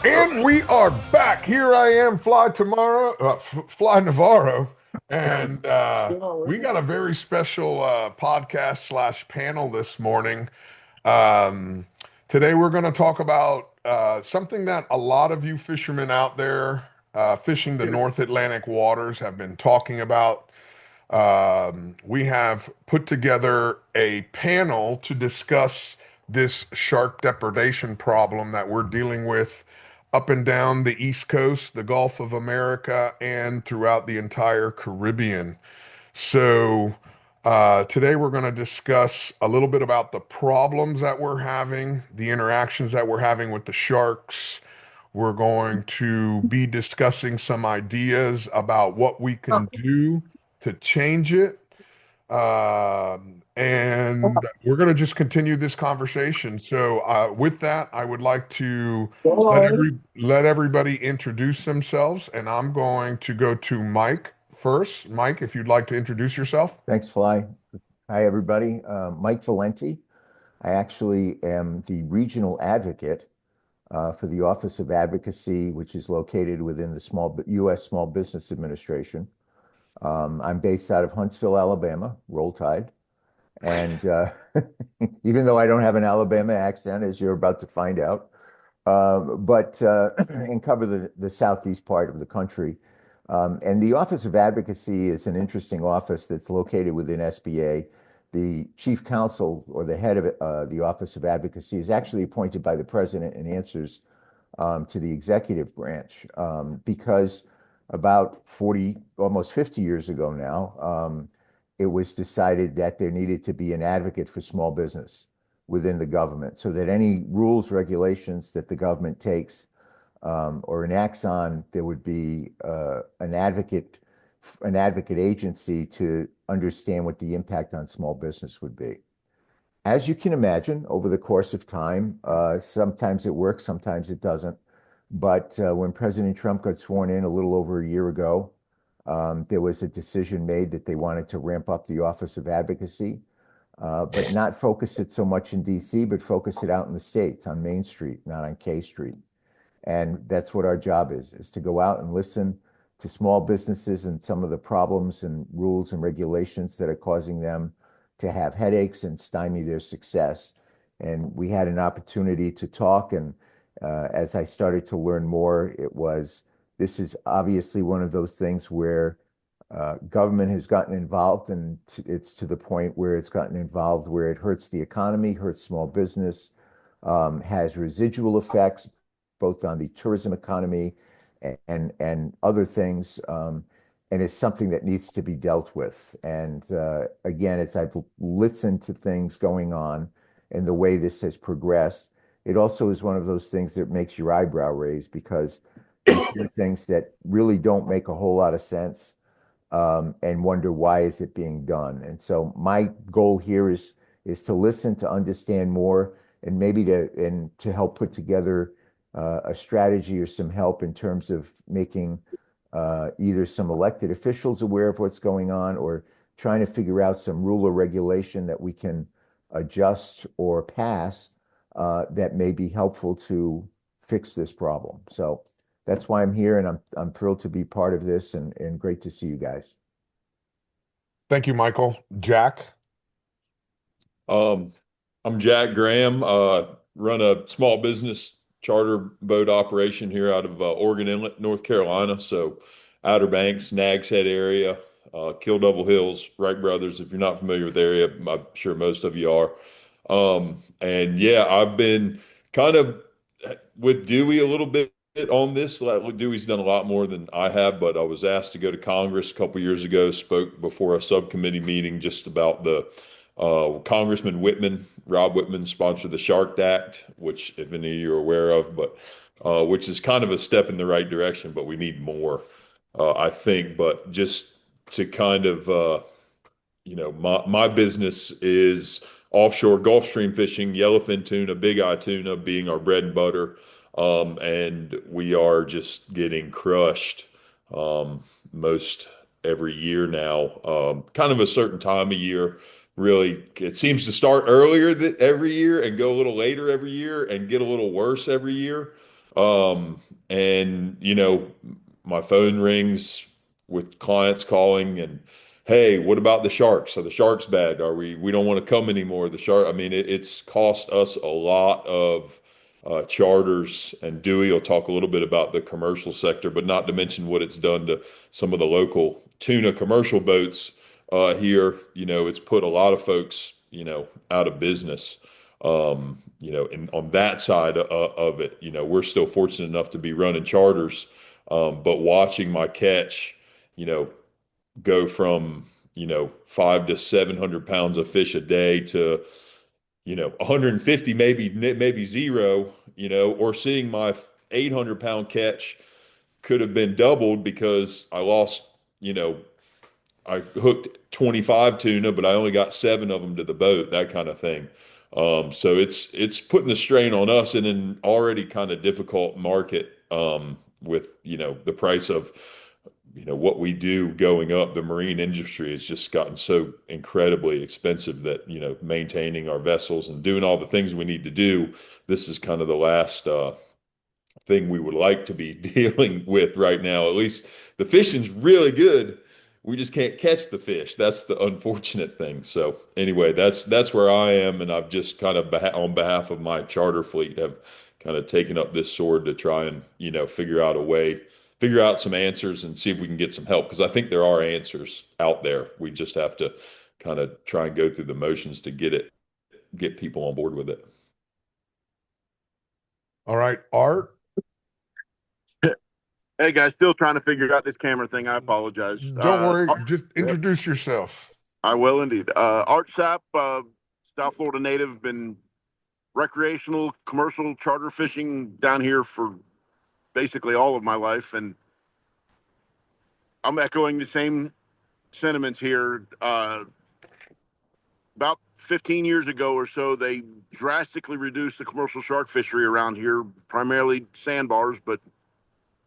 And we are back. Here I am, Fly Navarro, and we got a very special podcast slash panel this morning. Um, Today we're going to talk about something that a lot of you fishermen out there fishing the North Atlantic waters have been talking about. We have put together a panel to discuss this shark depredation problem that we're dealing with up and down the East Coast, the Gulf of America, and throughout the entire Caribbean. So, today we're going to discuss a little bit about the problems that we're having, the interactions that we're having with the sharks. We're going to be discussing some ideas about what we can do to change it. And we're going to just continue this conversation. So, with that, I would like to let everybody introduce themselves, and I'm going to go to Mike first. Mike, if you'd like to introduce yourself. Thanks, Fly. Hi, everybody. Mike Valenti. I actually am the regional advocate for the Office of Advocacy, which is located within the U.S. Small Business Administration. I'm based out of Huntsville, Alabama, Roll Tide. And even though I don't have an Alabama accent, as you're about to find out, but and cover the southeast part of the country. And the Office of Advocacy is an interesting office that's located within SBA. The chief counsel or the head of the Office of Advocacy is actually appointed by the president and answers to the executive branch because about 40, almost 50 years ago now, it was decided that there needed to be an advocate for small business within the government so that any rules, regulations that the government takes or enacts on, there would be an advocate agency to understand what the impact on small business would be. As you can imagine, over the course of time, sometimes it works, sometimes it doesn't. But when President Trump got sworn in a little over a year ago, there was a decision made that they wanted to ramp up the Office of Advocacy, but not focus it so much in DC, but focus it out in the States on Main Street, not on K Street. And that's what our job is to go out and listen to small businesses and some of the problems and rules and regulations that are causing them to have headaches and stymie their success. And we had an opportunity to talk. And as I started to learn more, this is obviously one of those things where government has gotten involved, and it's to the point where it's gotten involved where it hurts the economy, hurts small business, has residual effects both on the tourism economy and other things, and it's something that needs to be dealt with. And again, as I've listened to things going on and the way this has progressed, it also is one of those things that makes your eyebrow raise because you hear things that really don't make a whole lot of sense, and wonder why is it being done. And so my goal here is to listen, to understand more, and maybe to help put together a strategy or some help in terms of making either some elected officials aware of what's going on or trying to figure out some rule or regulation that we can adjust or pass that may be helpful to fix this problem. So that's why I'm here, and I'm thrilled to be part of this, and great to see you guys. Thank you, Michael. Jack. Um, I'm Jack Graham, run a small business charter boat operation here out of Oregon Inlet, North Carolina. So Outer Banks, Nags Head area, Kill Double Hills, Wright Brothers. If you're not familiar with the area, I'm sure most of you are. And yeah, I've been kind of with Dewey a little bit on this. Like, Dewey's done a lot more than I have, but I was asked to go to Congress a couple years ago, spoke before a subcommittee meeting just about the Congressman Whitman, Rob Whitman sponsored the Shark Act, which if any of you are aware of, but which is kind of a step in the right direction, but we need more, I think. But just to kind of, my business is offshore Gulf Stream fishing, yellowfin tuna, big eye tuna being our bread and butter. And we are just getting crushed most every year now. Kind of a certain time of year. Really, it seems to start earlier every year and go a little later every year and get a little worse every year. And my phone rings with clients calling and, hey, what about the sharks? Are the sharks bad? We don't want to come anymore. The shark, I mean, it's cost us a lot of charters, and Dewey will talk a little bit about the commercial sector, but not to mention what it's done to some of the local tuna commercial boats here. It's put a lot of folks, out of business. And on that side of it, we're still fortunate enough to be running charters, but watching my catch, you know, go from 500 to 700 pounds of fish a day to 150, maybe zero, or seeing my 800 pound catch could have been doubled because I lost, I hooked 25 tuna, but I only got seven of them to the boat, that kind of thing. So it's putting the strain on us in an already kind of difficult market, with the price of what we do going up. The marine industry has just gotten so incredibly expensive that maintaining our vessels and doing all the things we need to do. This is kind of the last thing we would like to be dealing with right now. At least the fishing's really good. We just can't catch the fish. That's the unfortunate thing. So anyway, that's where I am, and I've just kind of on behalf of my charter fleet have kind of taken up this sword to try and figure out a way, figure out some answers, and see if we can get some help, because I think there are answers out there. We just have to kind of try and go through the motions to get people on board with it. All right, Art. Hey guys, still trying to figure out this camera thing. I apologize. Don't worry, Art- just introduce yourself. I will indeed. Art Sapp, South Florida native, been recreational, commercial charter fishing down here for basically all of my life, and I'm echoing the same sentiments here. About 15 years ago or so, they drastically reduced the commercial shark fishery around here, primarily sandbars. But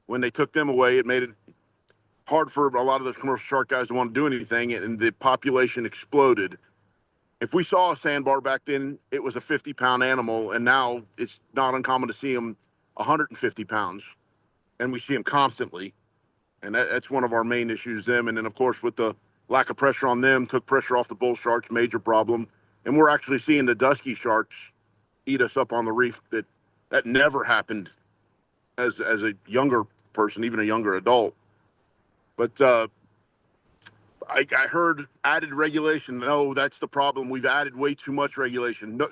when they took them away, it made it hard for a lot of those commercial shark guys to want to do anything, and the population exploded. If we saw a sandbar back then, it was a 50-pound animal, and now it's not uncommon to see them 150 pounds, and we see them constantly. And that's one of our main issues, them. And then, of course, with the lack of pressure on them, took pressure off the bull sharks, major problem. And we're actually seeing the dusky sharks eat us up on the reef. That never happened as a younger person, even a younger adult. But I heard added regulation. No, that's the problem. We've added way too much regulation. No,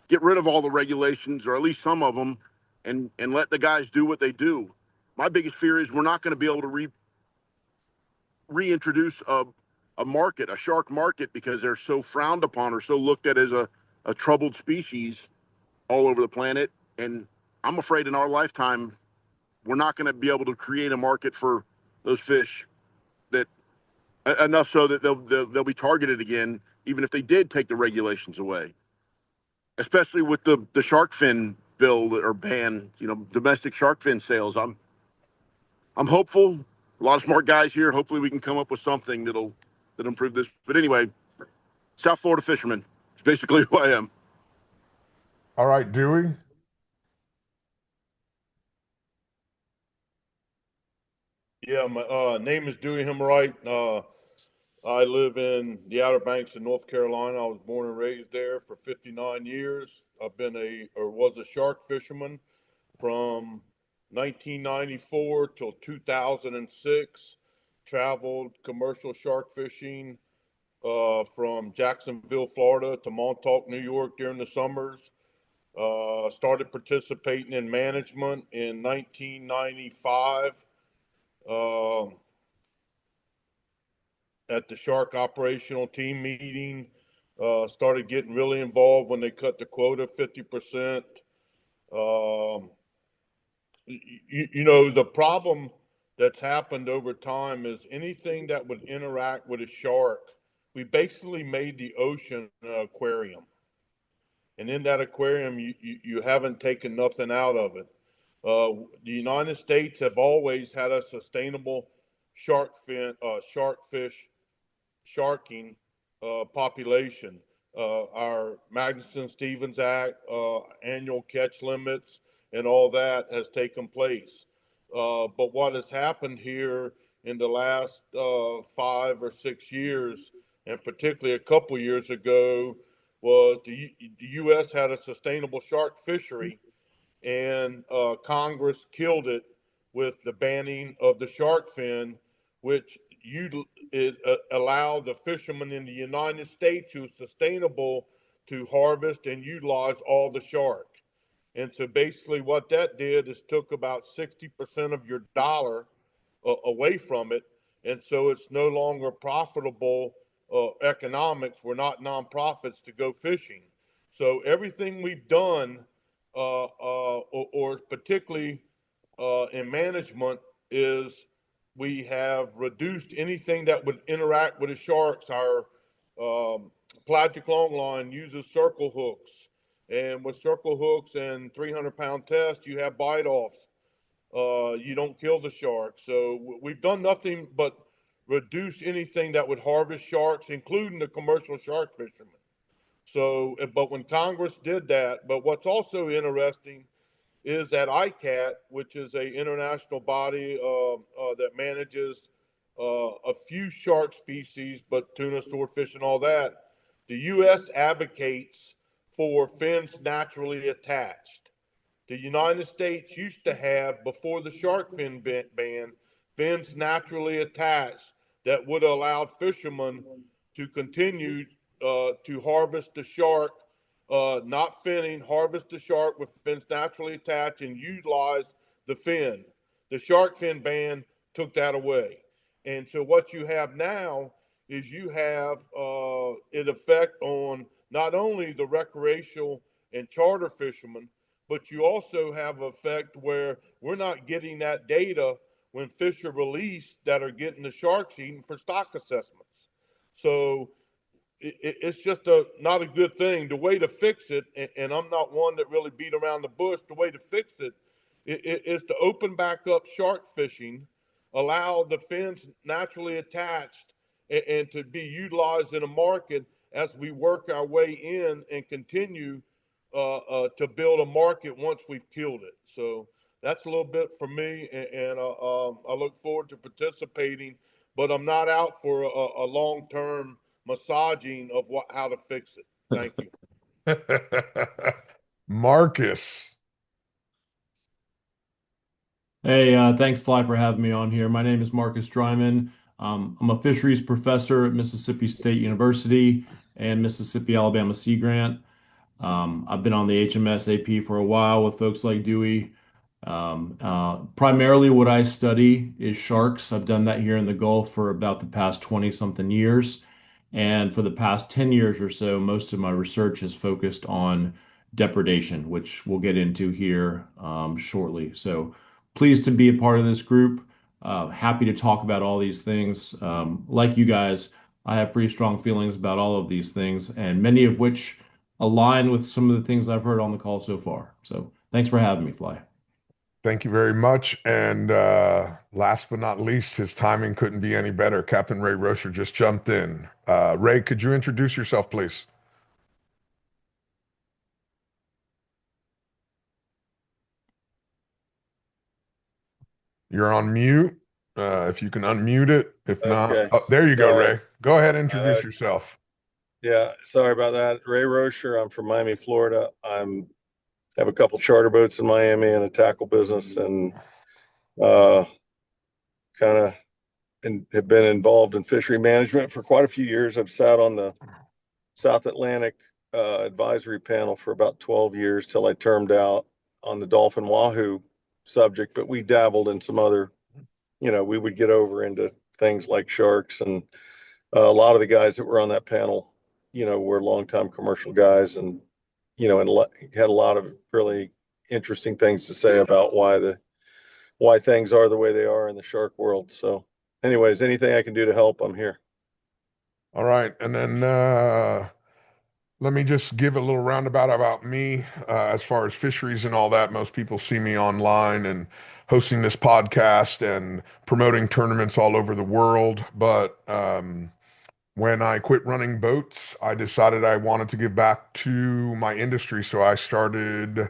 get rid of all the regulations, or at least some of them, and let the guys do what they do. My biggest fear is we're not going to be able to reintroduce a market, a shark market, because they're so frowned upon or so looked at as a troubled species all over the planet. And I'm afraid in our lifetime, we're not going to be able to create a market for those fish that enough so that they'll be targeted again, even if they did take the regulations away. Especially with the shark fin bill or ban, domestic shark fin sales. I'm hopeful. A lot of smart guys here. Hopefully, we can come up with something that'll improve this. But anyway, South Florida fisherman. It's basically who I am. All right, Dewey. Yeah, my name is Dewey Himwright. I live in the Outer Banks of North Carolina. I was born and raised there for 59 years. I've been was a shark fisherman from 1994 till 2006. Traveled commercial shark fishing from Jacksonville, Florida to Montauk, New York during the summers. Started participating in management in 1995. Uh, at the Shark operational team meeting. Started getting really involved when they cut the quota 50%. Um, the problem that's happened over time is anything that would interact with a shark, we basically made the ocean an aquarium. And in that aquarium, you haven't taken nothing out of it. The United States have always had a sustainable shark fish sharking population. Our Magnuson-Stevens Act annual catch limits and all that has taken place. But what has happened here in the last 5 or 6 years, and particularly a couple years ago, was the U.S. had a sustainable shark fishery, and Congress killed it with the banning of the shark fin, which it allowed the fishermen in the United States who is sustainable to harvest and utilize all the shark. And so basically, what that did is took about 60% of your dollar away from it. And so it's no longer profitable economics. We're not nonprofits to go fishing. So everything we've done, or particularly in management, is we have reduced anything that would interact with the sharks. Our pelagic longline uses circle hooks, and with circle hooks and 300-pound test, you have bite offs. You don't kill the shark. So we've done nothing but reduce anything that would harvest sharks, including the commercial shark fishermen. So, but when Congress did that, but what's also interesting is that ICAT, which is a international body that manages a few shark species, but tuna, swordfish, and all that, the U.S. advocates for fins naturally attached. The United States used to have, before the shark fin ban, fins naturally attached that would have allowed fishermen to continue to harvest the shark, not finning, harvest the shark with fins naturally attached and utilize the fin. The shark fin ban took that away. And so what you have now is you have an effect on not only the recreational and charter fishermen, but you also have an effect where we're not getting that data when fish are released that are getting the sharks eaten for stock assessments. So it's just not a good thing. The way to fix it, and I'm not one that really beat around the bush, the way to fix it is to open back up shark fishing, allow the fins naturally attached and to be utilized in a market as we work our way in and continue to build a market once we've killed it. So that's a little bit for me, and I look forward to participating, but I'm not out for a long-term massaging of how to fix it. Thank you. Marcus. Hey, thanks, Fly, for having me on here. My name is Marcus Dryman. I'm a fisheries professor at Mississippi State University and Mississippi Alabama Sea Grant. I've been on the HMS AP for a while with folks like Dewey. Primarily, what I study is sharks. I've done that here in the Gulf for about the past 20 something years. And for the past 10 years or so, most of my research is focused on depredation, which we'll get into here shortly. So pleased to be a part of this group. Happy to talk about all these things. Like you guys, I have pretty strong feelings about all of these things, and many of which align with some of the things I've heard on the call so far. So thanks for having me, Fly. Thank you very much. And last but not least, his timing couldn't be any better. Captain Ray Rocher just jumped in. Ray, could you introduce yourself, please? You're on mute. If you can unmute it. If not, Okay. oh, there you go, Sorry. Ray. Go ahead and introduce yourself. Yeah, sorry about that. Ray Rocher. I'm from Miami, Florida. Have a couple charter boats in Miami and a tackle business, and uh, kind of have been involved in fishery management for quite a few years. I've sat on the South Atlantic advisory panel for about 12 years till I termed out on the dolphin wahoo subject, but we dabbled in some other, we would get over into things like sharks, and a lot of the guys that were on that panel, were longtime commercial guys, and and had a lot of really interesting things to say about why things are the way they are in the shark world. So, anyways, anything I can do to help, I'm here. All right. And then let me just give a little roundabout about me as far as fisheries and all that. Most people see me online and hosting this podcast and promoting tournaments all over the world. But when I quit running boats, I decided I wanted to give back to my industry. So I started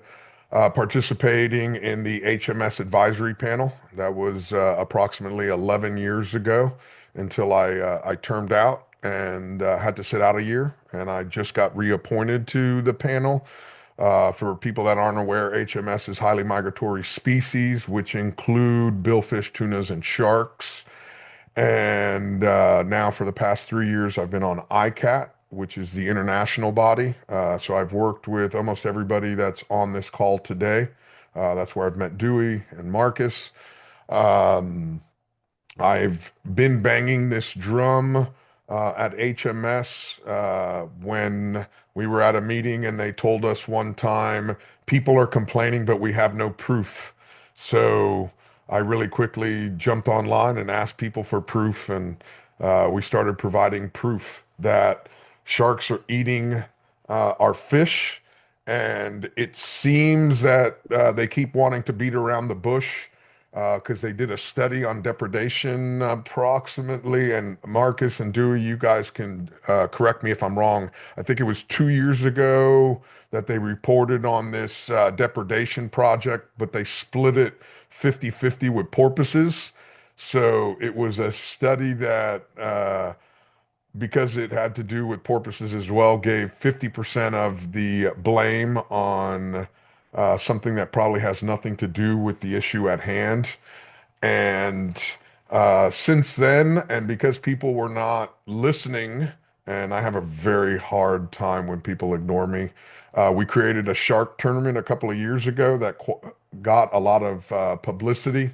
participating in the HMS advisory panel. That was approximately 11 years ago until I termed out and had to sit out a year. And I just got reappointed to the panel. For people that aren't aware, HMS is highly migratory species, which include billfish, tunas, and sharks. And now for the past 3 years, I've been on ICAT, which is the international body. So I've worked with almost everybody that's on this call today. That's where I've met Dewey and Marcus. Um, I've been banging this drum at HMS when we were at a meeting and they told us one time, people are complaining, but we have no proof. So I really quickly jumped online and asked people for proof, and we started providing proof that sharks are eating our fish. And it seems that they keep wanting to beat around the bush because they did a study on depredation approximately. And Marcus and Dewey, you guys can correct me if I'm wrong. I think it was 2 years ago that they reported on this depredation project, but they split it 50-50 with porpoises. So it was a study that because it had to do with porpoises as well, gave 50% of the blame on something that probably has nothing to do with the issue at hand. And since then, and because people were not listening, and I have a very hard time when people ignore me, we created a shark tournament a couple of years ago that got a lot of publicity.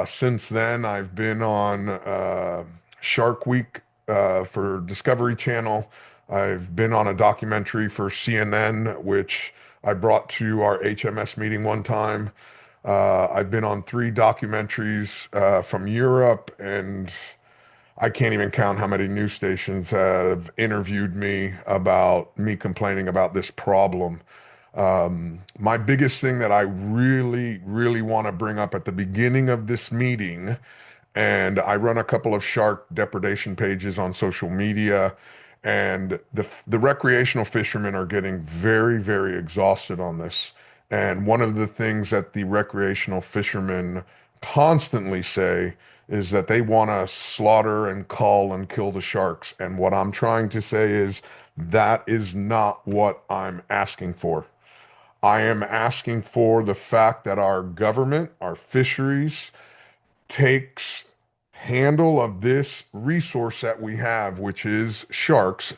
Since then, I've been on Shark Week for Discovery Channel. I've been on a documentary for CNN, which I brought to our HMS meeting one time. I've been on 3 documentaries from Europe, and I can't even count how many news stations have interviewed me about me complaining about this problem. My biggest thing that I really, really want to bring up at the beginning of this meeting, and I run a couple of shark depredation pages on social media, and the recreational fishermen are getting very, very exhausted on this. And one of the things that the recreational fishermen constantly say is that they want to slaughter and cull and kill the sharks. And what I'm trying to say is that is not what I'm asking for. I am asking for the fact that our government, our fisheries, takes handle of this resource that we have, which is sharks.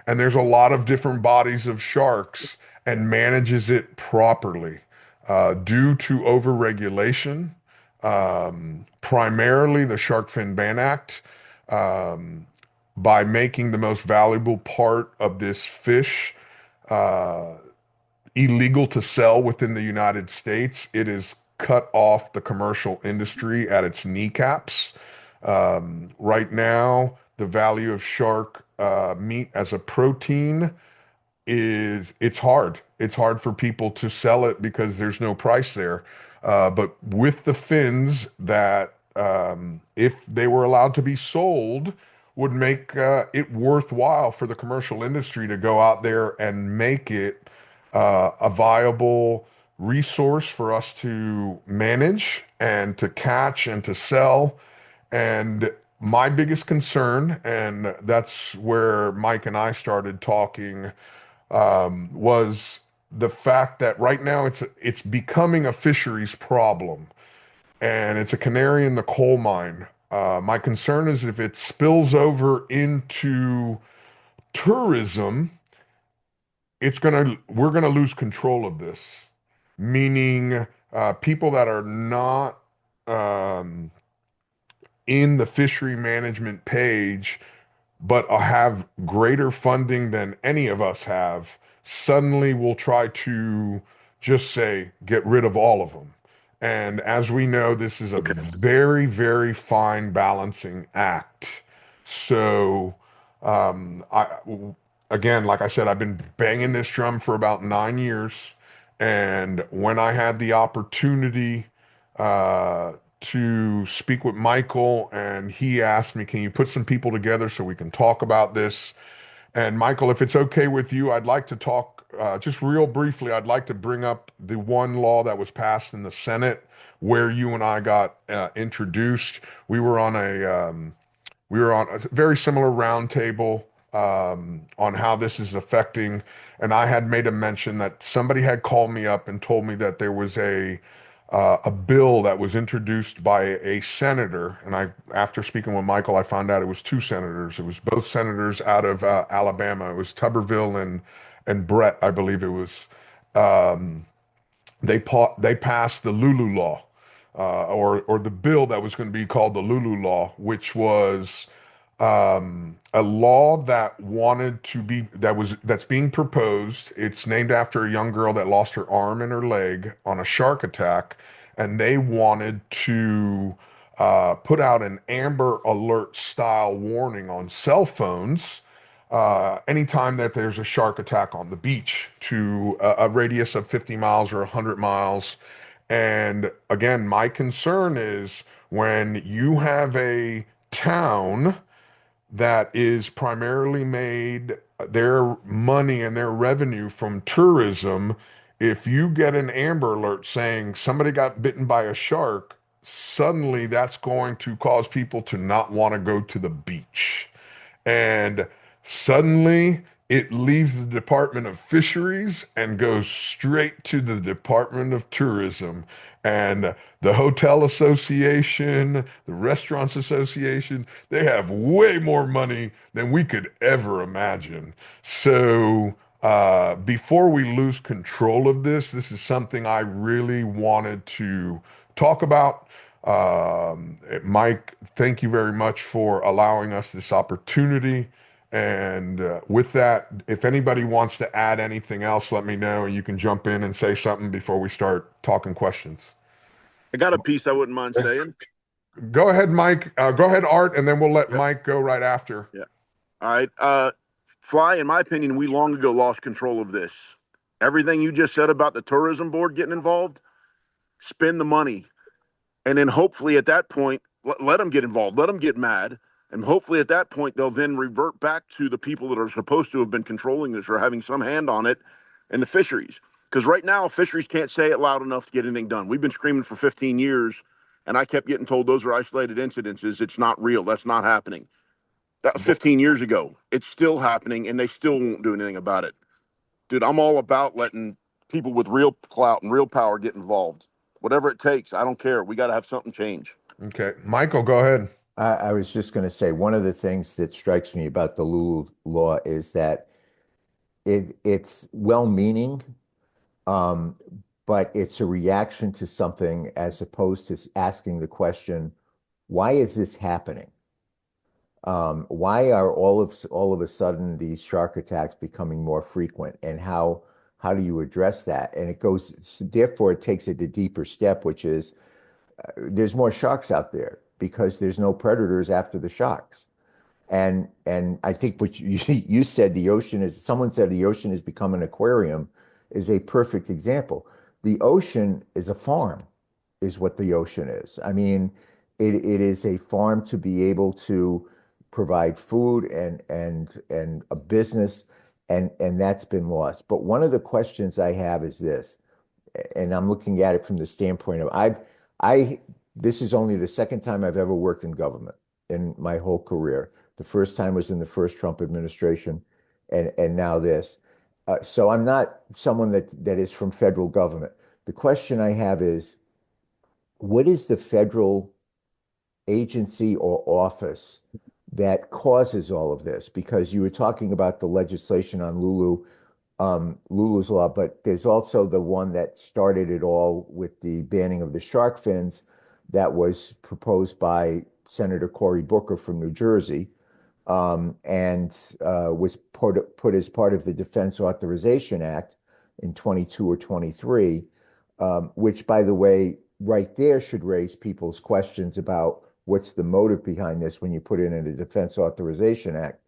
And there's a lot of different bodies of sharks, and manages it properly. Due to overregulation, primarily the Shark Fin Ban Act, um, by making the most valuable part of this fish illegal to sell within the United States, it has cut off the commercial industry at its kneecaps. Right now, the value of shark meat as a protein is it's hard. It's hard for people to sell it because there's no price there. But with the fins that, if they were allowed to be sold, would make it worthwhile for the commercial industry to go out there and make it a viable resource for us to manage and to catch and to sell. And my biggest concern, and that's where Mike and I started talking, was the fact that right now it's becoming a fisheries problem, and it's a canary in the coal mine. My concern is if it spills over into tourism, we're gonna lose control of this. Meaning, people that are not um, in the fishery management page but have greater funding than any of us have, suddenly will try to just say, get rid of all of them. And as we know, this is a very, very fine balancing act. So, I, again, like I said, I've been banging this drum for about 9 years. And when I had the opportunity, to speak with Michael, and he asked me, can you put some people together so we can talk about this? And Michael, if it's okay with you, I'd like to talk Mark, just real briefly, I'd like to bring up the one law that was passed in the Senate where you and I got introduced. We were on a very similar roundtable on how this is affecting, and I had made a mention that somebody had called me up and told me that there was a bill that was introduced by a senator, and after speaking with Michael, I found out it was two senators. It was both senators out of Alabama. It was Tuberville and Brett, I believe it was. Um, they passed the Lulu law, or the bill that was going to be called the Lulu law, which was a law that wanted to be that's being proposed. It's named after a young girl that lost her arm and her leg on a shark attack, and they wanted to put out an Amber Alert style warning on cell phones anytime that there's a shark attack on the beach to a radius of 50 miles or 100 miles. And again, my concern is when you have a town that is primarily made their money and their revenue from tourism. If you get an Amber Alert saying somebody got bitten by a shark, suddenly that's going to cause people to not want to go to the beach. And suddenly it leaves the Department of Fisheries and goes straight to the Department of Tourism. And the Hotel Association, the Restaurants Association, they have way more money than we could ever imagine. So, before we lose control of this is something I really wanted to talk about. Mike, thank you very much for allowing us this opportunity. And with that, if anybody wants to add anything else, let me know. You can jump in and say something before we start talking questions. I got a piece I wouldn't mind saying. Go ahead, Mike. Go ahead, Art, and then we'll let Mike go right after. Yeah. All right. Fly, in my opinion, we long ago lost control of this. Everything you just said about the tourism board getting involved, spend the money. And then hopefully at that point, let them get involved, let them get mad. And hopefully at that point, they'll then revert back to the people that are supposed to have been controlling this or having some hand on it and the fisheries. Because right now, fisheries can't say it loud enough to get anything done. We've been screaming for 15 years, and I kept getting told those are isolated incidences. It's not real. That's not happening. That was 15 years ago. It's still happening, and they still won't do anything about it. Dude, I'm all about letting people with real clout and real power get involved. Whatever it takes, I don't care. We got to have something change. Okay. Michael, go ahead. I was just going to say one of the things that strikes me about the Lulu law is that it's well-meaning, um, but it's a reaction to something as opposed to asking the question, why is this happening? Why are all of a sudden these shark attacks becoming more frequent, and how do you address that? And it goes, therefore, it takes it a deeper step, which is there's more sharks out there because there's no predators after the sharks. And I think what you said, someone said the ocean has become an aquarium, is a perfect example. The ocean is a farm, is what the ocean is. I mean, it is a farm to be able to provide food and a business, and that's been lost. But one of the questions I have is this, and I'm looking at it from the standpoint of I this is only the second time I've ever worked in government in my whole career. The first time was in the first Trump administration, and now this. So I'm not someone that is from federal government. The question I have is, what is the federal agency or office that causes all of this? Because you were talking about the legislation on Lulu's law, but there's also the one that started it all with the banning of the shark fins that was proposed by Senator Cory Booker from New Jersey, and was put as part of the Defense Authorization Act in 22 or 23, which, by the way, right there should raise people's questions about what's the motive behind this when you put it in a Defense Authorization Act.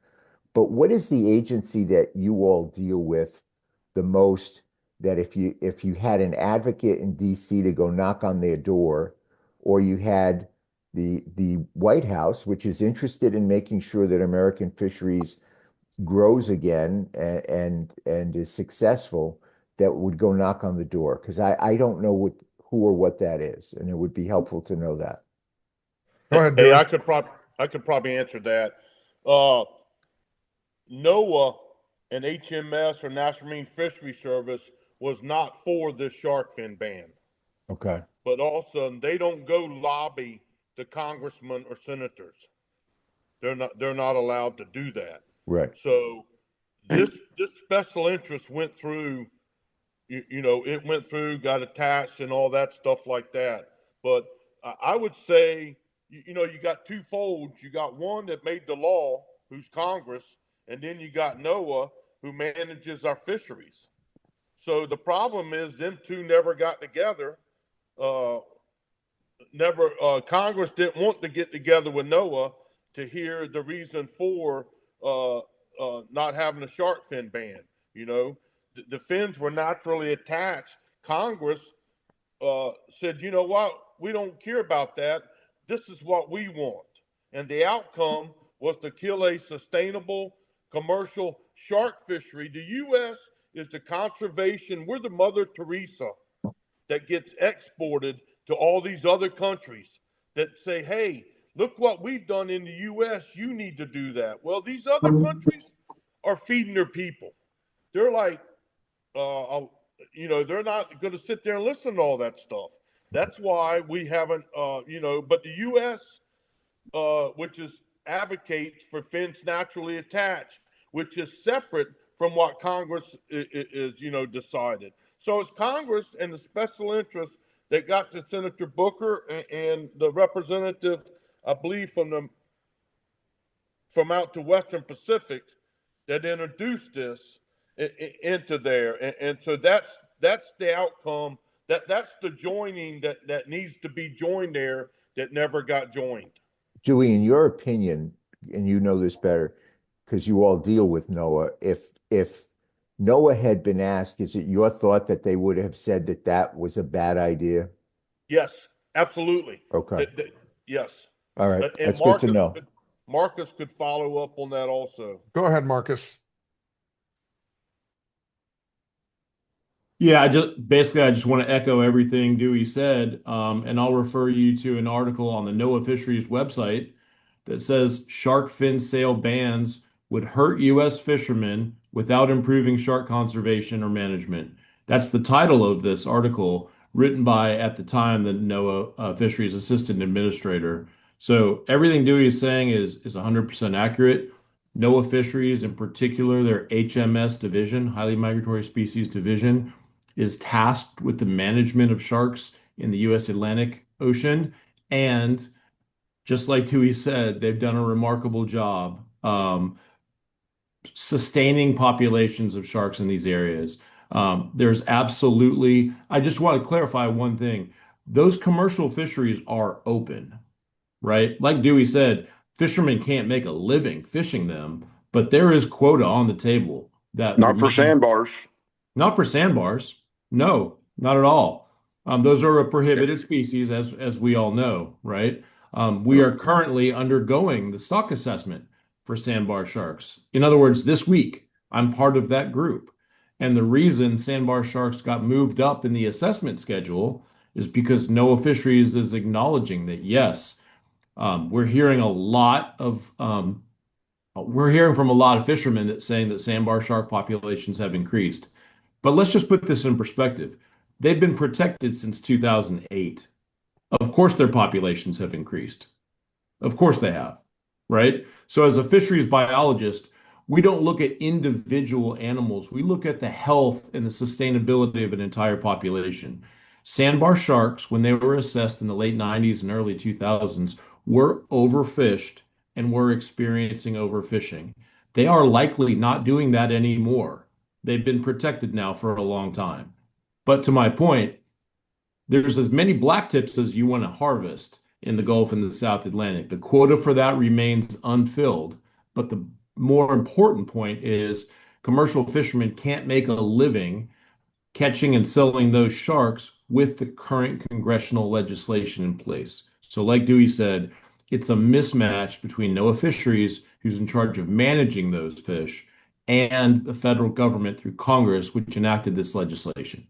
But what is the agency that you all deal with the most, that if you had an advocate in DC to go knock on their door, or you had the White House, which is interested in making sure that American fisheries grows again and is successful, that would go knock on the door? Because I don't know who or what that is, and it would be helpful to know that. Go ahead, Hey, Dewey. I could probably answer that. Uh, NOAA and HMS or National Marine Fishery Service was not for this shark fin ban, Okay. but also they don't go lobby the congressmen or senators. They're not allowed to do that. Right. So this special interest went through. It went through, got attached, and all that stuff like that. But I would say, you got two folds. You got one that made the law, who's Congress, and then you got NOAA, who manages our fisheries. So the problem is, them two never got together. Uh, never Congress didn't want to get together with NOAA to hear the reason for not having a shark fin ban. You know, the fins were naturally attached. Congress said, you know what, we don't care about that. This is what we want, and the outcome was to kill a sustainable commercial shark fishery. The U.S. is the conservation. We're the Mother Teresa that gets exported to all these other countries that say, hey, look what we've done in the U.S. You need to do that. Well, these other countries are feeding their people. They're like, they're not going to sit there and listen to all that stuff. That's why we haven't, but the U.S., which is advocates for fins naturally attached, which is separate from what Congress is, decided. So it's Congress and the special interests that got to Senator Booker and the representative, I believe, from out to Western Pacific that introduced this into there, and so that's the outcome. That's the joining that needs to be joined there that never got joined. Julie, in your opinion, and you know this better because you all deal with NOAA, if NOAA had been asked, is it your thought that they would have said that that was a bad idea? Yes, absolutely. Okay. Yes, All right. and That's good to know. Marcus could follow up on that also. Go ahead, Marcus. Yeah, I just want to echo everything Dewey said, and I'll refer you to an article on the NOAA Fisheries website that says shark fin sale bans would hurt U.S. fishermen without improving shark conservation or management. That's the title of this article, written by, at the time, the NOAA Fisheries Assistant Administrator. So everything Dewey is saying is 100% accurate. NOAA Fisheries, in particular, their HMS division, Highly Migratory Species Division, is tasked with the management of sharks in the U.S. Atlantic Ocean. And just like Tui said, they've done a remarkable job sustaining populations of sharks in these areas. There's absolutely, I just want to clarify one thing. Those commercial fisheries are open, right? Like Dewey said, fishermen can't make a living fishing them, but there is quota on the table that Not for remain. sandbars. Not for sandbars. No, not at all. Those are a prohibited species, as we all know, right? We are currently undergoing the stock assessment for sandbar sharks. In other words, this week, I'm part of that group. And the reason sandbar sharks got moved up in the assessment schedule is because NOAA Fisheries is acknowledging that, yes, we're hearing from a lot of fishermen that saying that sandbar shark populations have increased. But let's just put this in perspective. They've been protected since 2008. Of course, their populations have increased. Of course they have, right? So as a fisheries biologist, we don't look at individual animals. We look at the health and the sustainability of an entire population. Sandbar sharks, when they were assessed in the late 90s and early 2000s, were overfished and were experiencing overfishing. They are likely not doing that anymore. They've been protected now for a long time. But to my point, there's as many black tips as you want to harvest in the Gulf and the South Atlantic. The quota for that remains unfilled. But the more important point is commercial fishermen can't make a living catching and selling those sharks with the current congressional legislation in place. So, like Dewey said, it's a mismatch between NOAA Fisheries, who's in charge of managing those fish, and the federal government through Congress, which enacted this legislation.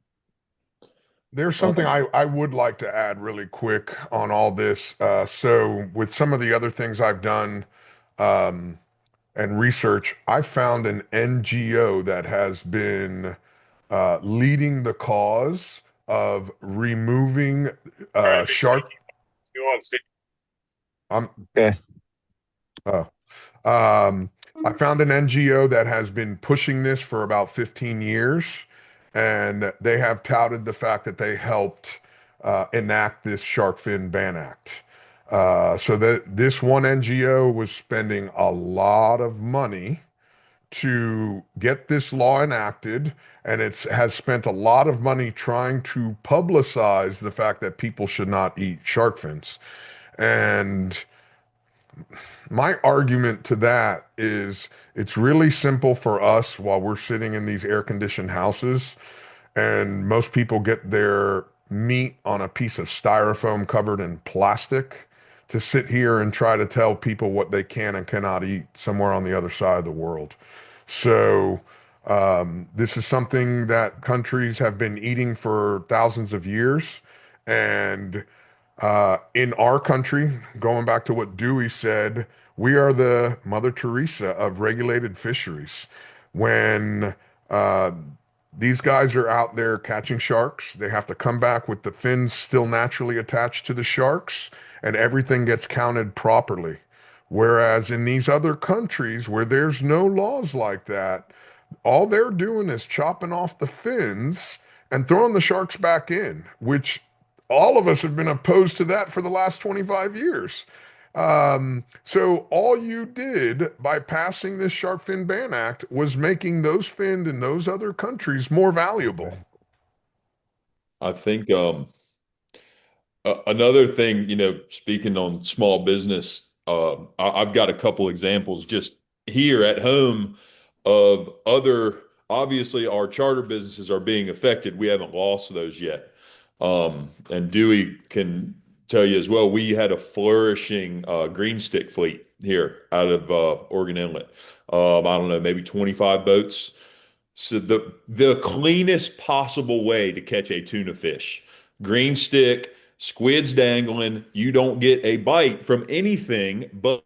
There's something I would like to add really quick on all this. So, with some of the other things I've done and research, I found an NGO that has been leading the cause of removing shark. Um, Okay. oh, I found an NGO that has been pushing this for about 15 years, and they have touted the fact that they helped enact this Shark Fin Ban Act. So that this one NGO was spending a lot of money to get this law enacted, and it has spent a lot of money trying to publicize the fact that people should not eat shark fins. And my argument to that is it's really simple for us while we're sitting in these air-conditioned houses, and most people get their meat on a piece of styrofoam covered in plastic to sit here and try to tell people what they can and cannot eat somewhere on the other side of the world. So, this is something that countries have been eating for thousands of years. And in our country, going back to what Dewey said, we are the Mother Teresa of regulated fisheries. When uh, these guys are out there catching sharks, they have to come back with the fins still naturally attached to the sharks, and everything gets counted properly. Whereas in these other countries where there's no laws like that, all they're doing is chopping off the fins and throwing the sharks back in, which all of us have been opposed to that for the last 25 years. So all you did by passing this Shark Fin Ban Act was making those fins in those other countries more valuable. I think another thing, speaking on small business, I've got a couple examples just here at home of other, obviously, our charter businesses are being affected. We haven't lost those yet. And Dewey can tell you as well, we had a flourishing green stick fleet here out of Oregon Inlet. I don't know, maybe 25 boats. So the cleanest possible way to catch a tuna fish, green stick, squids dangling, you don't get a bite from anything but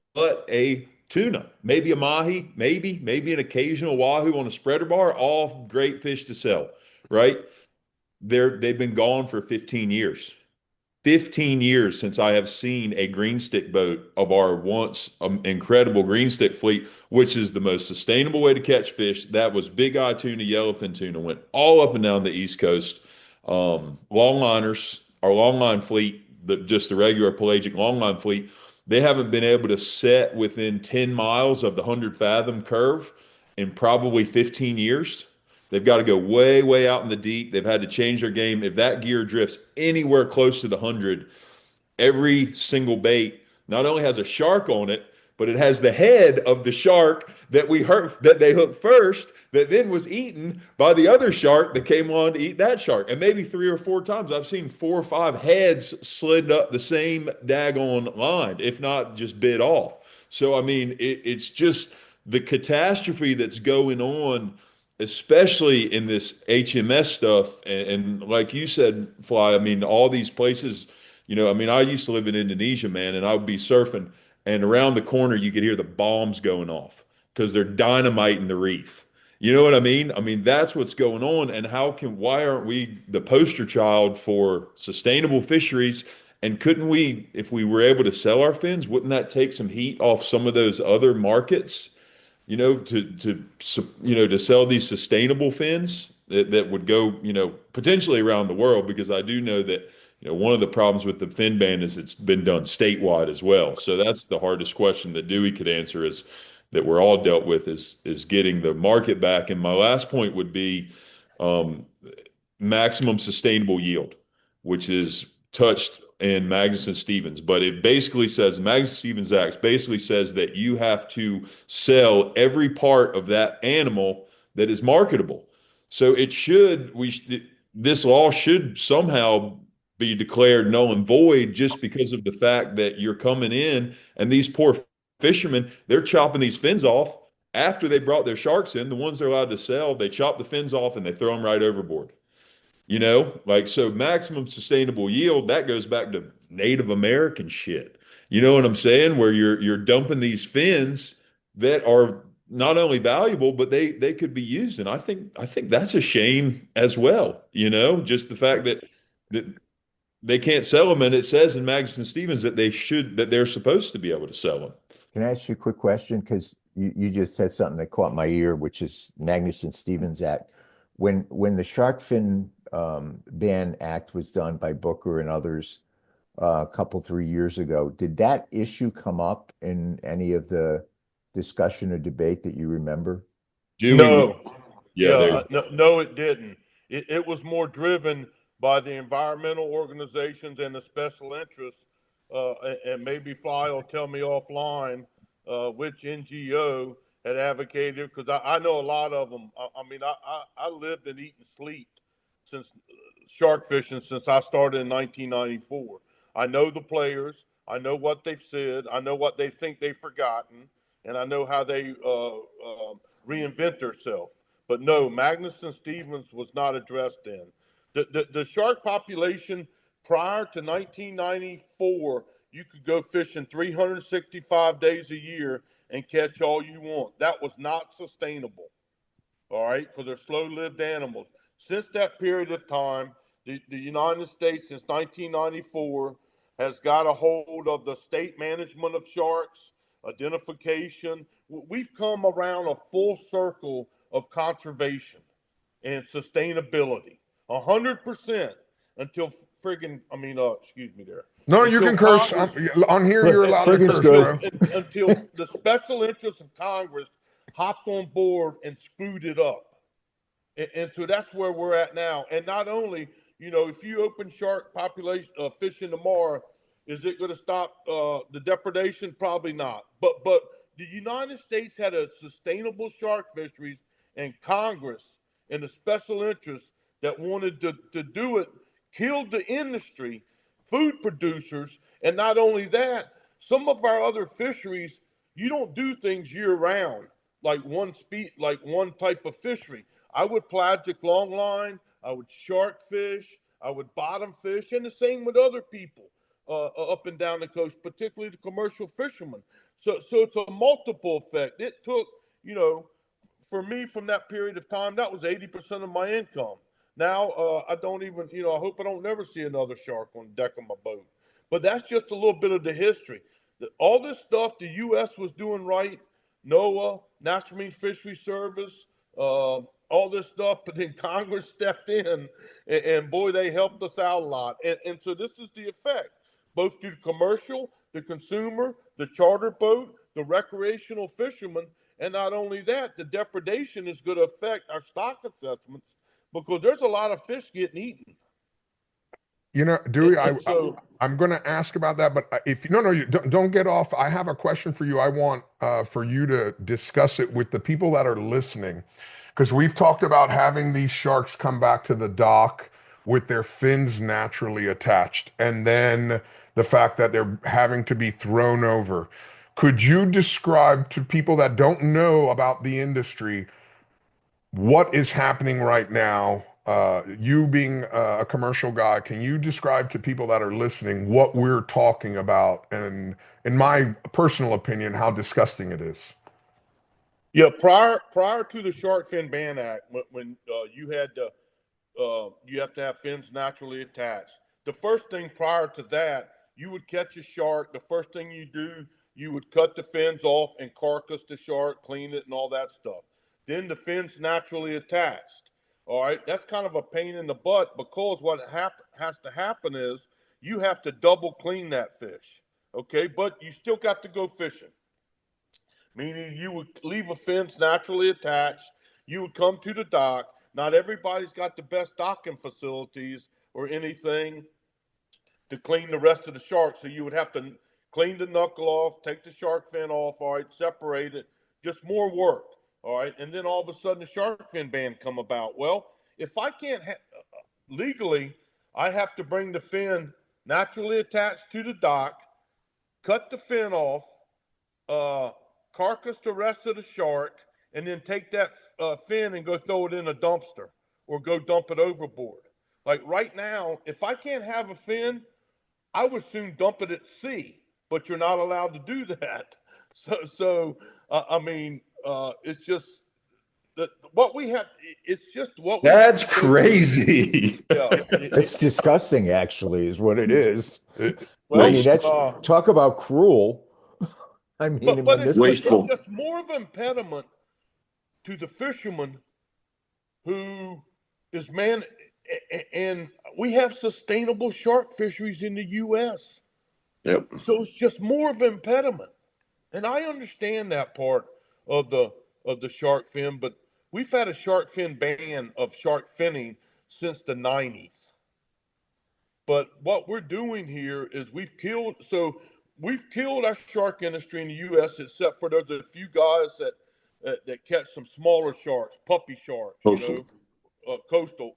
a tuna, maybe a mahi, maybe an occasional wahoo on a spreader bar, all great fish to sell, right? They've been gone for 15 years. 15 years since I have seen a green stick boat of our once incredible green stick fleet, which is the most sustainable way to catch fish. That was big eye tuna, yellowfin tuna, went all up and down the East Coast. Longliners, our longline fleet, just the regular pelagic longline fleet, they haven't been able to set within 10 miles of the 100 fathom curve in probably 15 years. They've got to go way, way out in the deep. They've had to change their game. If that gear drifts anywhere close to the 100, every single bait not only has a shark on it, but it has the head of the shark that they hooked first, that then was eaten by the other shark that came on to eat that shark. And maybe 3 or 4 times I've seen 4 or 5 heads slid up the same daggone line, if not just bit off. So I mean, it's just the catastrophe that's going on, especially in this HMS stuff. And like you said, Fly, I mean, all these places, I mean, I used to live in Indonesia, man, and I would be surfing, and around the corner, you could hear the bombs going off because they're dynamiting the reef. You know what I mean? I mean, that's what's going on. And why aren't we the poster child for sustainable fisheries? And couldn't we, if we were able to sell our fins, wouldn't that take some heat off some of those other markets? To sell these sustainable fins that would go, potentially around the world, because I do know that, one of the problems with the fin ban is it's been done statewide as well. So that's the hardest question that Dewey could answer, is that we're all dealt with, is getting the market back. And my last point would be um, maximum sustainable yield, which is touched in Magnuson-Stevens. But it basically says, Magnuson-Stevens Act basically says that you have to sell every part of that animal that is marketable. So this law should somehow be declared null and void, just because of the fact that you're coming in and these poor fishermen, they're chopping these fins off after they brought their sharks in, the ones they're allowed to sell, they chop the fins off and they throw them right overboard. Like, so maximum sustainable yield, that goes back to Native American shit. You know what I'm saying? Where you're dumping these fins that are not only valuable, but they could be used. And I think that's a shame as well. Just the fact that they can't sell them, and it says in Magnuson Stevens that they're supposed to be able to sell them. Can I ask you a quick question? Because you just said something that caught my ear, which is Magnuson Stevens Act. When the Shark Fin Ban Act was done by Booker and others a couple, 3 years ago, did that issue come up in any of the discussion or debate that you remember? Dewey was, No, yeah, they no, it didn't. It was more driven by the environmental organizations and the special interests. And maybe Fly will tell me offline which NGO had advocated, because I know a lot of them. I mean, I lived and eat and sleep since shark fishing since I started in 1994. I know the players. I know what they've said. I know what they think they've forgotten, and I know how they reinvent themselves. But no, Magnuson Stevens was not addressed then. The shark population prior to 1994, you could go fishing 365 days a year and catch all you want. That was not sustainable, all right, for their slow-lived animals. Since that period of time, the United States, since 1994, has got a hold of the state management of sharks, identification. We've come around a full circle of conservation and sustainability, 100% until friggin', excuse me there. No, you Until can curse. Congress, On here, you're allowed to Friggin's curse, good. bro. until the special interests of Congress hopped on board and screwed it up. And so that's where we're at now. And not only, if you open shark population fishing tomorrow, is it going to stop the depredation? Probably not. But the United States had a sustainable shark fisheries, and Congress and the special interests that wanted to do it killed the industry, food producers, and not only that, some of our other fisheries, you don't do things year round like one type of fishery. I would pelagic longline, I would shark fish, I would bottom fish, and the same with other people up and down the coast, particularly the commercial fishermen. So it's a multiple effect. It took, you know, for me from that period of time, that was 80% of my income. Now I don't even, I hope I don't never see another shark on the deck of my boat. But that's just a little bit of the history. All this stuff the U.S. was doing right, NOAA, National Marine Fisheries Service, all this stuff, but then Congress stepped in, and boy, they helped us out a lot. And so this is the effect, both to the commercial, the consumer, the charter boat, the recreational fisherman, and not only that, the depredation is going to affect our stock assessments because there's a lot of fish getting eaten. Dewey, I'm going to ask about that, but if no, you don't get off. I have a question for you. I want for you to discuss it with the people that are listening, because we've talked about having these sharks come back to the dock with their fins naturally attached, and then the fact that they're having to be thrown over. Could you describe to people that don't know about the industry what is happening right now? You being a commercial guy, can you describe to people that are listening what we're talking about and, in my personal opinion, how disgusting it is? Yeah, prior to the Shark Fin Ban Act, when you have to have fins naturally attached. The first thing prior to that, you would catch a shark. The first thing you do, you would cut the fins off and carcass the shark, clean it, and all that stuff. Then the fins naturally attached. All right, that's kind of a pain in the butt because what has to happen is you have to double clean that fish. Okay, but you still got to go fishing, meaning you would leave a fence naturally attached. You would come to the dock. Not everybody's got the best docking facilities or anything to clean the rest of the shark. So you would have to clean the knuckle off, take the shark fin off, all right, separate it, just more work, all right. And then all of a sudden the shark fin ban come about. Well, if I can't legally, I have to bring the fin naturally attached to the dock, cut the fin off, uh, carcass the rest of the shark, and then take that fin and go throw it in a dumpster or go dump it overboard. Like right now, if I can't have a fin, I would soon dump it at sea, but you're not allowed to do that. I mean, it's just that what we have. It's just what we have That's to go through. crazy. Yeah. It's disgusting, actually, is what it is. I Well, mean, that's talk about cruel. I mean, but when this was it's Wasteful. just more of an impediment to the fisherman who is man, and we have sustainable shark fisheries in the U.S. Yep. So it's just more of an impediment, and I understand that part of the shark fin, but we've had a shark fin ban of shark finning since the 90s. But what we're doing here is we've killed our shark industry in the U.S. except for there's a few guys that catch some smaller sharks, puppy sharks, Coastal.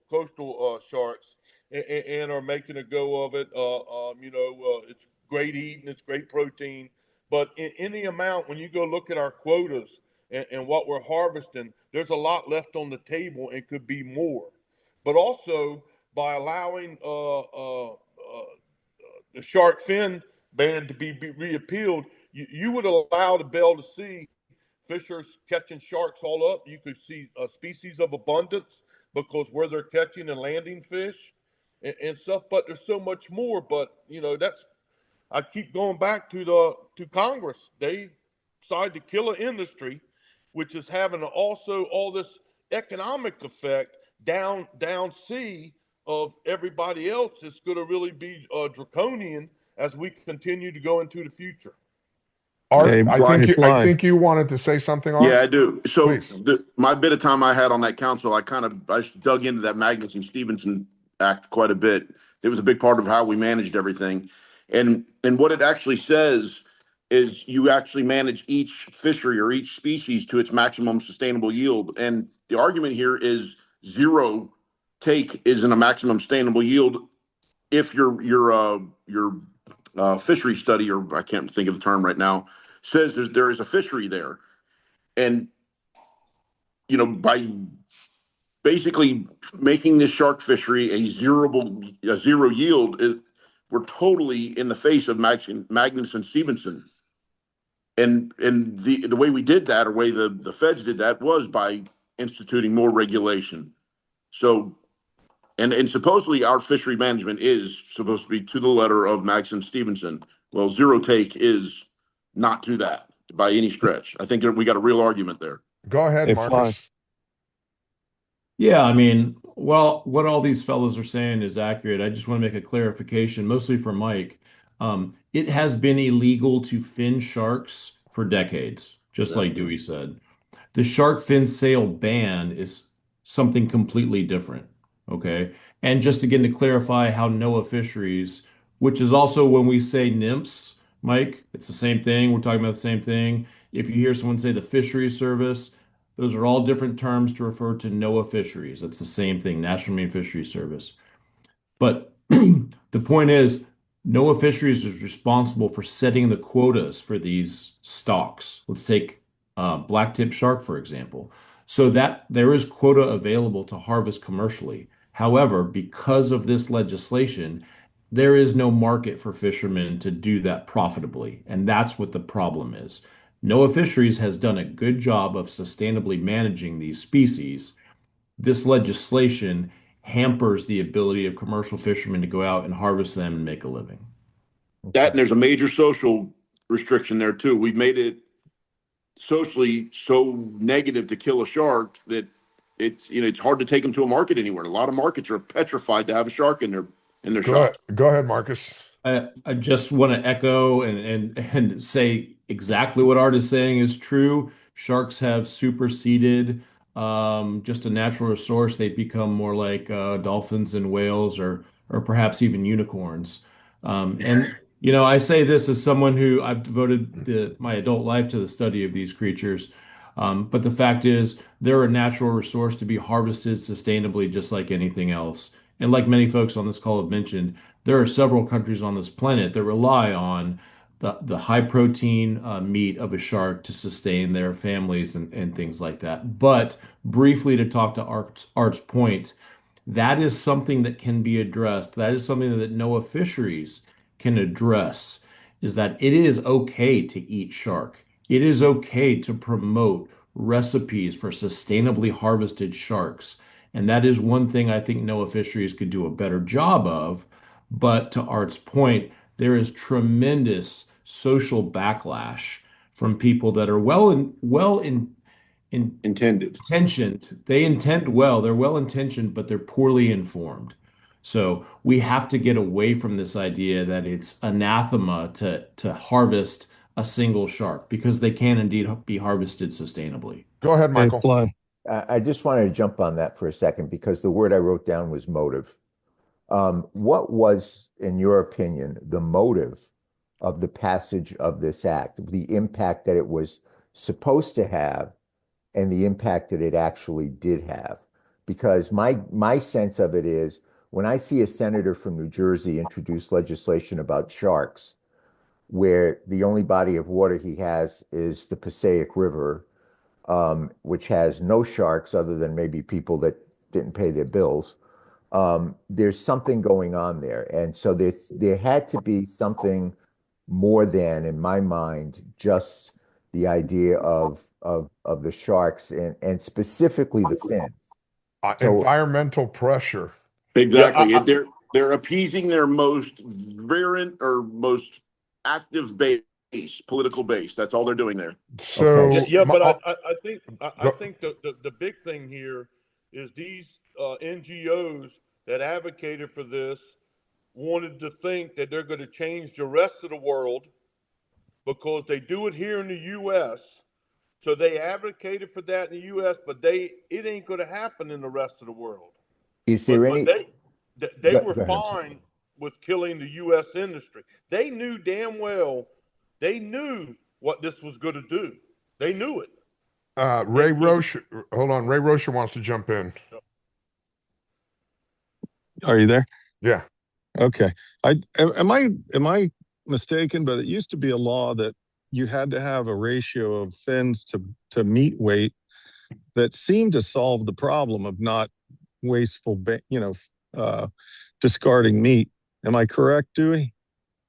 coastal sharks, and are making a go of it. It's great eating, it's great protein, but in any amount, when you go look at our quotas and what we're harvesting, there's a lot left on the table and could be more. But also by allowing the shark fin ban to be reappealed, you would allow the Bell to see fishers catching sharks all up. You could see a species of abundance because where they're catching and landing fish and stuff. But there's so much more. But that's I keep going back to Congress. They decided to kill an industry, which is having also all this economic effect down sea of everybody else. It's going to really be draconian as we continue to go into the future. Art, Hey, I Fly. think you wanted to say something, Yeah, Art. I do. So Please. my bit of time I had on that council, I dug into that Magnuson-Stevenson Act quite a bit. It was a big part of how we managed everything, and what it actually says is you actually manage each fishery or each species to its maximum sustainable yield. And the argument here is zero take isn't a maximum sustainable yield if your fishery study, or I can't think of the term right now, says there is a fishery there. And by basically making this shark fishery a zero yield, we're totally in the face of Magnuson-Stevenson. And the way we did that, or way the feds did that, was by instituting more regulation. So and supposedly our fishery management is supposed to be to the letter of Magnuson-Stevenson. Well, zero take is not to that by any stretch. I think we got a real argument there. Go ahead, Hey, Fly. Marcus. Yeah, I mean, well, what all these fellows are saying is accurate. I just want to make a clarification, mostly for Mike. It has been illegal to fin sharks for decades, just like Dewey said. The shark fin sale ban is something completely different. Okay. And just again to clarify how NOAA fisheries, which is also when we say nymphs, Mike, it's the same thing. We're talking about the same thing. If you hear someone say the fisheries service, those are all different terms to refer to NOAA fisheries. That's the same thing, National Marine Fisheries Service. But the point is, NOAA Fisheries is responsible for setting the quotas for these stocks. Let's take black-tip shark, for example. So that there is quota available to harvest commercially. However, because of this legislation, there is no market for fishermen to do that profitably. And that's what the problem is. NOAA Fisheries has done a good job of sustainably managing these species. This legislation hampers the ability of commercial fishermen to go out and harvest them and make a living. That, and there's a major social restriction there too. We've made it socially so negative to kill a shark that it's hard to take them to a market anywhere. A lot of markets are petrified to have a shark in their shops. Go ahead, Marcus. I just want to echo and say exactly what Art is saying is true. Sharks have superseded just a natural resource. They've become more like dolphins and whales, or perhaps even unicorns. And I say this as someone who I've devoted my adult life to the study of these creatures. But the fact is, they're a natural resource to be harvested sustainably, just like anything else. And like many folks on this call have mentioned, there are several countries on this planet that rely on the high protein meat of a shark to sustain their families and things like that. But briefly to talk to Art's point, that is something that can be addressed. That is something that NOAA Fisheries can address, is that it is okay to eat shark. It is okay to promote recipes for sustainably harvested sharks. And that is one thing I think NOAA Fisheries could do a better job of. But to Art's point, there is tremendous social backlash from people that are in Intended. intentioned. They intend well, they're well intentioned, but they're poorly informed. So we have to get away from this idea that it's anathema to harvest a single shark because they can indeed be harvested sustainably. Go ahead, Hey, Michael. Fly. I just wanted to jump on that for a second because the word I wrote down was motive. What was, in your opinion, the motive of the passage of this act, the impact that it was supposed to have, and the impact that it actually did have? Because my sense of it is when I see a senator from New Jersey introduce legislation about sharks, where the only body of water he has is the Passaic River, which has no sharks other than maybe people that didn't pay their bills. There's something going on there. And so there had to be something more than, in my mind, just the idea of the sharks and specifically the fins. So Environmental pressure. Exactly. Yeah, They're appeasing their most virulent or most active base, political base. That's all they're doing there. So, yeah, yeah, my- but I think I go- think the big thing here is these NGOs that advocated for this wanted to think that they're going to change the rest of the world because they do it here in the U.S. So they advocated for that in the U.S., but it ain't going to happen in the rest of the world. is there But any, they go were ahead, I'm sorry. fine with killing the U.S. industry. They knew damn well. They knew what this was going to do. They knew it. Ray And so, Roche, hold on. Ray Roche wants to jump in. Are you there? Yeah. Okay. Am I mistaken? But it used to be a law that you had to have a ratio of fins to meat weight that seemed to solve the problem of not wasteful, discarding meat. Am I correct, Dewey?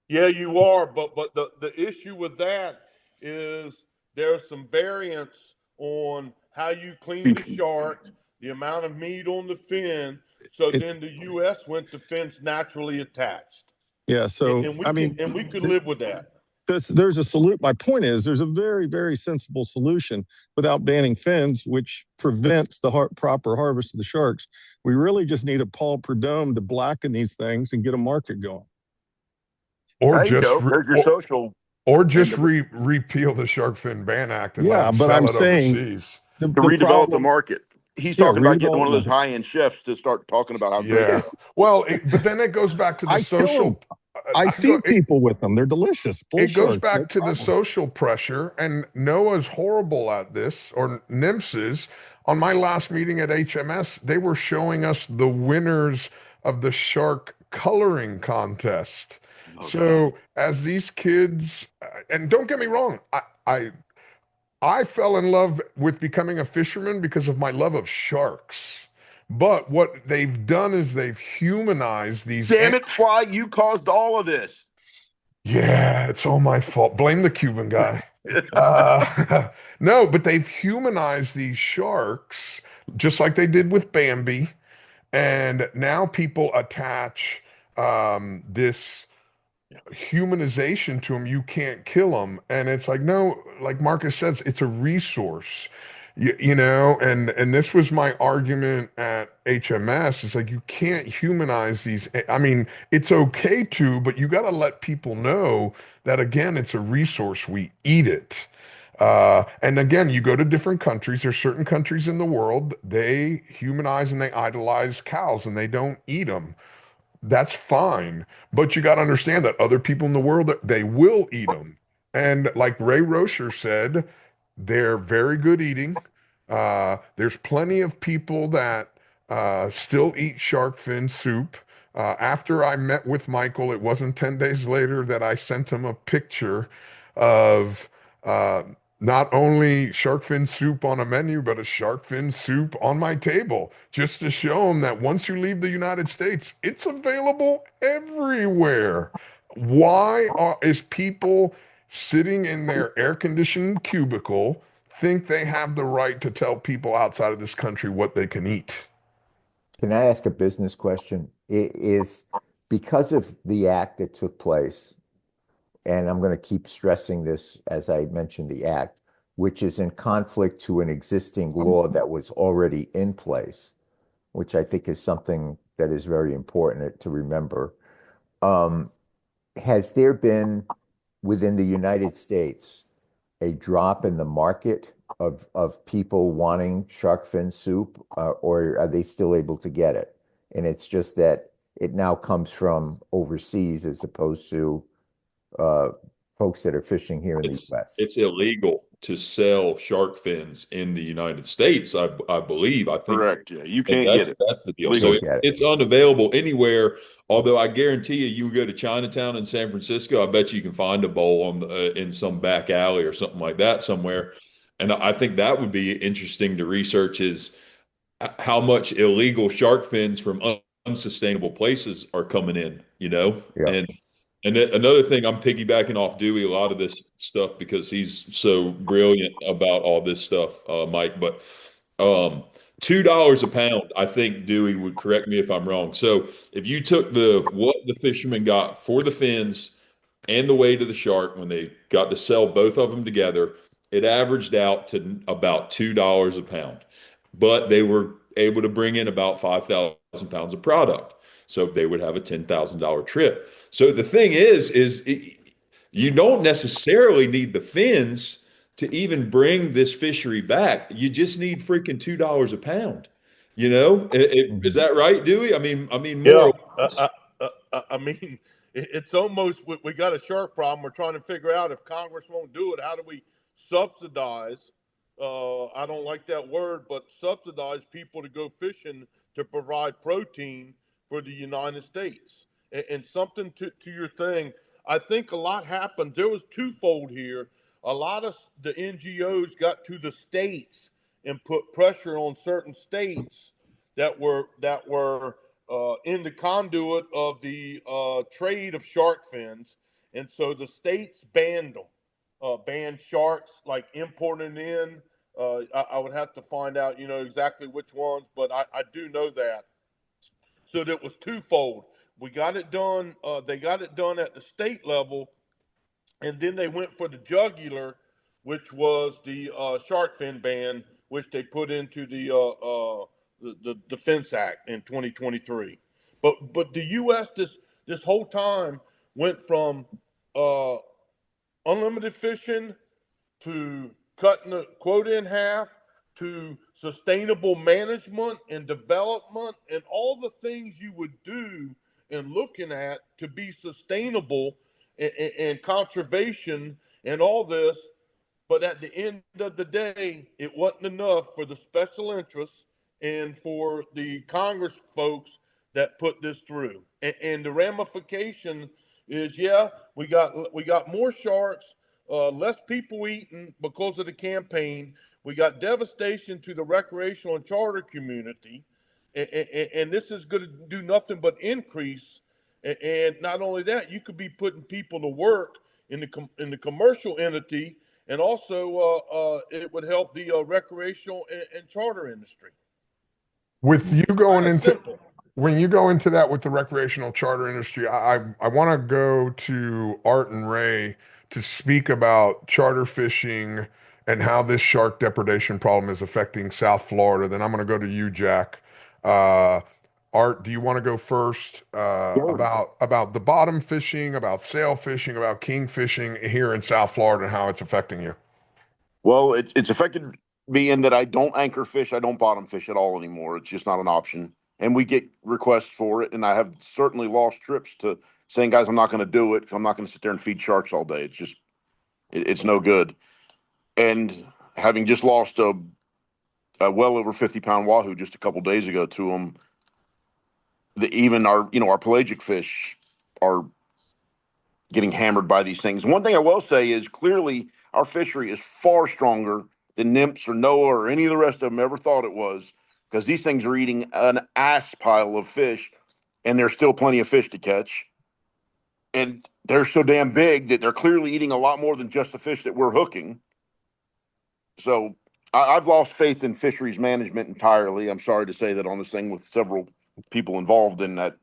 yeah, you are. But the issue with that is there's some variance on how you clean the shark, the amount of meat on the fin. So It, then the U.S. went to fins naturally attached, yeah. So and I mean, we could live with that. there's a solution. My point is, there's a very, very sensible solution without banning fins, which prevents the proper harvest of the sharks. We really just need a Paul Prudhomme to blacken these things and get a market going. Or There you just go. re- There's your social. or And just repeal the Shark Fin Ban Act and let Yeah, them but sell I'm it saying overseas. to to the redevelop the problem, market. He's yeah, talking about getting one of those redevelopment. high-end chefs to start talking about how great they Yeah. are. Well, but then it goes back to the I kill them. social. I I go. feed people with them. They're delicious. Bull It goes sharks, no back to the problem. social pressure, and Noah's horrible at this, or NIMS is. On my last meeting at HMS, they were showing us the winners of the shark coloring contest. Oh God. So as these kids, and don't get me wrong, I fell in love with becoming a fisherman because of my love of sharks. But what they've done is they've humanized these. Damn it, Fly! You caused all of this. Yeah, it's all my fault. Blame the Cuban guy. No, but they've humanized these sharks just like they did with Bambi. And now people attach this humanization to them. You can't kill them. And it's like, no, like Marcus says, it's a resource. And this was my argument at HMS. It's like you can't humanize these. I mean, it's okay to, but you got to let people know that again, it's a resource. We eat it. And again, you go to different countries. There's certain countries in the world, they humanize and they idolize cows and they don't eat them. That's fine. But you got to understand that other people in the world, they will eat them. And like Ray Rocher said, they're very good eating. There's plenty of people that still eat shark fin soup. After I met with Michael, it wasn't 10 days later that I sent him a picture of uh, not only shark fin soup on a menu, but a shark fin soup on my table, just to show him that once you leave the United States, it's available everywhere. Is people sitting in their air-conditioned cubicle think they have the right to tell people outside of this country what they can eat? Can I ask a business question? It is because of the act that took place, and I'm going to keep stressing this as I mentioned the act, which is in conflict to an existing law that was already in place, which I think is something that is very important to remember. Um, has there been within the United States a drop in the market of people wanting shark fin soup, or are they still able to get it? And it's just that it now comes from overseas as opposed to uh, folks that are fishing here in the It's U.S. it's illegal to sell shark fins in the United States, I believe. I think Correct. Yeah, you and can't get it that's the deal. So Can't legally. get it. it's unavailable anywhere. Although I guarantee you, you go to Chinatown in San Francisco, I bet you can find a bowl on in some back alley or something like that somewhere. And I think that would be interesting to research is how much illegal shark fins from unsustainable places are coming in, you know? Yeah. And another thing, I'm piggybacking off Dewey a lot of this stuff because he's so brilliant about all this stuff, Mike. But um, $2 a pound, I think Dewey would correct me if I'm wrong. So if you took the what the fishermen got for the fins and the weight of the shark when they got to sell both of them together, it averaged out to about $2 a pound. But they were able to bring in about 5,000 pounds of product. So they would have a $10,000 trip. So the thing you don't necessarily need the fins to even bring this fishery back. You just need freaking $2 a pound. You know, is Mhm. that right, Dewey? I mean, more Yeah, or less. I mean, it's almost we got a shark problem. We're trying to figure out if Congress won't do it, how do we subsidize? I don't like that word, but subsidize people to go fishing to provide protein for the United States. And something to your thing, I think a lot happened. There was twofold here. A lot of the NGOs got to the states and put pressure on certain states that were in the conduit of the trade of shark fins, and so the states banned them, banned sharks like importing in. I would have to find out, exactly which ones, but I do know that. So that was twofold. We got it done. They got it done at the state level, and then they went for the jugular, which was the shark fin ban, which they put into the Defense Act in 2023. But the U.S. this whole time went from uh, unlimited fishing to cutting the quota in half to sustainable management and development and all the things you would do in looking at to be sustainable and conservation and all this. But at the end of the day, it wasn't enough for the special interests and for the Congress folks that put this through. And the ramification is, yeah, we got more sharks, less people eating because of the campaign. We got devastation to the recreational and charter community, and this is going to do nothing but increase. And not only that, you could be putting people to work in the commercial entity, and also it would help the recreational and charter industry. With you It's going kind of into simple. When you go into that with the recreational charter industry, I want to go to Art and Ray to speak about charter fishing and how this shark depredation problem is affecting South Florida. Then I'm going to go to you, Jack. Uh, Art, do you want to go first Sure. about the bottom fishing, about sail fishing, about king fishing here in South Florida and how it's affecting you? Well, it's affected me in that I don't anchor fish. I don't bottom fish at all anymore. It's just not an option. And we get requests for it. And I have certainly lost trips to saying, guys, I'm not going to do it 'cause I'm not going to sit there and feed sharks all day. It's just, it's no good. And having just lost a well over 50-pound wahoo just a couple days ago to them, even our pelagic fish are getting hammered by these things. One thing I will say is clearly our fishery is far stronger than nymphs or Noah or any of the rest of them ever thought it was, because these things are eating an ass pile of fish, and there's still plenty of fish to catch. And they're so damn big that they're clearly eating a lot more than just the fish that we're hooking. So I've lost faith in fisheries management entirely. I'm sorry to say that on this thing with several people involved in that,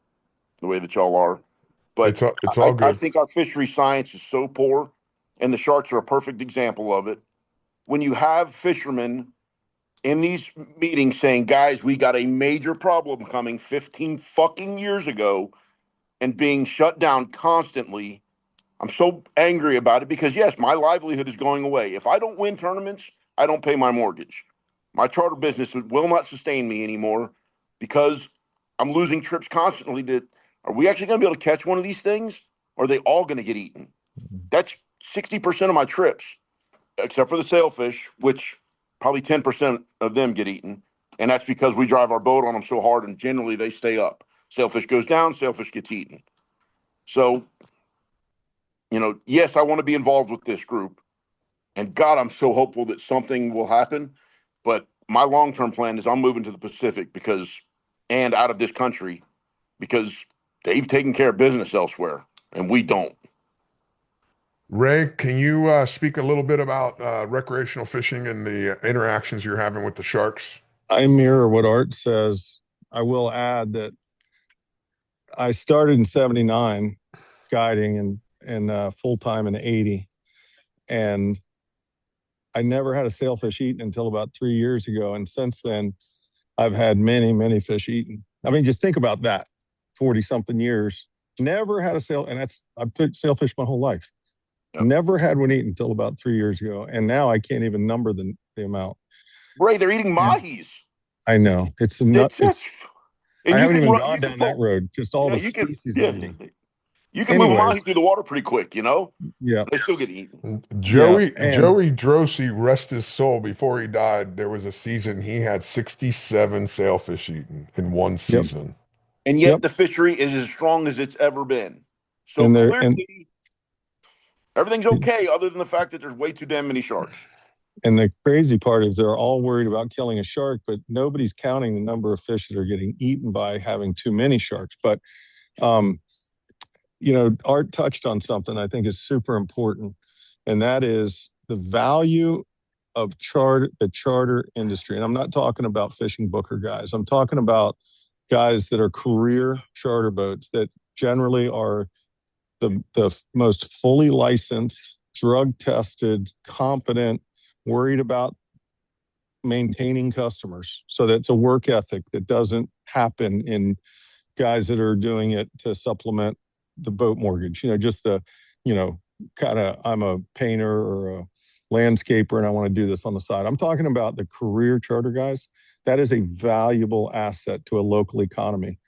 the way that y'all are. But It's all I good. think our fishery science is so poor, and the sharks are a perfect example of it. When you have fishermen in these meetings saying, guys, we got a major problem coming 15 fucking years ago, and being shut down constantly, I'm so angry about it because, yes, my livelihood is going away. If I don't win tournaments, I don't pay my mortgage. My charter business will not sustain me anymore because I'm losing trips constantly. Are we actually going to be able to catch one of these things? Or are they all going to get eaten? That's 60% of my trips, except for the sailfish, which probably 10% of them get eaten. And that's because we drive our boat on them so hard, and generally they stay up. Sailfish goes down, sailfish gets eaten. So, yes, I want to be involved with this group. And God, I'm so hopeful that something will happen. But my long-term plan is I'm moving to the Pacific and out of this country, because they've taken care of business elsewhere and we don't. Ray, can you speak a little bit about recreational fishing and the interactions you're having with the sharks? I mirror what Art says. I will add that I started in 79 guiding and full time in 80. And I never had a sailfish eaten until about 3 years ago. And since then, I've had many, many fish eaten. I mean, just think about that 40 something years. Never had a sail, and I've sailfish my whole life. Yep. Never had one eaten until about 3 years ago. And now I can't even number the amount. Ray, they're eating mahis. I know. It's a nut. And I you haven't can even run, gone you can down that pull, road. Just all the species I'm eating. You can move a mahi Anyways, through the water pretty quick, yeah. They still get eaten. Joey and Drosy, rest his soul, before he died, there was a season he had 67 sailfish eaten in one yep, season. And yet yep. the fishery is as strong as it's ever been. So And clearly everything's okay, other than the fact that there's way too damn many sharks. and the crazy part is they're all worried about killing a shark, but nobody's counting the number of fish that are getting eaten by having too many sharks. But Art touched on something I think is super important, and that is the value of the charter industry. And I'm not talking about fishing booker guys. I'm talking about guys that are career charter boats that generally are the most fully licensed, drug tested, competent, worried about maintaining customers. So that's a work ethic that doesn't happen in guys that are doing it to supplement the boat mortgage. Just kind of, I'm a painter or a landscaper and I want to do this on the side. I'm talking about the career charter guys. That is a valuable asset to a local economy.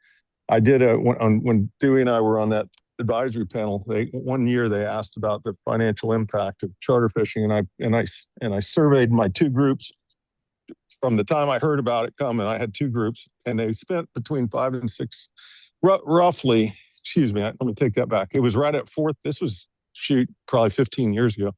I did when Dewey and I were on that advisory panel. One year they asked about the financial impact of charter fishing, and I surveyed my two groups. From the time I heard about it coming, I had two groups, and they spent between 5 and 6, roughly. Excuse me, let me take that back. It was right at fourth. This was probably 15 years ago.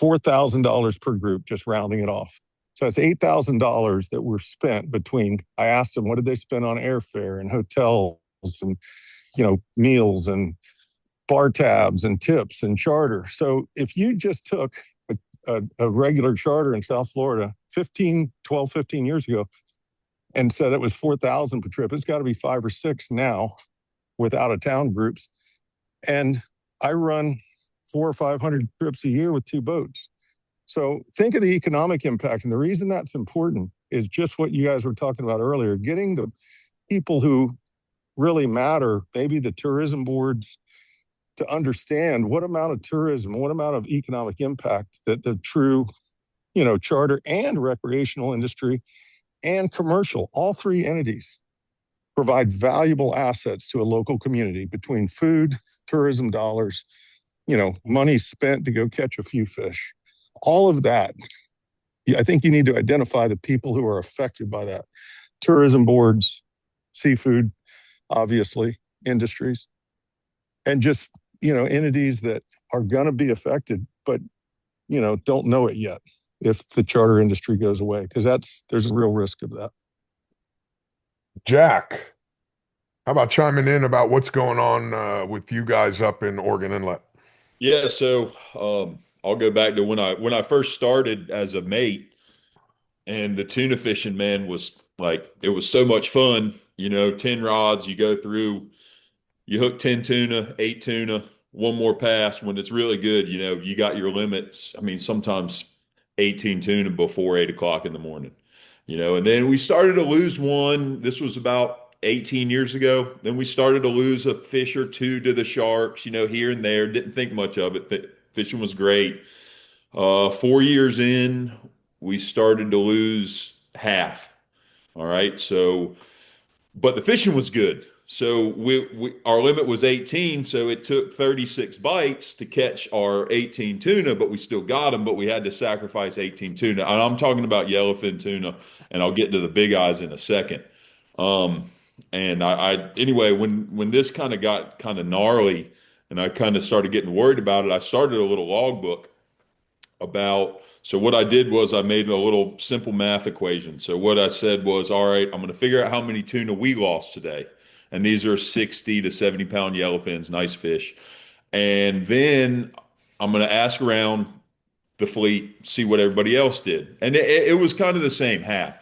$4,000 per group, just rounding it off. So that's $8,000 that were spent between. I asked them what did they spend on airfare and hotels and meals and bar tabs and tips and charter. So if you just took a regular charter in South Florida 12, 15 years ago and said it was 4,000 per trip, it's got to be 5 or 6 now with out of town groups. And I run 400 or 500 trips a year with 2 boats. So think of the economic impact. And the reason that's important is just what you guys were talking about earlier, getting the people who really matter, maybe the tourism boards, to understand what amount of tourism, what amount of economic impact that the true, charter and recreational industry and commercial, all 3 entities provide valuable assets to a local community between food, tourism dollars, money spent to go catch a few fish. All of that, I think you need to identify the people who are affected by that. Tourism boards, seafood, obviously, industries, and just, entities that are going to be affected, but, don't know it yet if the charter industry goes away, because there's a real risk of that. Jack, how about chiming in about what's going on with you guys up in Oregon Inlet? Yeah, so I'll go back to when I first started as a mate, and the tuna fishing, man, was like it was so much fun. 10 rods, you go through, you hook 10 tuna, 8 tuna, one more pass. When it's really good, you got your limits. I mean, sometimes 18 tuna before 8 o'clock in the morning. And then we started to lose one. This was about 18 years ago. Then we started to lose a fish or two to the sharks, here and there. Didn't think much of it. Fishing was great. 4 years in, we started to lose half. All right. So, but the fishing was good. So our limit was 18, so it took 36 bites to catch our 18 tuna, but we still got them, but we had to sacrifice 18 tuna. And I'm talking about yellowfin tuna, and I'll get to the big eyes in a second. Um, and anyway, when this kind of got kind of gnarly and I kind of started getting worried about it, I started a little logbook so what I did was I made a little simple math equation. So what I said was, all right, I'm going to figure out how many tuna we lost today. And these are 60 to 70 pound yellowfins, nice fish. And then I'm going to ask around the fleet, see what everybody else did. And it was kind of the same half.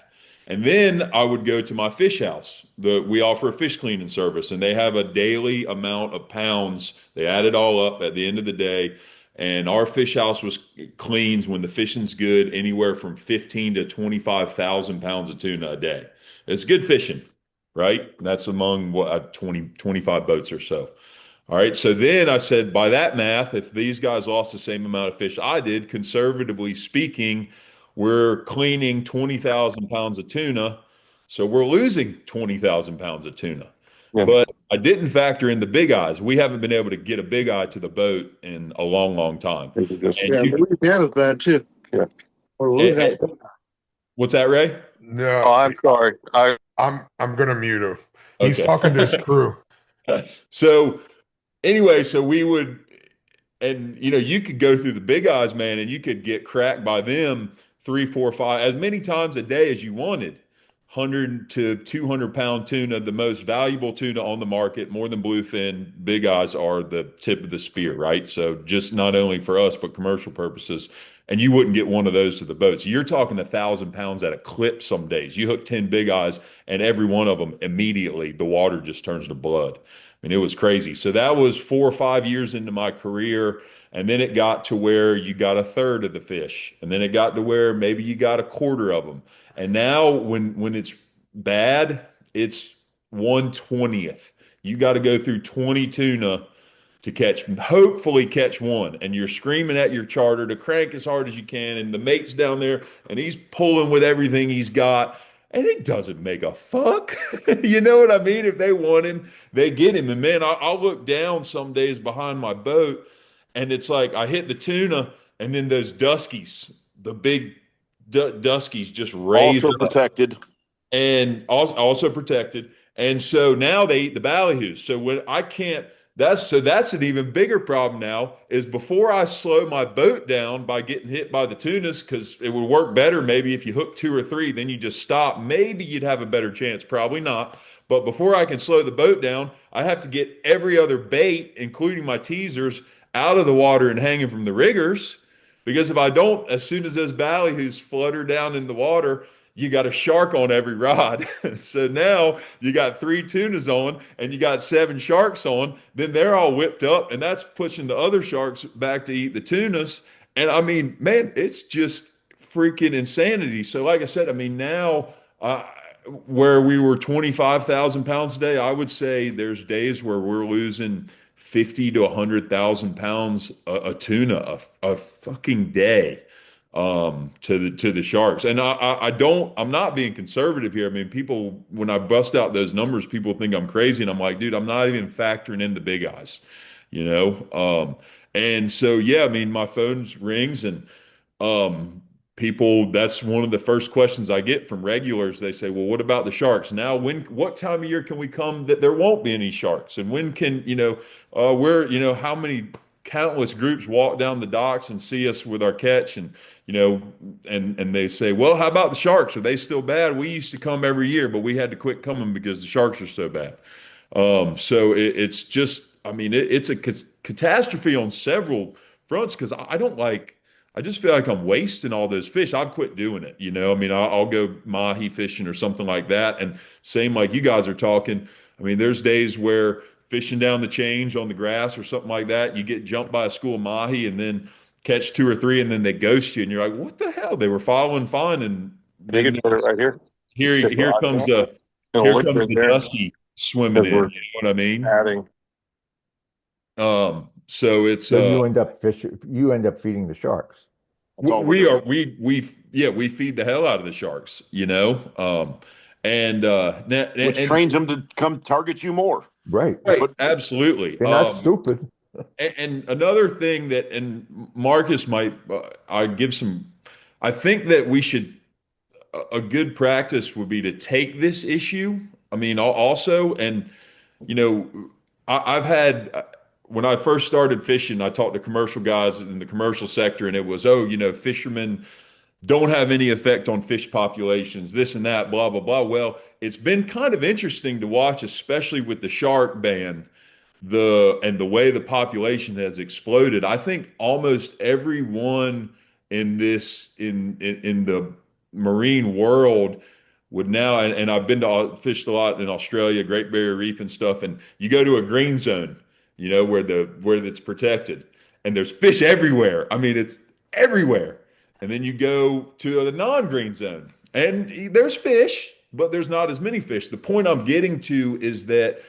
And then I would go to my fish house. We offer a fish cleaning service, and they have a daily amount of pounds. They add it all up at the end of the day. And our fish house cleans when the fishing's good, anywhere from 15 to 25,000 pounds of tuna a day. It's good fishing, right? That's among 20, 25 boats or so. All right. So then I said, by that math, if these guys lost the same amount of fish I did, conservatively speaking, we're cleaning 20,000 pounds of tuna. So we're losing 20,000 pounds of tuna. Yeah. But I didn't factor in the big eyes. We haven't been able to get a big eye to the boat in a long, long time. And Louisiana's bad too. Yeah. What's that, Ray? No, Oh, I'm sorry. I'm gonna mute him. He's Okay. talking to his crew. So anyway, so we would, and you could go through the big eyes, man, and you could get cracked by them 3, 4, 5, as many times a day as you wanted. 100 to 200 pound tuna, the most valuable tuna on the market, more than bluefin. Big eyes are the tip of the spear, right? So just not only for us, but commercial purposes. And you wouldn't get one of those to the boat. So you're talking 1,000 pounds at a clip some days. You hook 10 big eyes, and every one of them immediately the water just turns to blood. I mean, it was crazy. So that was 4 or 5 years into my career. And then it got to where you got a third of the fish. And then it got to where maybe you got a quarter of them. And now when it's bad, it's 1/20th. You got to go through 20 tuna to hopefully catch one. And you're screaming at your charter to crank as hard as you can. And the mate's down there and he's pulling with everything he's got. And it doesn't make a fuck. You know what I mean? If they want him, they get him. And man, I'll look down some days behind my boat and it's like I hit the tuna and then those duskies, the big duskies just raise Also up protected. and also protected. And so now they eat the ballyhoos. So when I can't, that's an even bigger problem now is before I slow my boat down by getting hit by the tunas, because it would work better maybe if you hook 2 or 3, then you just stop. Maybe you'd have a better chance, probably not. But before I can slow the boat down, I have to get every other bait, including my teasers, out of the water and hanging from the riggers. Because if I don't, as soon as those ballyhoos flutter down in the water, you got a shark on every rod. So now you got 3 tunas on and you got 7 sharks on. Then they're all whipped up, and that's pushing the other sharks back to eat the tunas. And I mean, man, it's just freaking insanity. So, like I said, I mean, now where we were 25,000 pounds a day, I would say there's days where we're losing 50 to 100,000 pounds a tuna a fucking day to the sharks. And I'm not being conservative here. I mean, people, when I bust out those numbers, people think I'm crazy. And I'm like, dude, I'm not even factoring in the big eyes, you know? And so, yeah, I mean, my phone rings and, people, that's one of the first questions I get from regulars. They say, well, what about the sharks? Now, what time of year can we come that there won't be any sharks? And when can, how many countless groups walk down the docks and see us with our catch and, and they say, well, how about the sharks? Are they still bad? We used to come every year, but we had to quit coming because the sharks are so bad. So it's just, I mean, it's a catastrophe on several fronts because I don't like, I just feel like I'm wasting all those fish. I've quit doing it, I mean, I'll go mahi fishing or something like that. And same like you guys are talking. I mean, there's days where fishing down the change on the grass or something like that, you get jumped by a school of mahi and then catch two or three and then they ghost you and you're like, what the hell? They were following fine and You then can put it right here. here Stick here rod in comes it. It'll here look comes good the there dusky swimming because in. You we're know what I mean? adding. So it's So you end up feeding the sharks. That's all we're we doing. are we feed the hell out of the sharks, and Which trains them to come target you more. Right. right, But absolutely. They're not stupid. And another thing that, and Marcus might, I give some, I think that we should, a good practice would be to take this issue. I mean, also, and you know, I've had, when I first started fishing, I talked to commercial guys in the commercial sector, and it was, oh, fishermen don't have any effect on fish populations, this and that, blah, blah, blah. Well, it's been kind of interesting to watch, especially with the shark ban the way the population has exploded. I think almost everyone in in the marine world would now, and I've been to fished a lot in Australia, Great Barrier Reef and stuff, and you go to a green zone, where it's protected, and there's fish everywhere. I mean, it's everywhere. And then you go to the non-green zone, and there's fish, but there's not as many fish. The point I'm getting to is that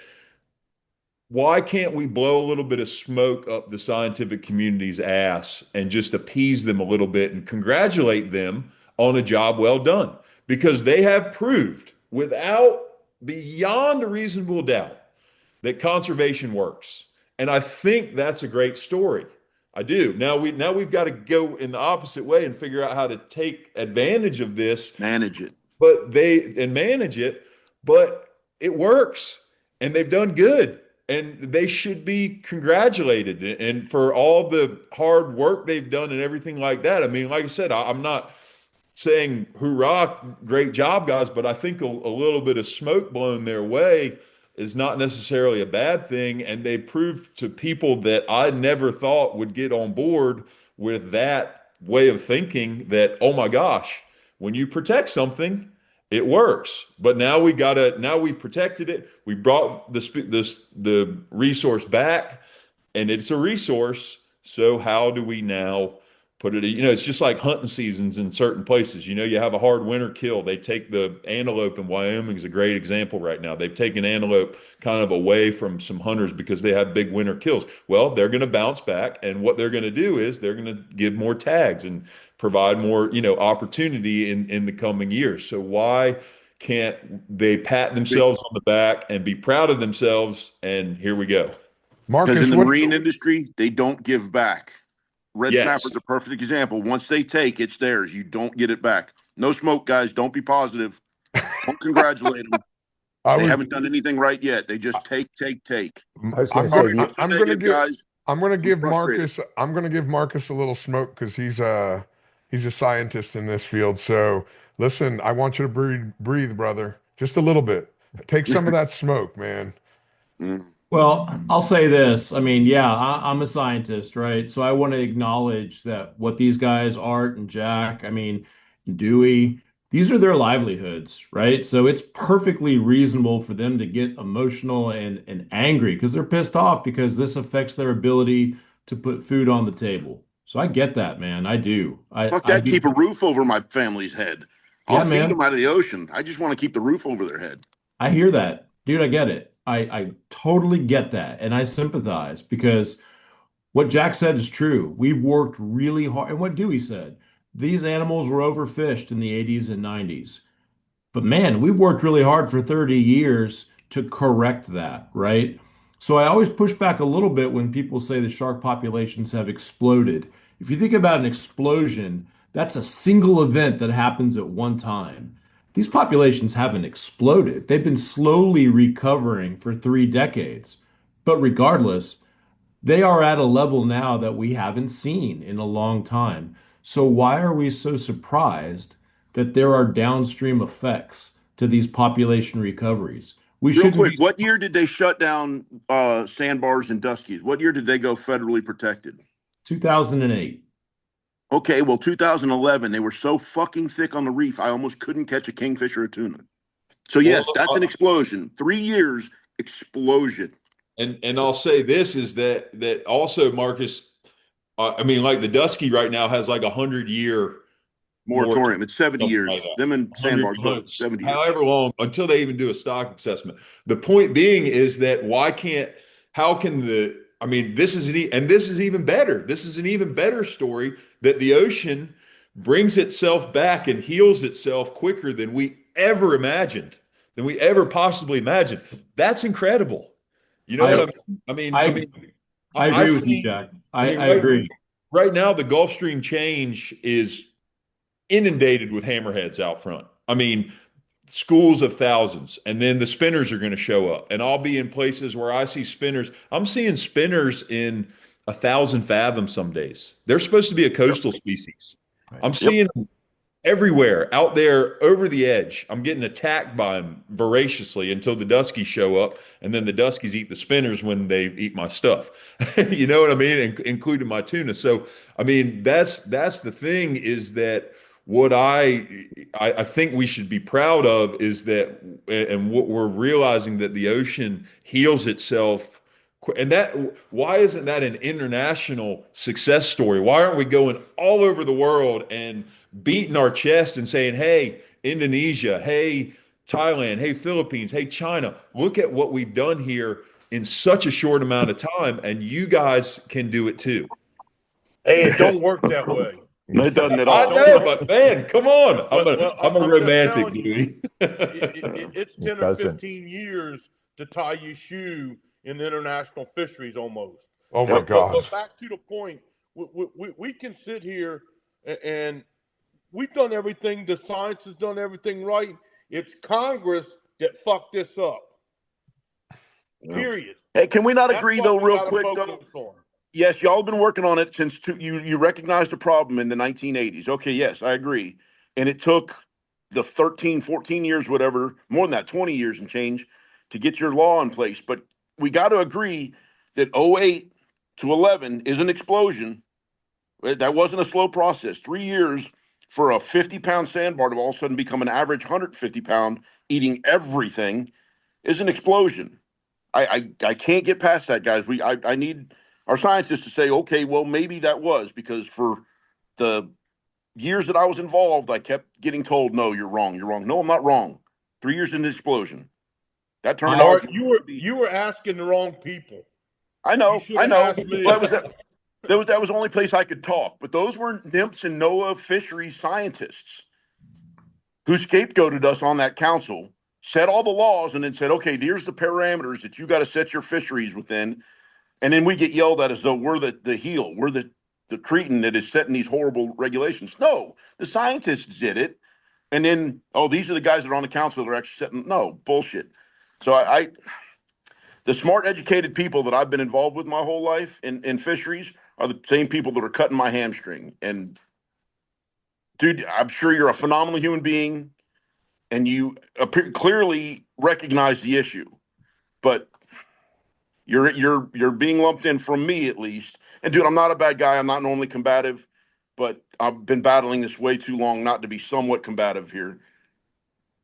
why can't we blow a little bit of smoke up the scientific community's ass and just appease them a little bit and congratulate them on a job well done? Because they have proved without beyond a reasonable doubt that conservation works. And I think that's a great story. I do. Now we've got to go in the opposite way and figure out how to take advantage of this, manage it. manage it, but it works and they've done good and they should be congratulated and for all the hard work they've done and everything like that. I mean, like I said, I'm not saying hoorah, great job, guys, but I think a little bit of smoke blown their way is not necessarily a bad thing. And they proved to people that I never thought would get on board with that way of thinking that, oh my gosh, when you protect something, it works. But now we protected it. We brought the resource back and it's a resource. So how do we now put it, it's just like hunting seasons in certain places. You have a hard winter kill. They take the antelope in Wyoming is a great example right now. They've taken antelope kind of away from some hunters because they have big winter kills. Well, they're going to bounce back. And what they're going to do is they're going to give more tags and provide more, opportunity in the coming years. So why can't they pat themselves on the back and be proud of themselves? And here we go. Because Marcus, in the what? marine industry, they don't give back. Red Yes. snapper's a perfect example. Once they take, it's theirs. You don't get it back. No smoke, guys. Don't be positive. Don't congratulate them. I They was. haven't done anything right yet. They just take. I was going I'm to say gonna. the I'm gonna Negative, give. guys. I'm gonna give frustrated. Marcus. I'm gonna give Marcus a little smoke because he's a scientist in this field. So listen, I want you to breathe, brother, just a little bit. Take some of that smoke, man. Mm. Well, I'll say this. I mean, yeah, I'm a scientist, right? So I want to acknowledge that what these guys, Art and Jack, I mean, Dewey, these are their livelihoods, right? So it's perfectly reasonable for them to get emotional and angry because they're pissed off because this affects their ability to put food on the table. So I get that, man. I do. Fuck I that. do. Keep a roof over my family's head. I'll Yeah, feed man. them out of the ocean. I just want to keep the roof over their head. I hear that. Dude, I get it. I totally get that. And I sympathize because what Jack said is true. We've worked really hard. And what Dewey said, these animals were overfished in the 80s and 90s. But man, we worked really hard for 30 years to correct that, right? So I always push back a little bit when people say the shark populations have exploded. If you think about an explosion, That's a single event that happens at one time. These populations haven't exploded. They've been slowly recovering for 3 decades. But regardless, they are at a level now that we haven't seen in a long time. So why are we so surprised that there are downstream effects to these population recoveries? We Real shouldn't quick, be what year did they shut down sandbars and duskies? What year did they go federally protected? 2008. Okay, well, 2011, they were so fucking thick on the reef, I almost couldn't catch a kingfisher or tuna. So Well, yes, that's an explosion. 3 years explosion. and I'll say this is that also, Marcus. I mean, like the Dusky right now has like 100 year moratorium, Moratorium. It's 70 something years. like that. Them and 100, sandbars both 70 years. however long until they even do a stock assessment. The point being is that how can I mean, this is even better. This is an even better story that the ocean brings itself back and heals itself quicker than we ever imagined, than we ever possibly imagined. That's incredible. You know what I I mean? I I I agree with you, see. Jack. I I mean, agree. right now the Gulf Stream change is inundated with hammerheads out front. I mean, schools of thousands, and then the spinners are going to show up, and I'll be in places where I see spinners. I'm seeing spinners in 1,000 fathoms some days. They're supposed to be a coastal species. Right. I'm Yep. seeing them everywhere out there over the edge. I'm getting attacked by them voraciously until the Duskies show up, and then the Duskies eat the spinners when they eat my stuff. You know what I mean? Including my tuna. So, I mean, that's the thing is that what I think we should be proud of is that, and what we're realizing that the ocean heals itself. And that, why isn't that an international success story? Why aren't we going all over the world and beating our chest and saying, hey, Indonesia, hey, Thailand, hey, Philippines, hey, China, look at what we've done here in such a short amount of time, and you guys can do it too. Hey, it don't work that way. No, it doesn't at I all. Don't know, work. but man, come on. I'm a I'm just romantic, telling you, dude. it's 10 It or doesn't. 15 years to tie your shoe in international fisheries almost. Oh my Yep. God. But back to the point, we can sit here and we've done everything. The science has done everything right. It's Congress that fucked this up. Period. Hey, can we not That's agree what though, we real got to quick though? focus on. Yes, y'all have been working on it since you recognized the problem in the 1980s. Okay, yes, I agree. And it took the 13, 14 years, whatever, more than that, 20 years and change to get your law in place. But we got to agree that '08 to 11 is an explosion. That wasn't a slow process. 3 years for a 50-pound sandbar to all of a sudden become an average 150-pound eating everything is an explosion. I can't get past that, guys. I need our scientists to say, okay, well, maybe that was because for the years that I was involved, I kept getting told, no, you're wrong. You're wrong. No, I'm not wrong. 3 years in the explosion. That I Art, terminology. you were asking the wrong people. I You know, should I have know. asked Well, me. that was the only place I could talk. But those were nymphs and NOAA fisheries scientists who scapegoated us on that council, set all the laws, and then said, okay, here's the parameters that you got to set your fisheries within. And then we get yelled at as though we're the heel, we're the cretin that is setting these horrible regulations. No, the scientists did it. And then, oh, these are the guys that are on the council that are actually setting. No, bullshit. So the smart, educated people that I've been involved with my whole life in fisheries are the same people that are cutting my hamstring. And dude, I'm sure you're a phenomenal human being, and you clearly recognize the issue, but you're being lumped in from me at least. And dude, I'm not a bad guy. I'm not normally combative, but I've been battling this way too long not to be somewhat combative here.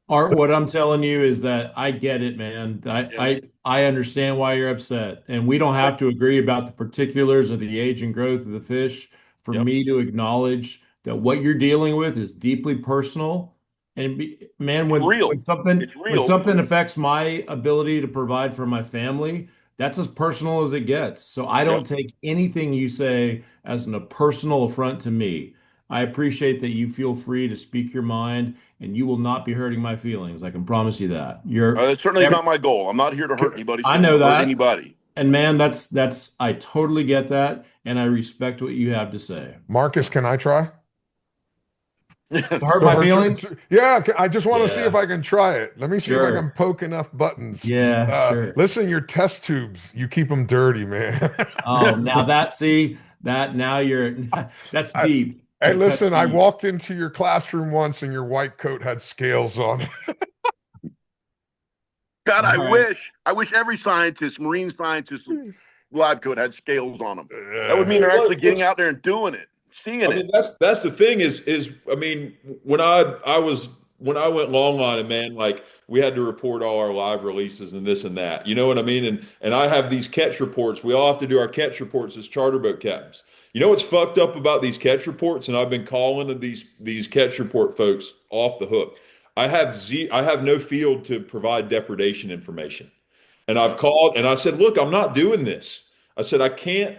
Art, what I'm telling you is that I get it, man. Yeah. I understand why you're upset, and we don't have to agree about the particulars of the age and growth of the fish for Yep. me to acknowledge that what you're dealing with is deeply personal. And man, It's real. when something It's real. affects my ability to provide for my family, that's as personal as it gets. So I Yep. don't take anything you say as a personal affront to me. I appreciate that you feel free to speak your mind, and you will not be hurting my feelings. I can promise you that. It certainly is not my goal. I'm not here to hurt anybody's I feelings know or hurt that. anybody. And man, that's I totally get that, and I respect what you have to say. Marcus, can I try? To hurt my feelings? Yeah, I just want to see if Yeah, I can try it. Let me see if I can sure. poke enough buttons. Yeah, sure. Listen, your test tubes, you keep them dirty, man. Oh, now that, see, that now you're, that's I, deep. hey, That cuts listen, I deep. walked into your classroom once and your white coat had scales on it. God, All right. I wish every scientist, marine scientist, lab coat had scales on them. That would Uh, mean they're actually getting What's out there and doing it, I seeing it. mean, that's the thing is I mean, when I went longline, man, like we had to report all our live releases and this and that. You know what I mean? And I have these catch reports. We all have to do our catch reports as charter boat captains. You know what's fucked up about these catch reports? And I've been calling to these catch report folks off the hook. I have no field to provide depredation information. And I've called and I said, look, I'm not doing this. I said, I can't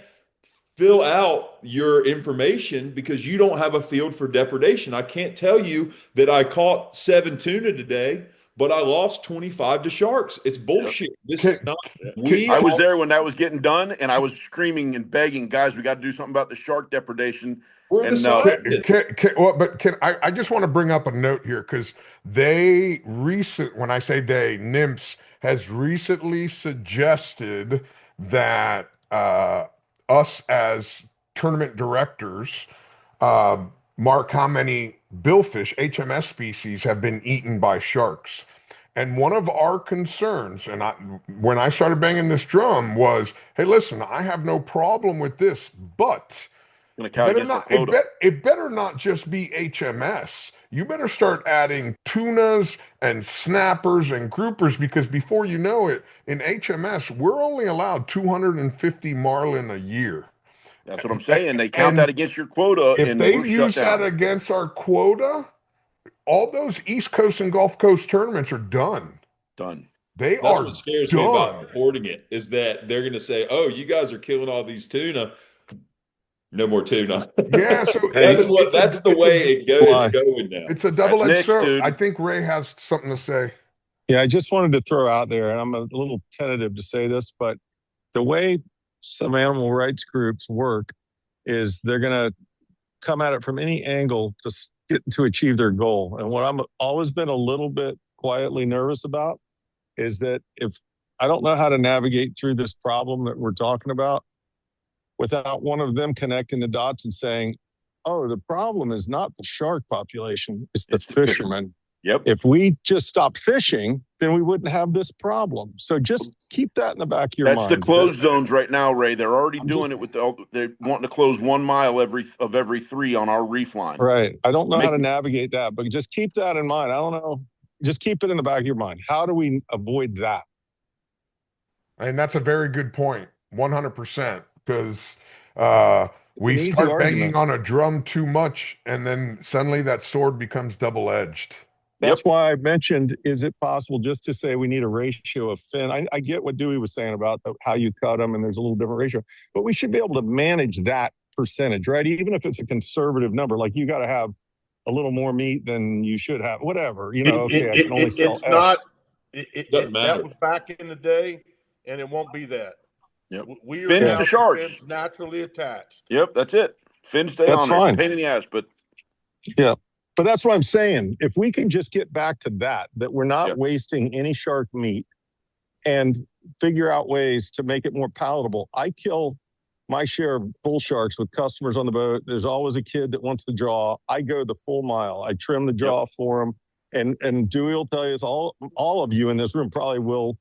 fill out your information because you don't have a field for depredation. I can't tell you that I caught 7 tuna today, but I lost 25 to sharks. It's Yep. bullshit. This is can, not, can, we I was have, there when that was getting done, and I was screaming and begging, guys, we got to do something about the shark depredation. we're the And scientists. well, but I just want to bring up a note here because when I say they, NIMS has recently suggested that us as tournament directors mark how many billfish, HMS species, have been eaten by sharks. And one of our concerns, when I started banging this drum, was, hey, listen, I have no problem with this, but going to it count better against our not. It quota. it better not just be HMS. You better start adding tunas and snappers and groupers because before you know it, in HMS we're only allowed 250 marlin a year. That's what I'm saying. They count that And against your quota, if and they we're shut use that down. against our quota, all those East Coast and Gulf Coast tournaments are done. Done. They That's are what scares me about done. reporting it is that they're going to say, oh, you guys are killing all these tuna. No more tuna. Yeah, so Hey, That's the way it's Fly. going now. it's a That's double-edged Nick's, sword. I dude. think Ray has something to say. Yeah, I just wanted to throw out there, and I'm a little tentative to say this, but the way some animal rights groups work is they're going to come at it from any angle to achieve their goal. And what I'm always been a little bit quietly nervous about is that if I don't know how to navigate through this problem that we're talking about without one of them connecting the dots and saying, oh, the problem is not the shark population, it's the It's the fishermen. fishermen. Yep. If we just stopped fishing, then we wouldn't have this problem. So just keep that in the back of your That's the mind. closed zones right now, Ray. They're already I'm doing just it with they're wanting to close 1 mile every 3 on our reef line. right. I don't know how Make to navigate that, but just keep that in mind. I don't know. Just keep it in the back of your mind. How do we avoid that? And that's a very good point, 100%. Because uh, It's an we easy start banging argument. on a drum too much, and then suddenly that sword becomes double-edged. That's Yep. why I mentioned, is it possible just to say we need a ratio of fin? I get what Dewey was saying about how you cut them and there's a little different ratio, but we should be able to manage that percentage, right? Even if it's a conservative number, like you got to have a little more meat than you should have, whatever, you know, okay, I can only sell It's not. X. Doesn't That matter. was back in the day, and it won't be that. Yep. We are Fins now to sharks. fins naturally attached. Yep, that's it. Fins stay That's on there. It's a fine. pain in the ass, but Yeah. But that's what I'm saying. If we can just get back to that we're not Yeah. wasting any shark meat and figure out ways to make it more palatable. I kill my share of bull sharks with customers on the boat. There's always a kid that wants the jaw. I go the full mile. I trim the jaw for them. And Dewey will tell you, all of you in this room probably will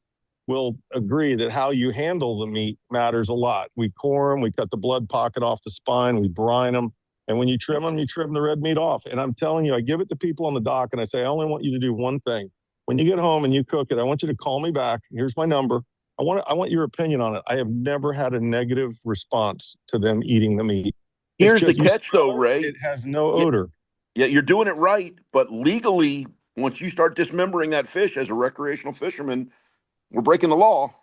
agree that how you handle the meat matters a lot. We core them, we cut the blood pocket off the spine, we brine them. And when you trim them, you trim the red meat off. And I'm telling you, I give it to people on the dock and I say, I only want you to do one thing. When you get home and you cook it, I want you to call me back. Here's my number. I want your opinion on it. I have never had a negative response to them eating the meat. here's the You catch, though, smell Ray. it has no Yeah, odor. yeah, you're doing it right, but legally, once you start dismembering that fish as a recreational fisherman, we're breaking the law.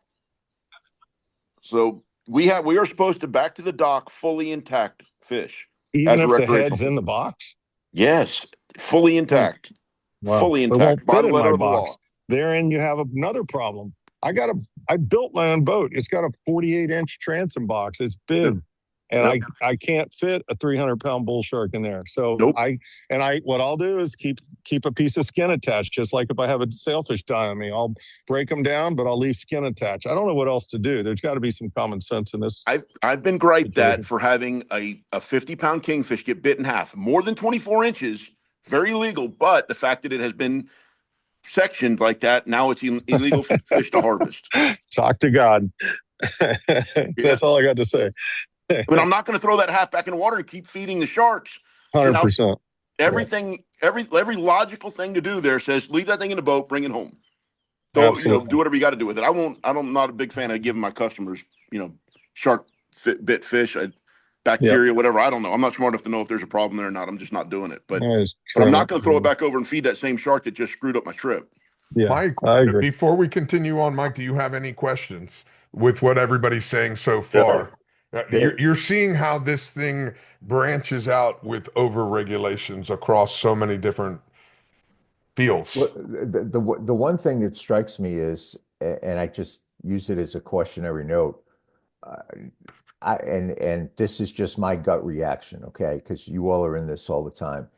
So we are supposed to back to the dock fully intact fish Even as a if the recreational head's in the fisherman. box? Yes, fully intact. Wow. Fully It won't intact by fit the in letter my of the law. box. Therein you have another problem. I built my own boat. It's got a 48-inch transom box. It's big. And Yep. I can't fit a 300-pound bull shark in there. So Nope. what I'll do is keep a piece of skin attached, just like if I have a sailfish die on me, I'll break them down, but I'll leave skin attached. I don't know what else to do. There's got to be some common sense in this. I've been griped situation. at for having a 50-pound kingfish get bit in half, more than 24 inches, very illegal. But the fact that it has been sectioned like that, now it's illegal for fish to harvest. Talk to God. That's all I got to say. I mean, I'm not going to throw that half back in the water and keep feeding the sharks. So now 100%. everything, every logical thing to do there says leave that thing in the boat, bring it home. So do whatever you got to do with it. I'm not a big fan of giving my customers, shark bit fish, bacteria, whatever. I don't know. I'm not smart enough to know if there's a problem there or not. I'm just not doing it. But I'm not going to throw it back over and feed that same shark that just screwed up my trip. Yeah, Mike, I agree. before we continue on, Mike, do you have any questions with what everybody's saying so far? You're seeing how this thing branches out with over regulations across so many different fields. Well, the one thing that strikes me is, and I just use it as a cautionary note, and this is just my gut reaction, okay? Because you all are in this all the time.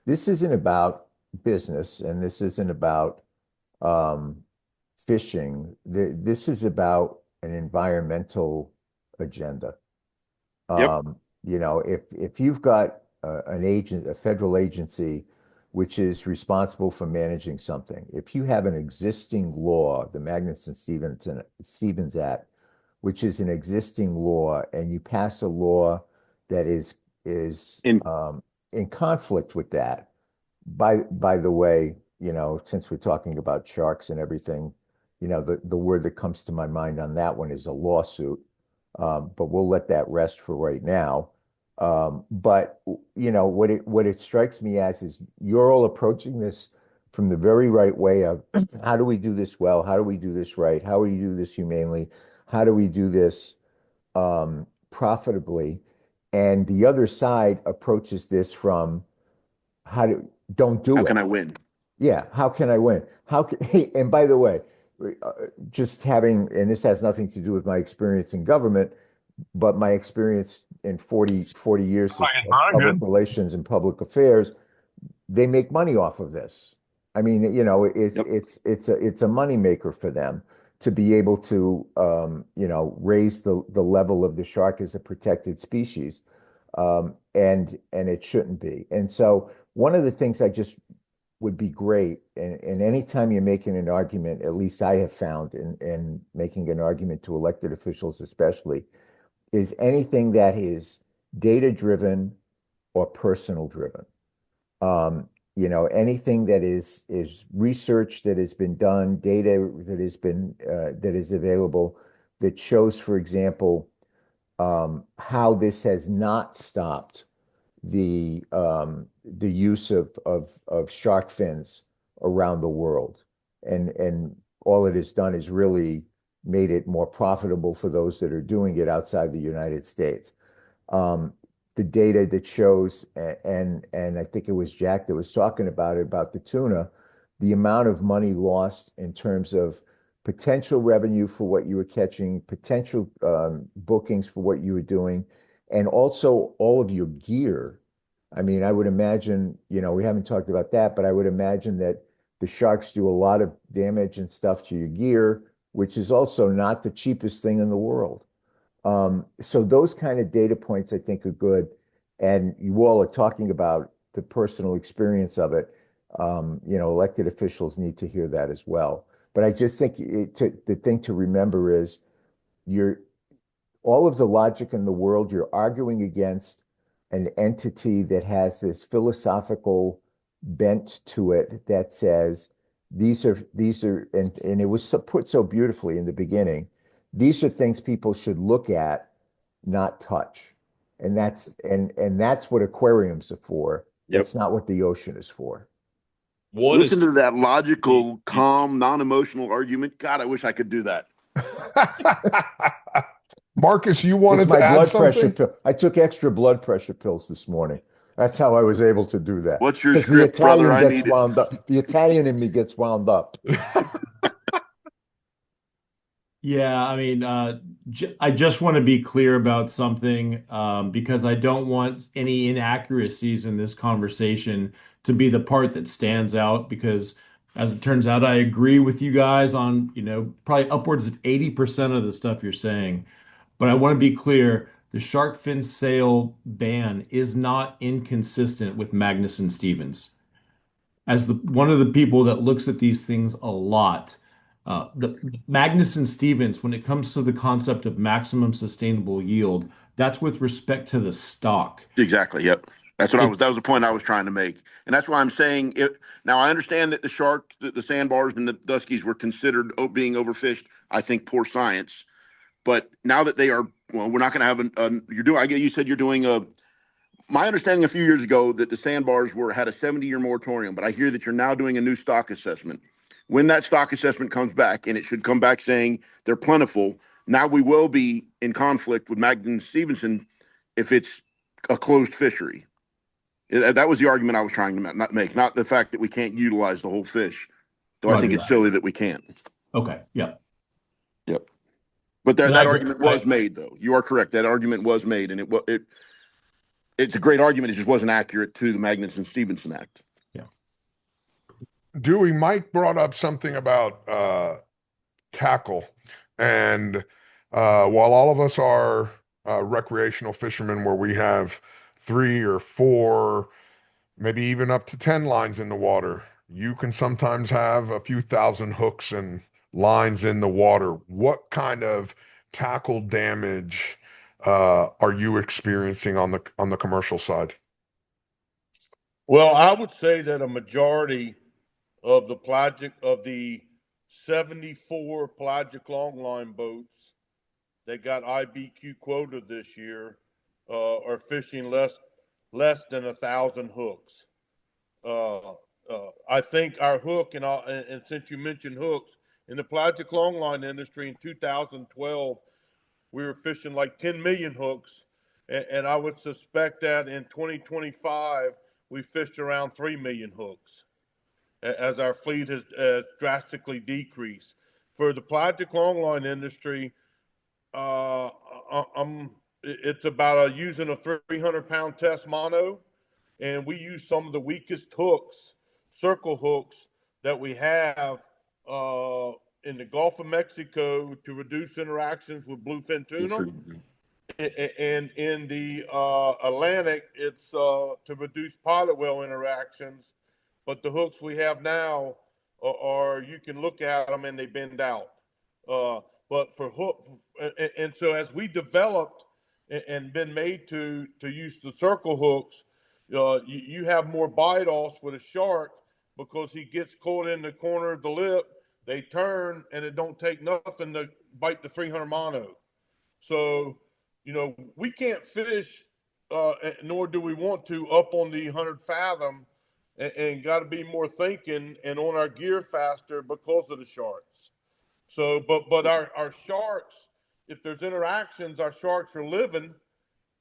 This isn't about business, and this isn't about fishing. This is about an environmental agenda. Yep. If you've got a federal agency, which is responsible for managing something, if you have an existing law, the Magnuson-Stevens Act, which is an existing law, and you pass a law that is in conflict with that. By the way, since we're talking about sharks and everything, the word that comes to my mind on that one is a lawsuit. But we'll let that rest for right now. But what it strikes me as is you're all approaching this from the very right way of how do we do this well? How do we do this right? How do we do this humanely? How do we do this profitably? And the other side approaches this from don't do it. How can I win? Yeah, how can I win? Hey, and by the way, just having, and this has nothing to do with my experience in government, but my experience in 40 years of public relations and public affairs, they make money off of this. I mean, it's a money maker for them to be able to, raise the level of the shark as a protected species. And it shouldn't be. And so one of the things I just would be great, and anytime you're making an argument, at least I have found in making an argument to elected officials especially, is anything that is data-driven or personal-driven. Anything that is research that has been done, data that is available, that shows, for example, how this has not stopped the use of shark fins around the world, and all it has done is really made it more profitable for those that are doing it outside the United States. The data that shows, and I think it was Jack that was talking about it, about the tuna, the amount of money lost in terms of potential revenue for what you were catching, potential bookings for what you were doing, and also all of your gear. I mean, I would imagine, we haven't talked about that, but I would imagine that the sharks do a lot of damage and stuff to your gear, which is also not the cheapest thing in the world. So those kind of data points I think are good. And you all are talking about the personal experience of it. Elected officials need to hear that as well. But I just think the thing to remember is all of the logic in the world, you're arguing against an entity that has this philosophical bent to it that says these are and it was put so beautifully in the beginning. These are things people should look at, not touch. And that's what aquariums are for. Yep. It's not what the ocean is for. Listen to that logical, calm, non-emotional argument. God, I wish I could do that. Marcus, you wanted It's my to add blood something? pressure pill. I took extra blood pressure pills this morning. That's how I was able to do that. What's your 'Cause script, brother? I need it. wound up. The Italian in me gets wound up. Yeah, I mean, I just want to be clear about something because I don't want any inaccuracies in this conversation to be the part that stands out. Because as it turns out, I agree with you guys on, probably upwards of 80% of the stuff you're saying. But I want to be clear, the shark fin sale ban is not inconsistent with Magnuson-Stevens. As one of the people that looks at these things a lot, the Magnuson-Stevens, when it comes to the concept of maximum sustainable yield, that's with respect to the stock. Exactly. Yep. That It's was the point I was trying to make. And that's why I'm saying it. Now I understand that the sharks, the sandbars and the duskies were considered being overfished. I think poor science. But now that they are, well, we're not going to have you're doing, I get, you said you're doing my understanding a few years ago that the sandbars had a 70-year moratorium, but I hear that you're now doing a new stock assessment. When that stock assessment comes back, and it should come back saying they're plentiful, now we will be in conflict with Magdalene Stevenson if it's a closed fishery. That was the argument I was trying to not make, not the fact that we can't utilize the whole fish. Though I think Roger it's that. silly that we can't. Okay, yeah. Yep. But And I that agree. argument was made, though. You are correct. That argument was made, and it's a great argument. It just wasn't accurate to the Magnuson-Stevenson Act. Yeah. Dewey, Mike brought up something about tackle. And while all of us are recreational fishermen where we have 3 or 4, maybe even up to 10 lines in the water, you can sometimes have a few thousand hooks and lines in the water. What kind of tackle damage are you experiencing on the commercial side? Well, I would say that a majority of the 74 pelagic longline boats that got IBQ quota this year are fishing less than 1,000 hooks. I think our hook, and since you mentioned hooks, in the pelagic longline industry in 2012, we were fishing like 10 million hooks, and I would suspect that in 2025 we fished around 3 million hooks as our fleet has drastically decreased. For the pelagic longline industry, uh, it's about using a 300-pound test mono, and we use some of the weakest hooks, circle hooks that we have in the Gulf of Mexico to reduce interactions with bluefin tuna. And in the Atlantic, it's to reduce pilot whale interactions. But the hooks we have now are you can look at them and they bend out. Uh, but for hook, and so as we developed and been made to use the circle hooks, you have more bite offs with a shark because he gets caught in the corner of the lip. They turn and it don't take nothing to bite the 300 mono. So, we can't fish, nor do we want to, up on the 100 fathom and got to be more thinking and on our gear faster because of the sharks. So, but our sharks, if there's interactions, our sharks are living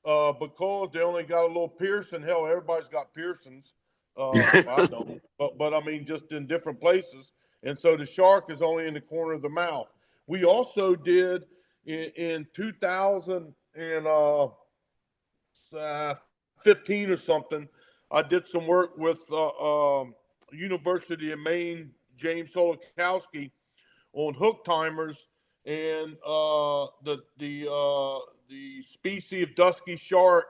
because they only got a little piercing. Hell, everybody's got piercings. I don't, but I mean, just in different places. And so the shark is only in the corner of the mouth. We also did in 2015 or something. I did some work with University of Maine, James Solokowski, on hook timers and the species of dusky shark.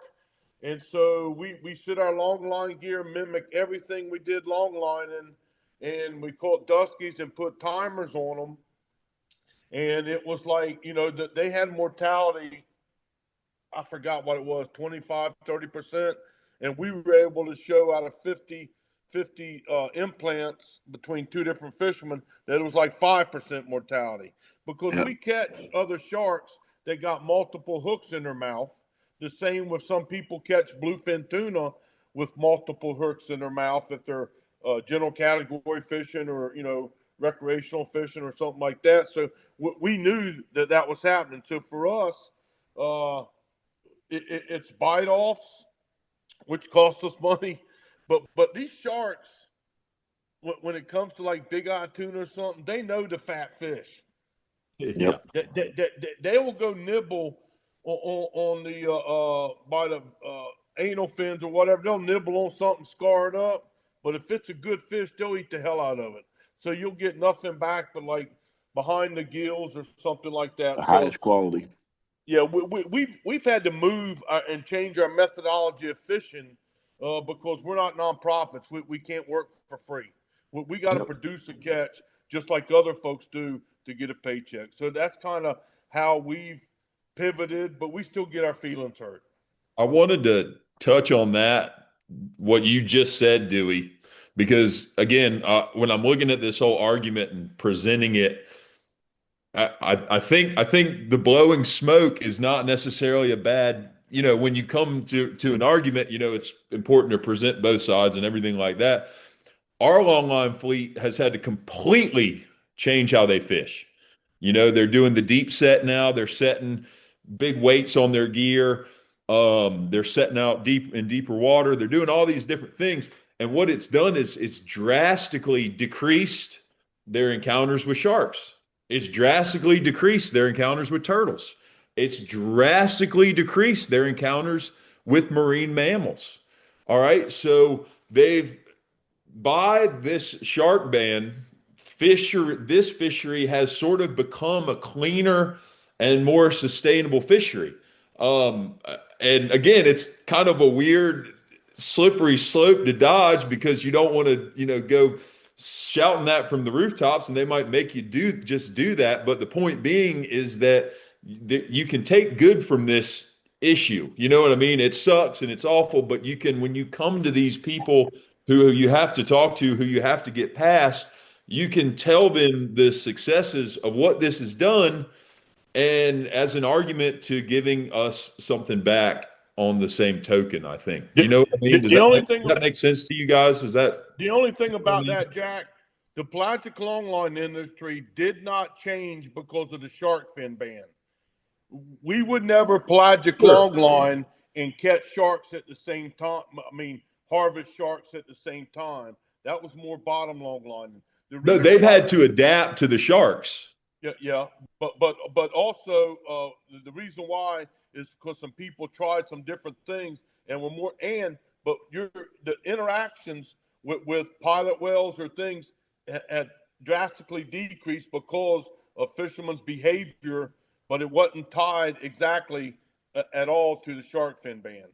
And so we set our long line gear, mimic everything we did long lining, and we caught duskies and put timers on them. And it was like, that they had mortality. I forgot what it was, 25, 30%. And we were able to show out of 50 implants between two different fishermen that it was like 5% mortality because Yeah. we catch other sharks that got multiple hooks in their mouth. The same with some people catch bluefin tuna with multiple hooks in their mouth if they're general category fishing or, recreational fishing or something like that. So we knew that was happening. So for us, it's bite offs, which costs us money. But these sharks, when it comes to like big eye tuna or something, they know the fat fish. Yeah. They will go nibble on the by the anal fins or whatever. They'll nibble on something scarred up, but if it's a good fish, they'll eat the hell out of it. So you'll get nothing back but like behind the gills or something like that. The So highest quality. yeah, we've had to move and change our methodology of fishing because we're not nonprofits. We can't work for free. We got to Yep. produce a catch just like other folks do to get a paycheck. So that's kind of how we've pivoted, but we still get our feelings hurt. I wanted to touch on that, what you just said, Dewey, because again, when I'm looking at this whole argument and presenting it, I think the blowing smoke is not necessarily a bad, when you come to an argument, it's important to present both sides and everything like that. Our longline fleet has had to completely change how they fish. They're doing the deep set now. They're setting big weights on their gear. They're setting out deep in deeper water. They're doing all these different things. And what it's done is it's drastically decreased their encounters with sharks. It's drastically decreased their encounters with turtles. It's drastically decreased their encounters with marine mammals. All right. So they've, by this shark ban, this fishery has sort of become a cleaner and more sustainable fishery. And again, it's kind of a weird, slippery slope to dodge because you don't want to, go shouting that from the rooftops, and they might make you do that. But the point being is that you can take good from this issue. You know what I mean? It sucks and it's awful, but you can, when you come to these people who you have to talk to, who you have to get past, you can tell them the successes of what this has done, and as an argument to giving us something back on the same token, I think. You know what I mean? Does does that make sense to you guys? Is that The only thing about that, Jack, the pelagic longline industry did not change because of the shark fin ban. We would never pelagic Sure. longline and catch sharks at the same time. I mean, harvest sharks at the same time. That was more bottom longline. No, they've had to adapt to the sharks. Yeah, but also the reason why is because some people tried some different things and were more but the interactions with pilot whales or things had drastically decreased because of fishermen's behavior, but it wasn't tied exactly at all to the shark fin ban.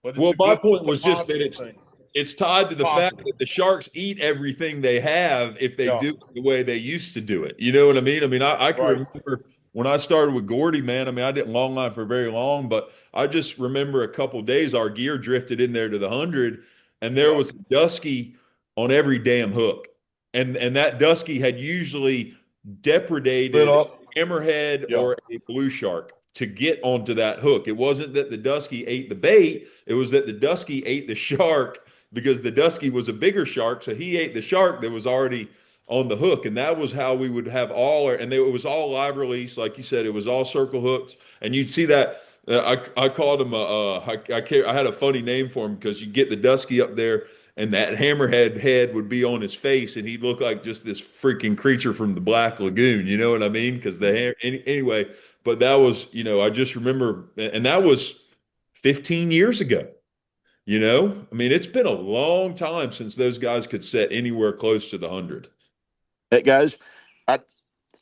But Well, my point it's a was just that positive thing. it's tied to the fact Positive. that the sharks eat everything they have if they Yeah. do it the way they used to do it. You know what I mean? I mean, I can Right. remember when I started with Gordy, man. I mean, I didn't longline for very long, but I just remember a couple days our gear drifted in there to the 100, and there Yeah. was a dusky on every damn hook, and that dusky had usually depredated up. hammerhead Yeah. or a blue shark to get onto that hook. It wasn't that the dusky ate the bait, it was that the dusky ate the shark because the dusky was a bigger shark, so he ate the shark that was already on the hook. And that was how we would have it was all live release, like you said. It was all circle hooks, and you'd see that. I called him I had a funny name for him because you get the dusky up there and that hammerhead head would be on his face and he'd look like just this freaking creature from the Black Lagoon. You know what I mean? Because anyway, but that was, I just remember, and that was 15 years ago. I mean, it's been a long time since those guys could set anywhere close to the 100. Hey guys, I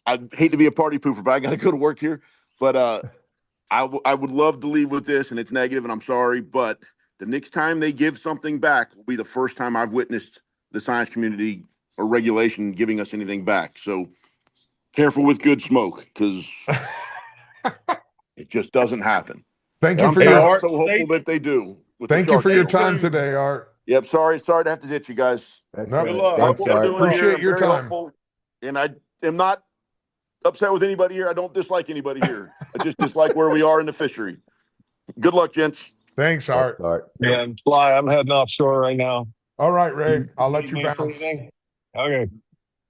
I hate to be a party pooper, but I got to go to work here. But I would love to leave with this, and it's negative, and I'm sorry, but the next time they give something back will be the first time I've witnessed the science community or regulation giving us anything back. So careful with good smoke, because it just doesn't happen. Thank And you I'm for your so hopeful that they do. With the thank you shark for your deal. time today, Art. Yep, sorry to have to ditch you guys. That's Nope. right. Good luck. Thanks, What we're Art. doing Appreciate here, I'm your very time. helpful, and I am not upset with anybody here. I don't dislike anybody here. I just dislike where we are in the fishery. Good luck, gents. Thanks, Art. Thanks, Art. And Fly, I'm heading offshore right now. All right, Ray. I'll let Need you me for bounce. anything? Okay.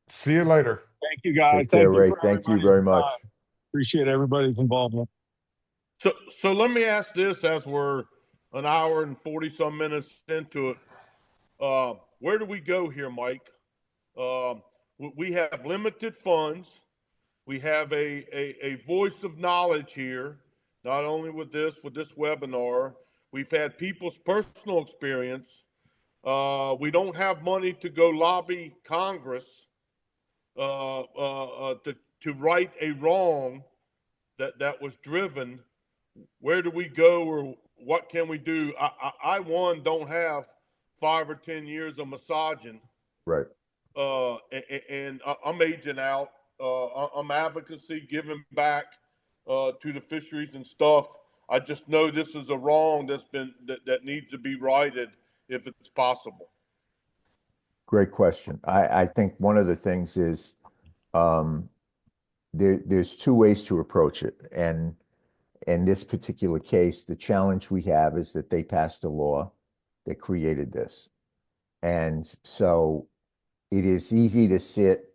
See you later. Thank you, guys. Take care, Thank you Ray. for Thank you everybody's very much. time. Appreciate everybody's involvement. So let me ask this as we're an hour and 40 some minutes into it. Where do we go here, Mike? We have limited funds. We have a voice of knowledge here, not only with this webinar. We've had people's personal experience. We don't have money to go lobby Congress to right a wrong that was driven. Where do we go, or what can we do? I one don't have 5 or 10 years of massaging, Right. and I'm aging out. I'm advocacy, giving back to the fisheries and stuff. I just know this is a wrong that needs to be righted if it's possible. Great question. I think one of the things is um, there's two ways to approach it. And in this particular case, the challenge we have is that they passed a law that created this. And so it is easy to sit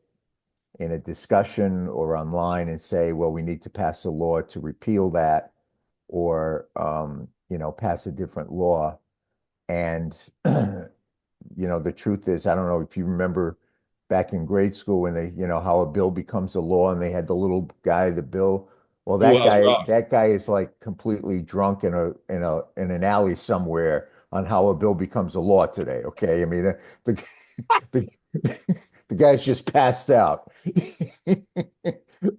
in a discussion or online and say, well, we need to pass a law to repeal that or, pass a different law. And the truth is, I don't know if you remember back in grade school when they, how a bill becomes a law and they had the little guy, the bill. Well, Schoolhouse Rock. that guy is like completely drunk in an alley somewhere on how a bill becomes a law today. Okay. I mean, the, the, the guy's just passed out.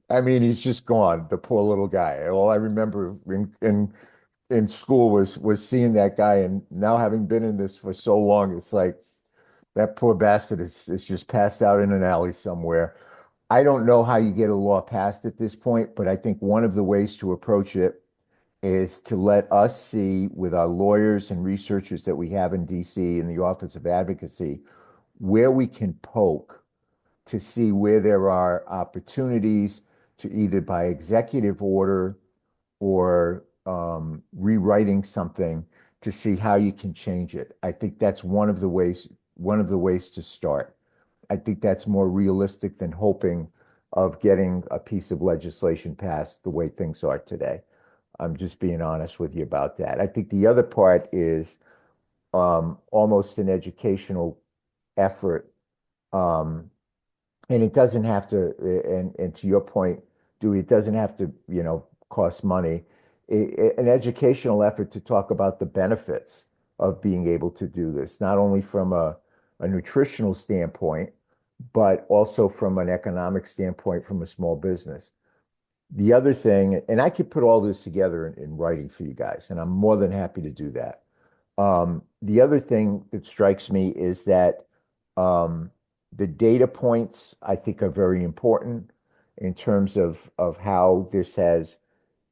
I mean, he's just gone, the poor little guy. All I remember in school was seeing that guy, and now having been in this for so long, it's like that poor bastard is just passed out in an alley somewhere. I don't know how you get a law passed at this point, but I think one of the ways to approach it is to let us see with our lawyers and researchers that we have in DC in the Office of Advocacy where we can poke to see where there are opportunities to either by executive order or rewriting something to see how you can change it. I think that's one of the ways to start. I think that's more realistic than hoping of getting a piece of legislation passed the way things are today. I'm just being honest with you about that. I think the other part is almost an educational effort. And it doesn't have to, and to your point, Dewey, it doesn't have to, cost money. An educational effort to talk about the benefits of being able to do this, not only from a nutritional standpoint, but also from an economic standpoint from a small business. The other thing, and I could put all this together in writing for you guys, and I'm more than happy to do that. The other thing that strikes me is that the data points I think are very important in terms of how this has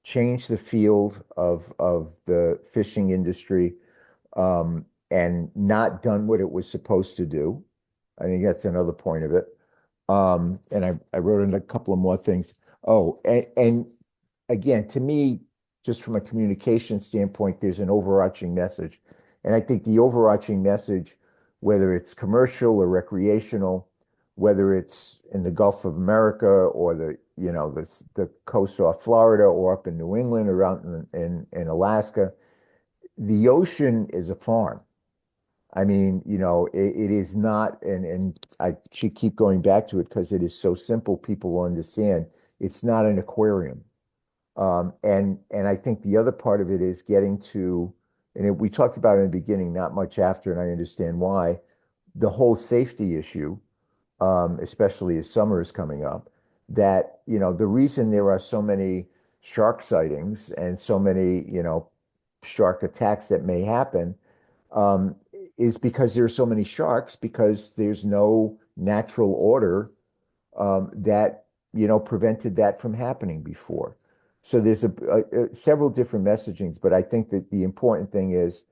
changed the field of the fishing industry and not done what it was supposed to do. I think that's another point of it. And I wrote in a couple of more things. Oh, and again, to me, just from a communication standpoint, there's an overarching message. And I think the overarching message, whether it's commercial or recreational, whether it's in the Gulf of America or the coast off Florida or up in New England or out in Alaska, the ocean is a farm. I mean, it is not, and I should keep going back to it because it is so simple, people will understand. It's not an aquarium. And I think the other part of it is getting to, we talked about it in the beginning, not much after, and I understand why, the whole safety issue, especially as summer is coming up, that, the reason there are so many shark sightings and so many, shark attacks that may happen, um, is because there are so many sharks, because there's no natural order that prevented that from happening before. So there's several different messagings, but I think that the important thing is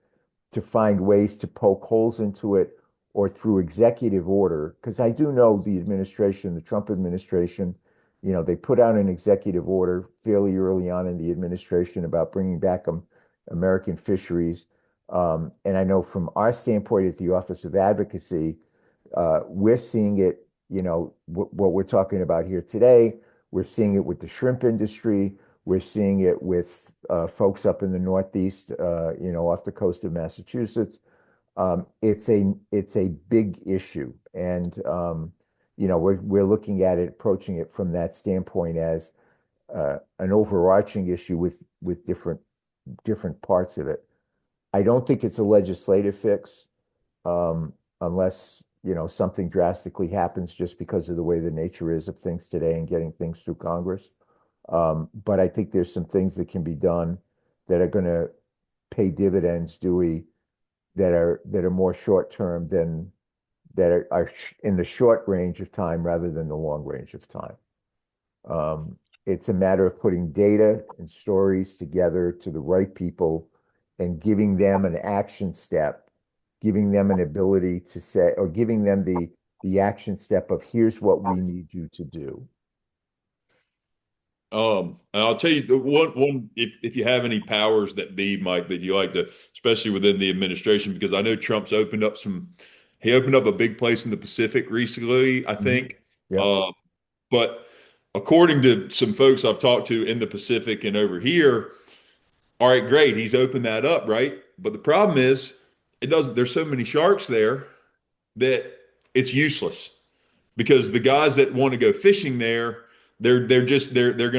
to find ways to poke holes into it or through executive order, because I do know the administration, the Trump administration, they put out an executive order fairly early on in the administration about bringing back American fisheries. And I know from our standpoint at the Office of Advocacy, we're seeing it, what we're talking about here today. We're seeing it with the shrimp industry. We're seeing it with folks up in the Northeast, off the coast of Massachusetts. It's a big issue. And, we're looking at it, approaching it from that standpoint as an overarching issue with different parts of it. I don't think it's a legislative fix, unless, something drastically happens just because of the way the nature is of things today and getting things through Congress. But I think there's some things that can be done that are going to pay dividends, Dewey, that are more short term than that are in the short range of time rather than the long range of time. It's a matter of putting data and stories together to the right people and giving them an action step, giving them an ability to say, or giving them the action step of here's what we need you to do. And I'll tell you the one if you have any powers that be, Mike, that you like to, especially within the administration, because I know Trump's he opened up a big place in the Pacific recently, I think. Yeah. But according to some folks I've talked to in the Pacific and over here, all right, great, he's opened that up, right? But the problem is, there's so many sharks there that it's useless because the guys that want to go fishing there, they're going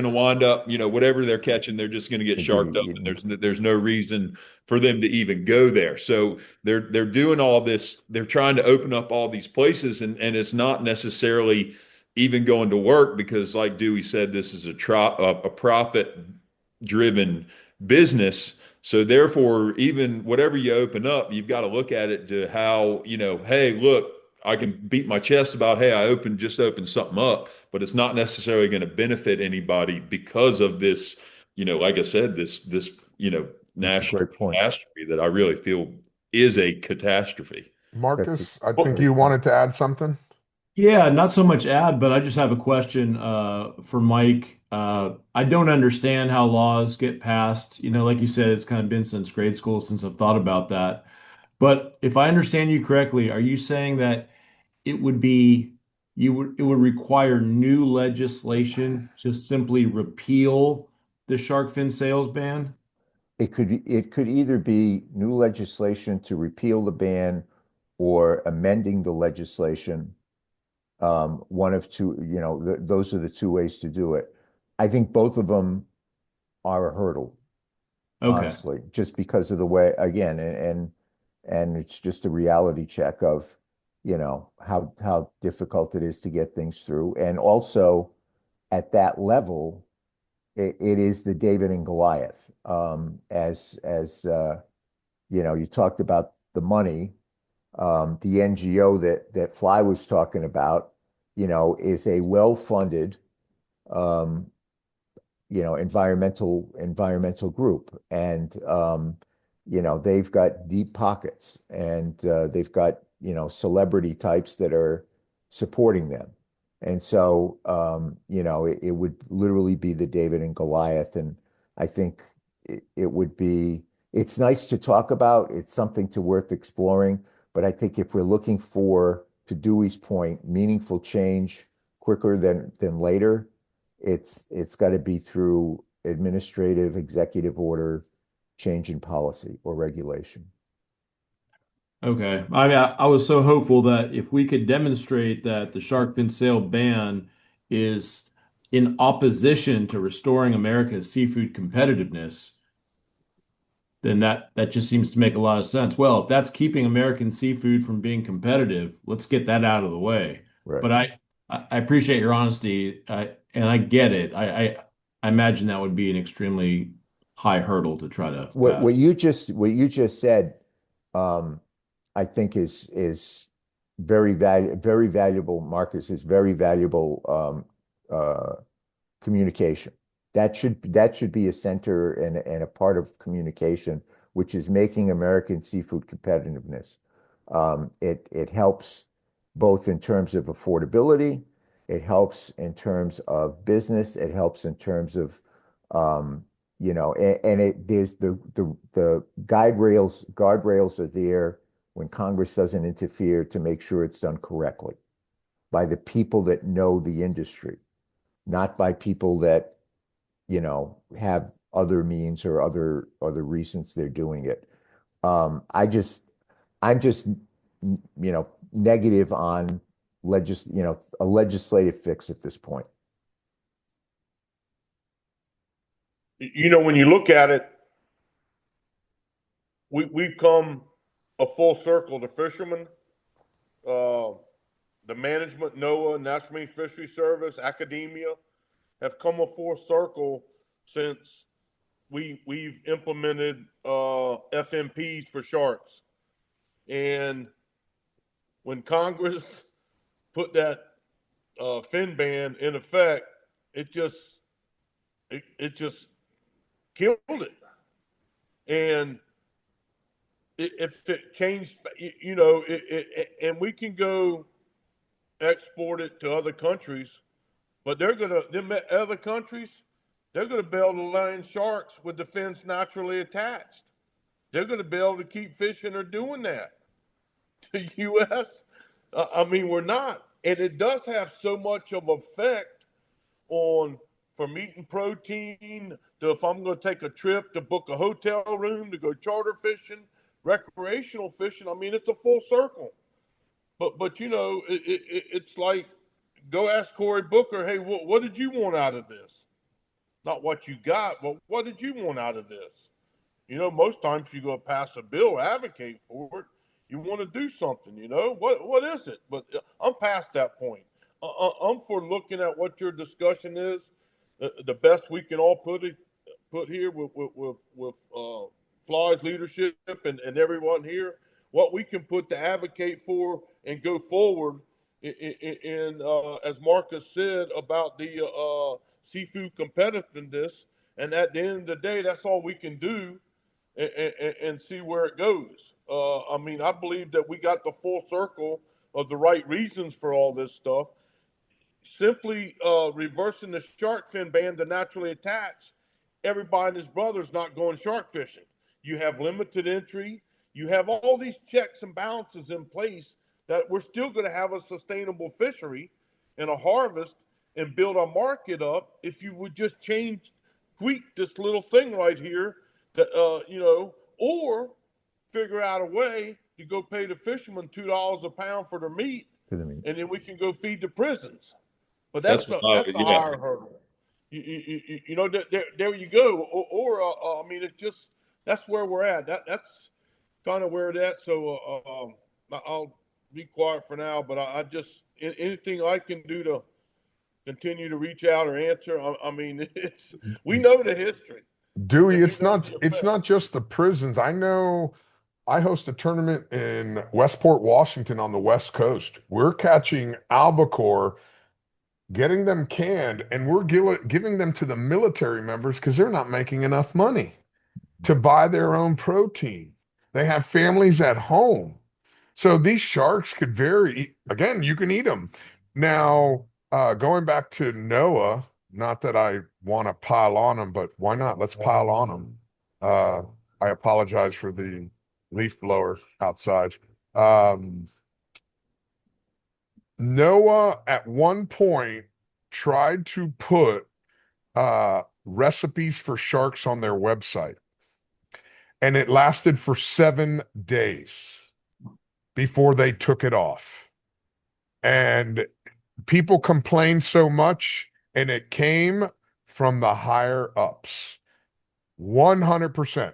to wind up, whatever they're catching, they're just going to get sharked up, and there's no reason for them to even go there. So they're doing all this. They're trying to open up all these places, and it's not necessarily even going to work because, like Dewey said, this is a profit driven business. So therefore, even whatever you open up, you've got to look at it to how, hey, look, I can beat my chest about, hey, I just opened something up, but it's not necessarily going to benefit anybody because of this, like I said, this, national Great point. catastrophe that I really feel is a catastrophe. Marcus, I think you wanted to add something. Yeah, not so much ad, but I just have a question for Mike. I don't understand how laws get passed. Like you said, it's kind of been since grade school since I've thought about that. But if I understand you correctly, are you saying that it would be it would require new legislation to simply repeal the shark fin sales ban? It could either be new legislation to repeal the ban or amending the legislation. One of two, those are the two ways to do it. I think both of them are a hurdle, Okay. honestly, just because of the way, again, and it's just a reality check of, how difficult it is to get things through. And also at that level, it is the David and Goliath. You talked about the money. The NGO that Fly was talking about, is a well-funded, environmental group, and they've got deep pockets, and they've got celebrity types that are supporting them, and so it would literally be the David and Goliath, and I think it would be. It's nice to talk about. It's something to worth exploring. But I think if we're looking for, to Dewey's point, meaningful change quicker than later, it's got to be through administrative executive order change in policy or regulation. Okay. I mean, I was so hopeful that if we could demonstrate that the shark fin sale ban is in opposition to restoring America's seafood competitiveness, then that just seems to make a lot of sense. Well, if that's keeping American seafood from being competitive, let's get that out of the way. Right. But I appreciate your honesty, and I get it. I imagine that would be an extremely high hurdle to try to pass. What you just said, I think is very valuable, Marcus, is very valuable communication. That should be a center and a part of communication, which is making American seafood competitiveness. It helps both in terms of affordability, it helps in terms of business, it helps in terms of there's the guardrails are there when Congress doesn't interfere to make sure it's done correctly by the people that know the industry, not by people that have other means or other reasons they're doing it. I'm just negative on a legislative fix at this point. When you look at it, we've come a full circle. The fishermen, the management, NOAA, National Marine Fisheries Service, academia, have come a full circle since we've implemented FMPs for sharks. And when Congress put that fin ban in effect, it just killed it. And if it changed, and we can go export it to other countries, but them other countries, they're gonna be able to land sharks with the fins naturally attached. They're gonna be able to keep fishing or doing that. The U.S., I mean, we're not, and it does have so much of effect on from eating protein to if I'm going to take a trip to book a hotel room to go charter fishing, recreational fishing. I mean, it's a full circle. But it's like go ask Cory Booker, hey, what did you want out of this? Not what you got, but what did you want out of this? Most times you go pass a bill, advocate for it. You want to do something, what is it? But I'm past that point. I'm for looking at what your discussion is, the best we can all put here with Fly's leadership and everyone here, what we can put to advocate for and go forward. And as Marcus said about the seafood competitiveness, and at the end of the day, that's all we can do and see where it goes. I mean, I believe that we got the full circle of the right reasons for all this stuff. Simply reversing the shark fin ban to naturally attach, everybody and his brother's not going shark fishing. You have limited entry. You have all these checks and balances in place that we're still going to have a sustainable fishery and a harvest and build our market up if you would just tweak this little thing right here that, or figure out a way to go pay the fishermen $2 a pound for their meat, and then we can go feed the prisons. But that's a higher hurdle. There you go. I mean, it's just that's where we're at. That's kind of where it's at. So I'll be quiet for now. But I just anything I can do to continue to reach out or answer. I mean, we know the history. Dewey, it's not just the prisons. I know I host a tournament in Westport, Washington on the West Coast. We're catching albacore, getting them canned, and we're giving them to the military members because they're not making enough money to buy their own protein. They have families at home. So these sharks could again, you can eat them. Now, going back to NOAA, not that I want to pile on them, but why not? Let's pile on them. I apologize for the leaf blower outside. NOAA at one point tried to put recipes for sharks on their website, and it lasted for 7 days before they took it off. And people complained so much, and it came from the higher ups. 100%.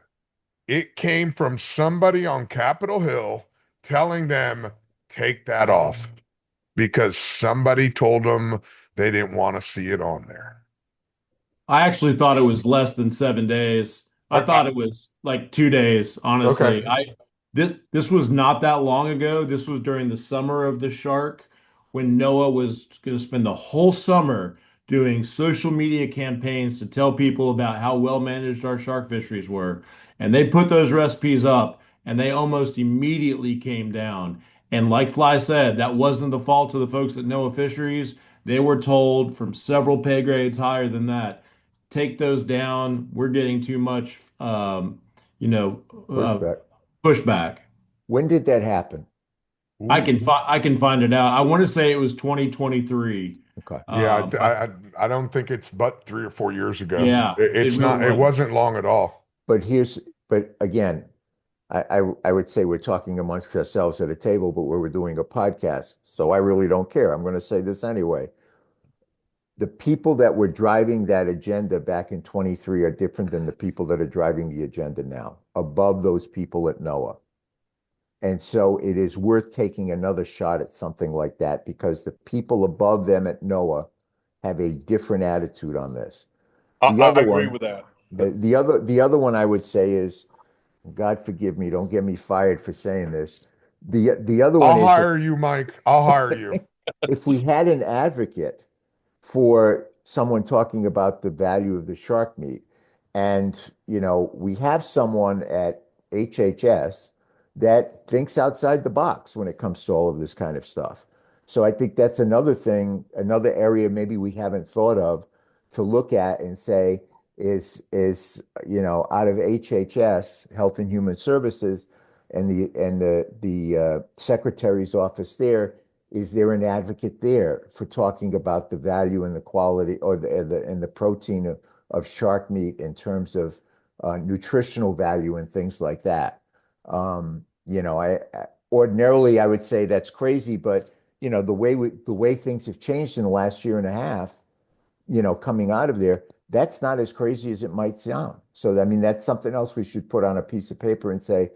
It came from somebody on Capitol Hill telling them, take that off, because somebody told them they didn't want to see it on there. I actually thought it was less than 7 days. I thought it was like 2 days, honestly. Okay. This was not that long ago. This was during the summer of the shark when NOAA was going to spend the whole summer doing social media campaigns to tell people about how well managed our shark fisheries were. And they put those recipes up and they almost immediately came down. And like Fly said, that wasn't the fault of the folks at NOAA Fisheries. They were told from several pay grades higher than that, take those down. We're getting too much, pushback. When did that happen? I can find it out. I want to say it was 2023. Okay. Yeah, I don't think it's but 3 or 4 years ago. Yeah, It's it not. really It wasn't long at all. But again, I would say we're talking amongst ourselves at a table, but we're doing a podcast. So I really don't care. I'm going to say this anyway. The people that were driving that agenda back in 23 are different than the people that are driving the agenda now, above those people at NOAA. And so it is worth taking another shot at something like that because the people above them at NOAA have a different attitude on this. The I other agree one, with that. the other one I would say is, God forgive me, don't get me fired for saying this. The other one I'll is hire you, Mike. I'll hire you. if we had an advocate for someone talking about the value of the shark meat. And, we have someone at HHS that thinks outside the box when it comes to all of this kind of stuff. So I think that's another thing, another area maybe we haven't thought of to look at and say out of HHS, Health and Human Services, and the secretary's office there, is there an advocate there for talking about the value and the quality or the protein of shark meat in terms of nutritional value and things like that? Ordinarily I would say that's crazy, but the way things have changed in the last year and a half, coming out of there, that's not as crazy as it might sound. So I mean, that's something else we should put on a piece of paper and say,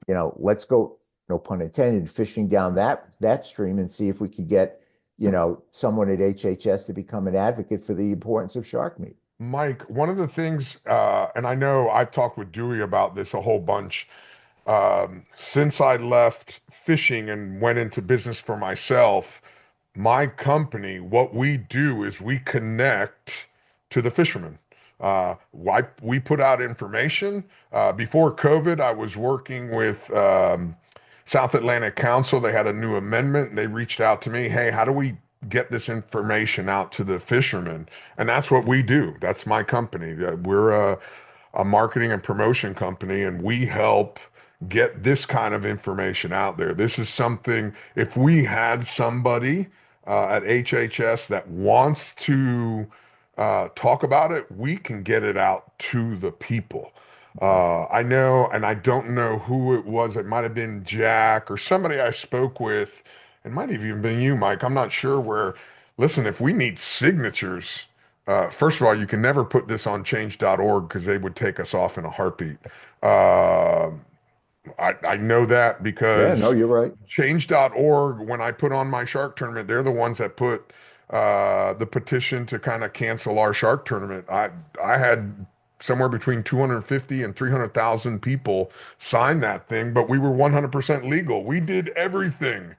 let's go, no pun intended, fishing down that stream and see if we could get, someone at HHS to become an advocate for the importance of shark meat. Mike, one of the things, and I know I've talked with Dewey about this a whole bunch, since I left fishing and went into business for myself, my company, what we do is we connect to the fishermen. We put out information. Before COVID, I was working with South Atlantic Council. They had a new amendment and they reached out to me. Hey, how do we get this information out to the fishermen? And that's what we do. That's my company. We're a marketing and promotion company, and we help get this kind of information out there. This is something, if we had somebody at HHS that wants to talk about it, we can get it out to the people. I know, and I don't know who it was. It might have been Jack or somebody I spoke with. It might have even been you, Mike. I'm not sure where. Listen, if we need signatures, first of all, you can never put this on change.org because they would take us off in a heartbeat. Uh, I know that Yeah, no, because you're right. change.org, when I put on my shark tournament, they're the ones that put the petition to kind of cancel our shark tournament. I had somewhere between 250 and 300,000 people sign that thing, but we were 100% legal. We did everything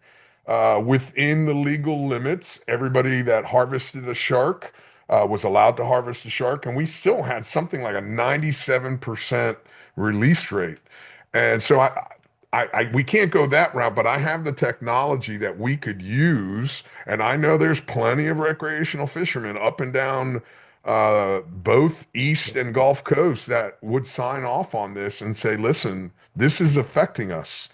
within the legal limits. Everybody that harvested a shark was allowed to harvest a shark, and we still had something like a 97% release rate. And so we can't go that route, but I have the technology that we could use, and I know there's plenty of recreational fishermen up and down both East and Gulf Coast that would sign off on this and say, listen, this is affecting us.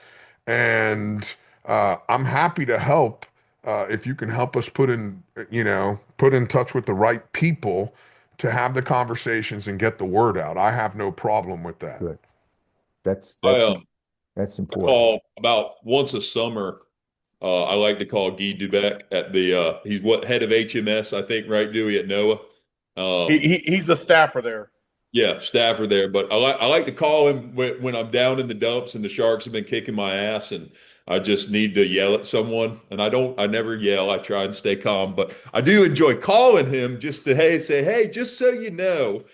And I'm happy to help if you can help us put in touch with the right people to have the conversations and get the word out. I have no problem with that. Good. That's I that's um that's I important. call about once a summer. I like to call Guy Dubeck at the he's what head of HMS, I think, right, Dewey at NOAA. He's a staffer there. Yeah, staffer there, but I like to call him when I'm down in the dumps and the sharks have been kicking my ass and I just need to yell at someone. And I never yell. I try and stay calm, but I do enjoy calling him just to say, hey, just so you know,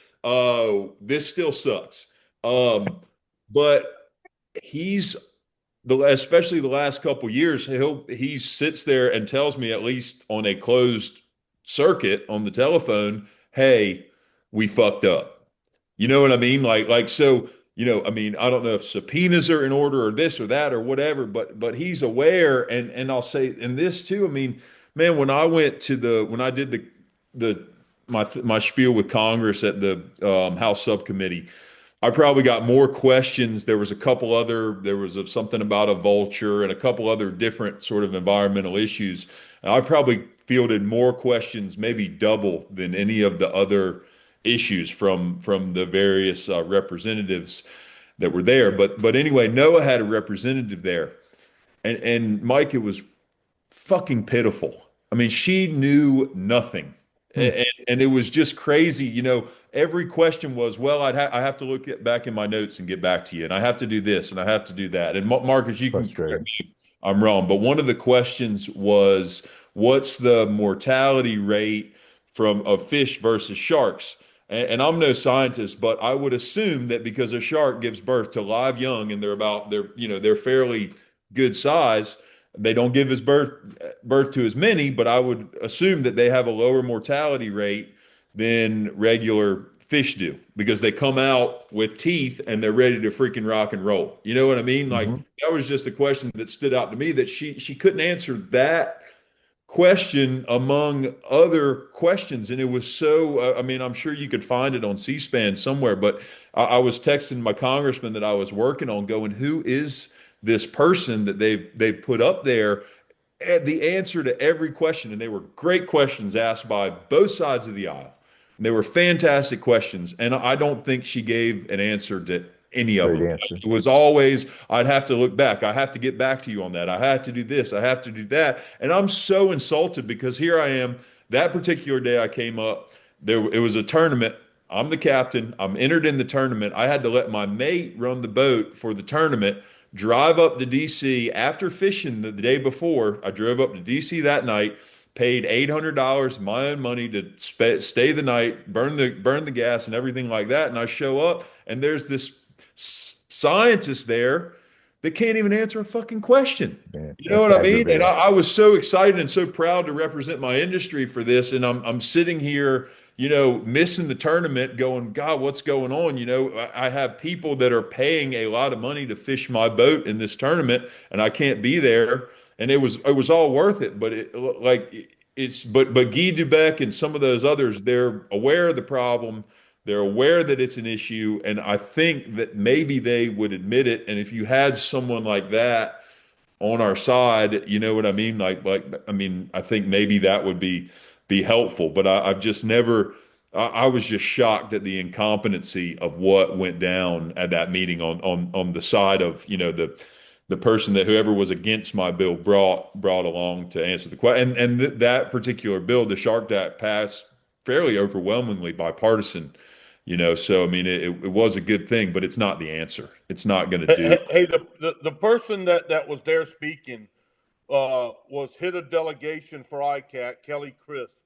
this still sucks. But he's especially the last couple years, he sits there and tells me, at least on a closed circuit on the telephone, hey, we fucked up. You know what I mean? So, I mean, I don't know if subpoenas are in order or this or that or whatever, but he's aware. And I'll say, and this too, I mean, man, when I did my spiel with Congress at the House subcommittee, I probably got more questions. There was something about a vulture and a couple other different sort of environmental issues. And I probably fielded more questions, maybe double than any of the other issues from the various representatives. that were there. But anyway, Noah had a representative there, and Mike, it was fucking pitiful. I mean, she knew nothing. Hmm. And it was just crazy. Every question was, well, I have to look back in my notes and get back to you. And I have to do this and I have to do that. And Marcus, you can correct Frustrating. me if I'm wrong. But one of the questions was, what's the mortality rate of fish versus sharks? And I'm no scientist, but I would assume that because a shark gives birth to live young and they're fairly good size, they don't give his birth to as many, but I would assume that they have a lower mortality rate than regular fish do because they come out with teeth and they're ready to freaking rock and roll. You know what I mean? Like Hmm. that was just a question that stood out to me that she couldn't answer that question among other questions. And it was so, I mean, I'm sure you could find it on C-SPAN somewhere, but I was texting my congressman that I was working on going, who is this person that they've put up there? And the answer to every question, and they were great questions asked by both sides of the aisle. They were fantastic questions, and I don't think she gave an answer to any of Great them. answer. It was always, I'd have to look back. I have to get back to you on that. I have to do this. I have to do that. And I'm so insulted because here I am. That particular day I came up, it was a tournament. I'm the captain. I'm entered in the tournament. I had to let my mate run the boat for the tournament, drive up to DC after fishing the day before. I drove up to DC that night, paid $800 my own money to stay the night, burn the gas and everything like that. And I show up and there's this scientist there that can't even answer a fucking question. Yeah, You know that's what I mean? And aggravating. I was so excited and so proud to represent my industry for this. And I'm sitting here, missing the tournament, going, God, what's going on? I have people that are paying a lot of money to fish my boat in this tournament, and I can't be there. And it was all worth it. But but Guy Dubec and some of those others, they're aware of the problem. They're aware that it's an issue, and I think that maybe they would admit it. And if you had someone like that on our side, you know what I mean? I mean, I think maybe that would be helpful. But I've just never. I was just shocked at the incompetency of what went down at that meeting on the side of the person that whoever was against my bill brought along to answer the question. And that particular bill, the Shark Act, passed fairly overwhelmingly bipartisan. So I mean, it was a good thing, but it's not the answer. It's not going to do. Hey, the person that was there speaking was head of delegation for ICAT, Kelly Chris.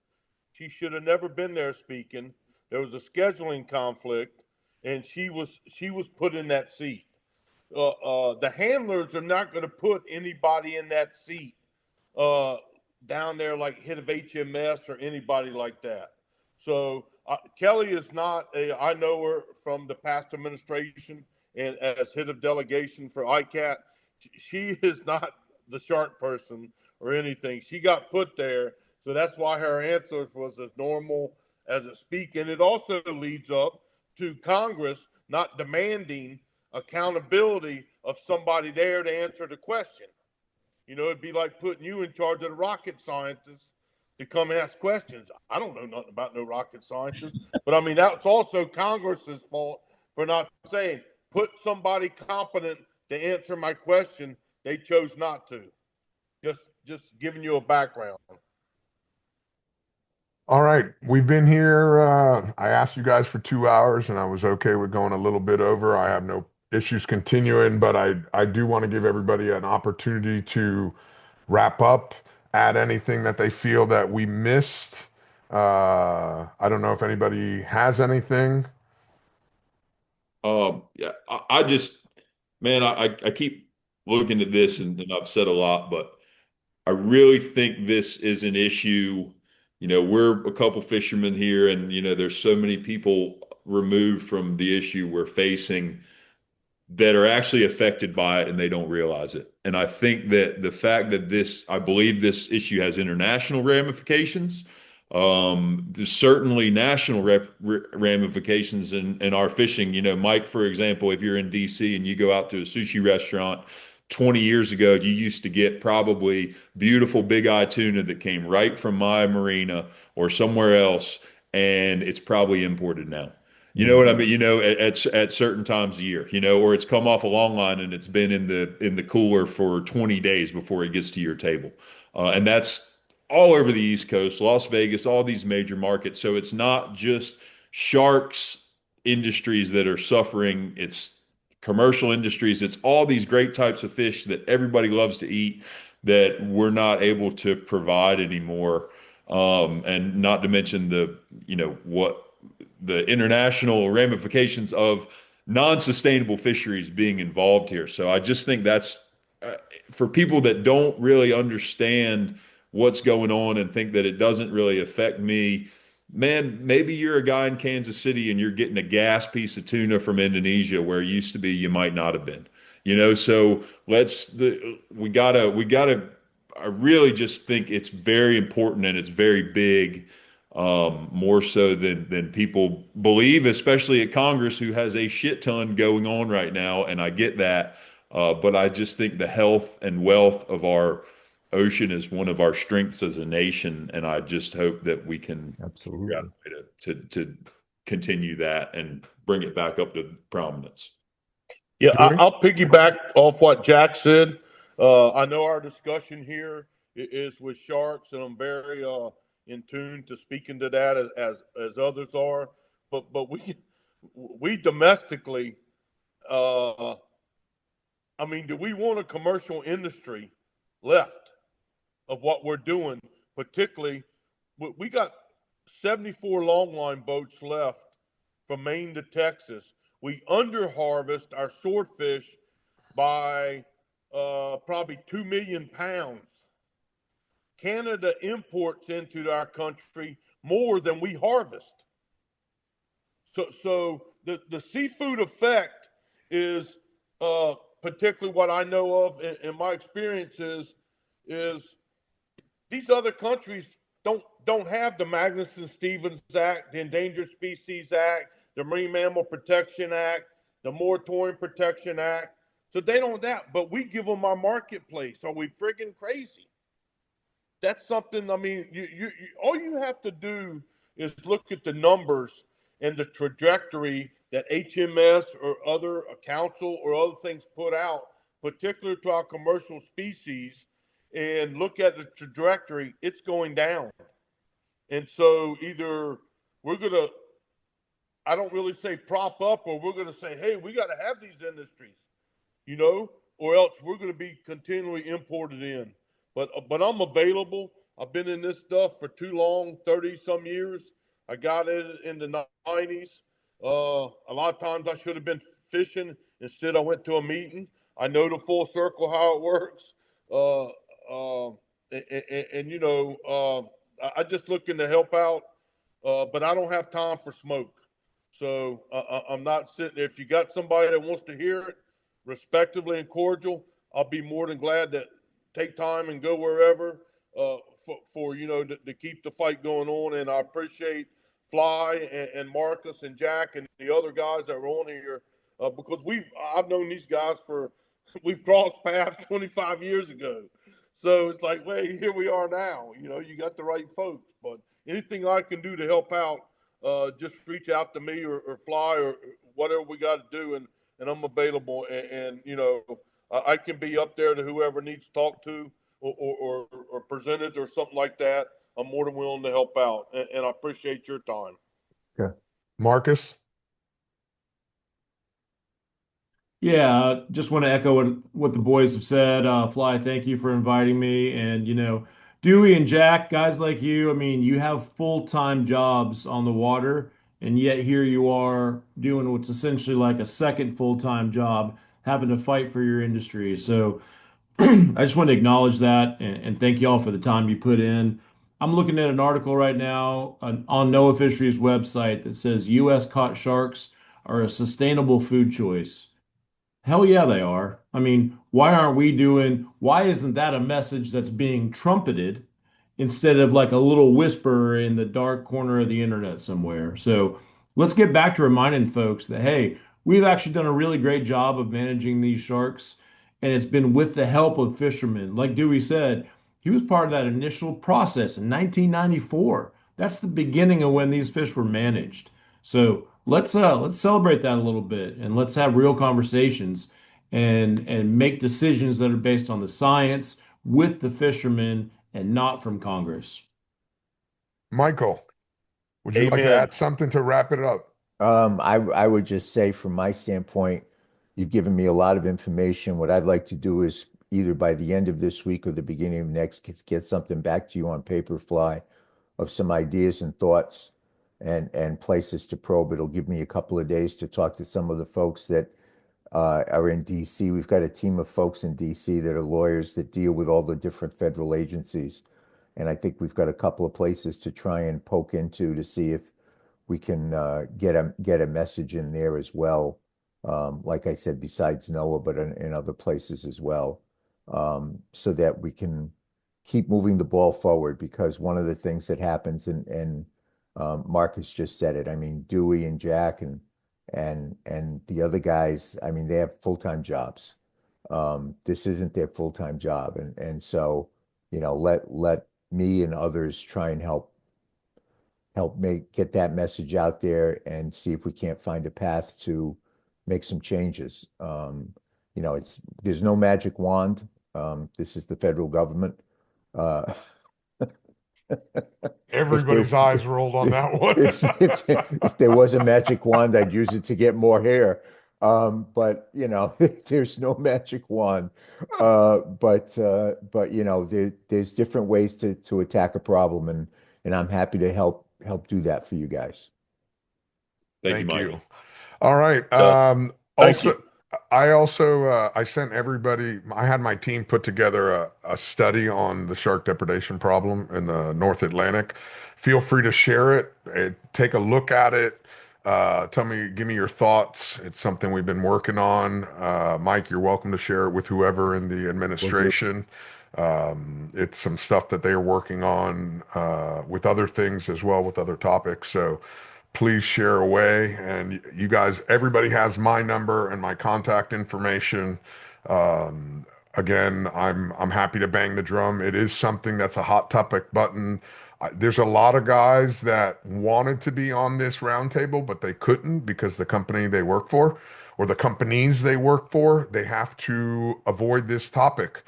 She should have never been there speaking. There was a scheduling conflict, and she was put in that seat. The handlers are not going to put anybody in that seat uh, down there like head of HMS or anybody like that. So Kelly is not a. I know her from the past administration and as head of delegation for ICAT. She is not the shark person or anything. She got put there, so that's why her answers was as normal as it speak. And it also leads up to Congress not demanding accountability of somebody there to answer the question. It'd be like putting you in charge of the rocket scientists to come ask questions. I don't know nothing about no rocket scientists, but I mean that's also Congress's fault for not saying put somebody competent to answer my question. They chose not to. Just giving you a background. All right, we've been here. I asked you guys for 2 hours, and I was okay with going a little bit over. I have no issues continuing, but I do want to give everybody an opportunity to wrap up, add anything that they feel that we missed. I don't know if anybody has anything. Yeah, I just, man, I keep looking at this and I've said a lot, but I really think this is an issue. We're a couple fishermen here, and there's so many people removed from the issue we're facing that are actually affected by it and they don't realize it. And I think that the fact that I believe this issue has international ramifications. There's certainly national ramifications in our fishing. Mike, for example, if you're in DC and you go out to a sushi restaurant, 20 years ago, you used to get probably beautiful big eye tuna that came right from my marina or somewhere else, and it's probably imported now. You know what I mean? At certain times of year, or it's come off a long line and it's been in the cooler for 20 days before it gets to your table. And that's all over the East Coast, Las Vegas, all these major markets. So it's not just sharks industries that are suffering. It's commercial industries. It's all these great types of fish that everybody loves to eat that we're not able to provide anymore. And not to mention what the international ramifications of non-sustainable fisheries being involved here. So I just think that's for people that don't really understand what's going on and think that it doesn't really affect me. Man, maybe you're a guy in Kansas City and you're getting a gas piece of tuna from Indonesia where it used to be you might not have been. So we gotta I really just think it's very important and it's very big, more so than people believe, especially at Congress, who has a shit ton going on right now. And I get that, but I just think the health and wealth of our ocean is one of our strengths as a nation, and I just hope that we can figure out Absolutely. a way to continue that and bring it back up to prominence. Yeah, Dewey? I'll piggyback off what Jack said. I know our discussion here is with sharks, and I'm very in tune to speaking to that as others are. But we domestically, uh, I mean, do we want a commercial industry left of what we're doing? Particularly, we got 74 longline boats left from Maine to Texas. We under harvest our swordfish by probably 2 million pounds. Canada imports into our country more than we harvest. So the seafood effect is particularly what I know of in my experiences is these other countries don't have the Magnuson-Stevens Act, the Endangered Species Act, the Marine Mammal Protection Act, the Moratorium Protection Act. So they don't have that, but we give them our marketplace. Are we friggin' crazy? That's something. I mean, all you have to do is look at the numbers and the trajectory that HMS or other council or other things put out, particularly to our commercial species, and look at the trajectory. It's going down, and so either we're gonna, I don't really say prop up, or we're gonna say, hey, we got to have these industries, you know, or else we're going to be continually imported in. But I'm available. I've been in this stuff for too long, 30 some years. I got it in the 90s. A lot of times I should have been fishing. Instead, I went to a meeting. I know the full circle how it works. Uh, and, I just looking to help out, but I don't have time for smoke. So I'm not sitting. If you got somebody that wants to hear it, respectively and cordial, I'll be more than glad to take time and go wherever for to keep the fight going on. And I appreciate Fly and Marcus and Jack and the other guys that were on here because I've known these guys for we've crossed paths 25 years ago. So it's like, wait, here we are now. You got the right folks. But anything I can do to help out, just reach out to me or Fly or whatever we got to do, and I'm available. And I can be up there to whoever needs to talk to or present it or something like that. I'm more than willing to help out, and I appreciate your time. Okay. Marcus? Yeah, just want to echo what the boys have said. Fly, thank you for inviting me. And, Dewey and Jack, guys like you, I mean, you have full-time jobs on the water, and yet here you are doing what's essentially like a second full-time job, having to fight for your industry. So I just want to acknowledge that and thank you all for the time you put in. I'm looking at an article right now on NOAA Fisheries website that says U.S. caught sharks are a sustainable food choice. Hell yeah, they are. I mean, why isn't that a message that's being trumpeted instead of like a little whisper in the dark corner of the internet somewhere? So let's get back to reminding folks that, hey, we've actually done a really great job of managing these sharks, and it's been with the help of fishermen. Like Dewey said, he was part of that initial process in 1994. That's the beginning of when these fish were managed. So let's celebrate that a little bit and let's have real conversations and make decisions that are based on the science with the fishermen and not from Congress. Michael, would you like to Amen. add something to wrap it up? I would just say from my standpoint, you've given me a lot of information. What I'd like to do is either by the end of this week or the beginning of next, get something back to you on paper fly of some ideas and thoughts and places to probe. It'll give me a couple of days to talk to some of the folks that are in DC. We've got a team of folks in DC that are lawyers that deal with all the different federal agencies. And I think we've got a couple of places to try and poke into to see if we can get a message in there as well. Like I said, besides NOAA, but in other places as well, so that we can keep moving the ball forward. Because one of the things that happens, and Marcus just said it. I mean, Dewey and Jack and the other guys. I mean, they have full-time jobs. This isn't their full-time job, and so let me and others try and help get that message out there and see if we can't find a path to make some changes. There's no magic wand. This is the federal government. Uh, Everybody's eyes rolled on that one. if there was a magic wand, I'd use it to get more hair. But there's no magic wand. But there's different ways to attack a problem, and I'm happy to help do that for you guys. Thank you, Thank you. Michael. All right. Thank Also, you. I sent everybody, I had my team put together a study on the shark depredation problem in the North Atlantic. Feel free to share it, take a look at it. Give me your thoughts. It's something we've been working on. Mike, you're welcome to share it with whoever in the administration. It's some stuff that they're working on with other things as well, with other topics. So please share away. And you guys, everybody has my number and my contact information. Again, I'm happy to bang the drum. It is something that's a hot topic button. There's a lot of guys that wanted to be on this roundtable, but they couldn't because the company they work for or the companies they work for, they have to avoid this topic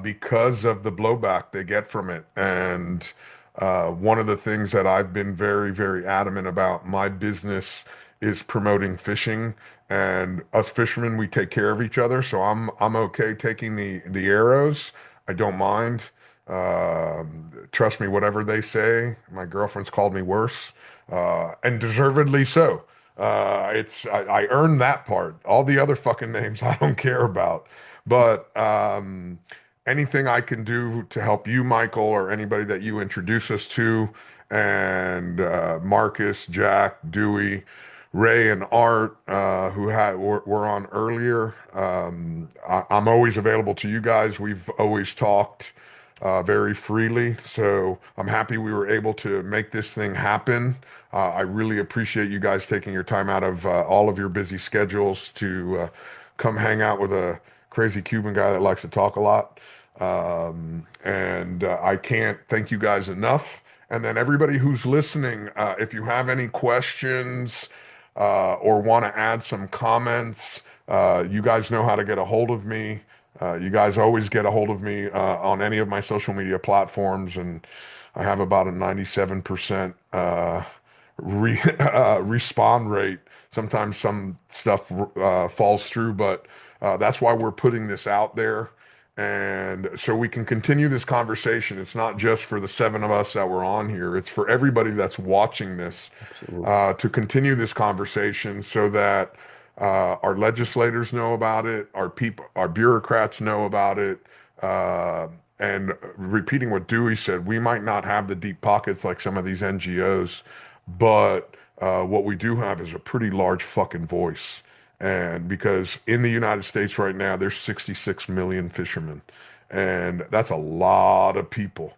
because of the blowback they get from it. And one of the things that I've been very, very adamant about, my business is promoting fishing, and us fishermen, we take care of each other. So I'm okay taking the arrows. I don't mind. Trust me, whatever they say, my girlfriend's called me worse, and deservedly so. I earned that part. All the other fucking names I don't care about. But anything I can do to help you, Michael, or anybody that you introduce us to, and Marcus, Jack, Dewey, Ray, and Art, were on earlier. I'm always available to you guys. We've always talked very freely, so I'm happy we were able to make this thing happen. I really appreciate you guys taking your time out of all of your busy schedules to come hang out with a crazy Cuban guy that likes to talk a lot. And I can't thank you guys enough. And then everybody who's listening, if you have any questions or want to add some comments, you guys know how to get a hold of me. You guys always get a hold of me on any of my social media platforms, and I have about a 97% respond rate. Sometimes some stuff falls through, but that's why we're putting this out there. And so we can continue this conversation. It's not just for the 7 of us that were on here. It's for everybody that's watching this to continue this conversation so that our legislators know about it, our bureaucrats know about it. And repeating what Dewey said, we might not have the deep pockets like some of these NGOs, but what we do have is a pretty large fucking voice. And because in the United States right now, there's 66 million fishermen, and that's a lot of people.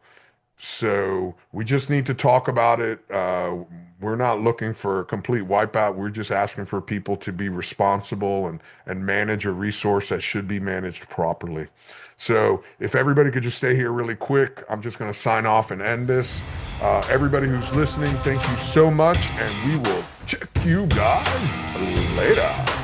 So we just need to talk about it. We're not looking for a complete wipeout. We're just asking for people to be responsible and manage a resource that should be managed properly. So if everybody could just stay here really quick, I'm just going to sign off and end this. Everybody who's listening, thank you so much, and we will Check you guys later.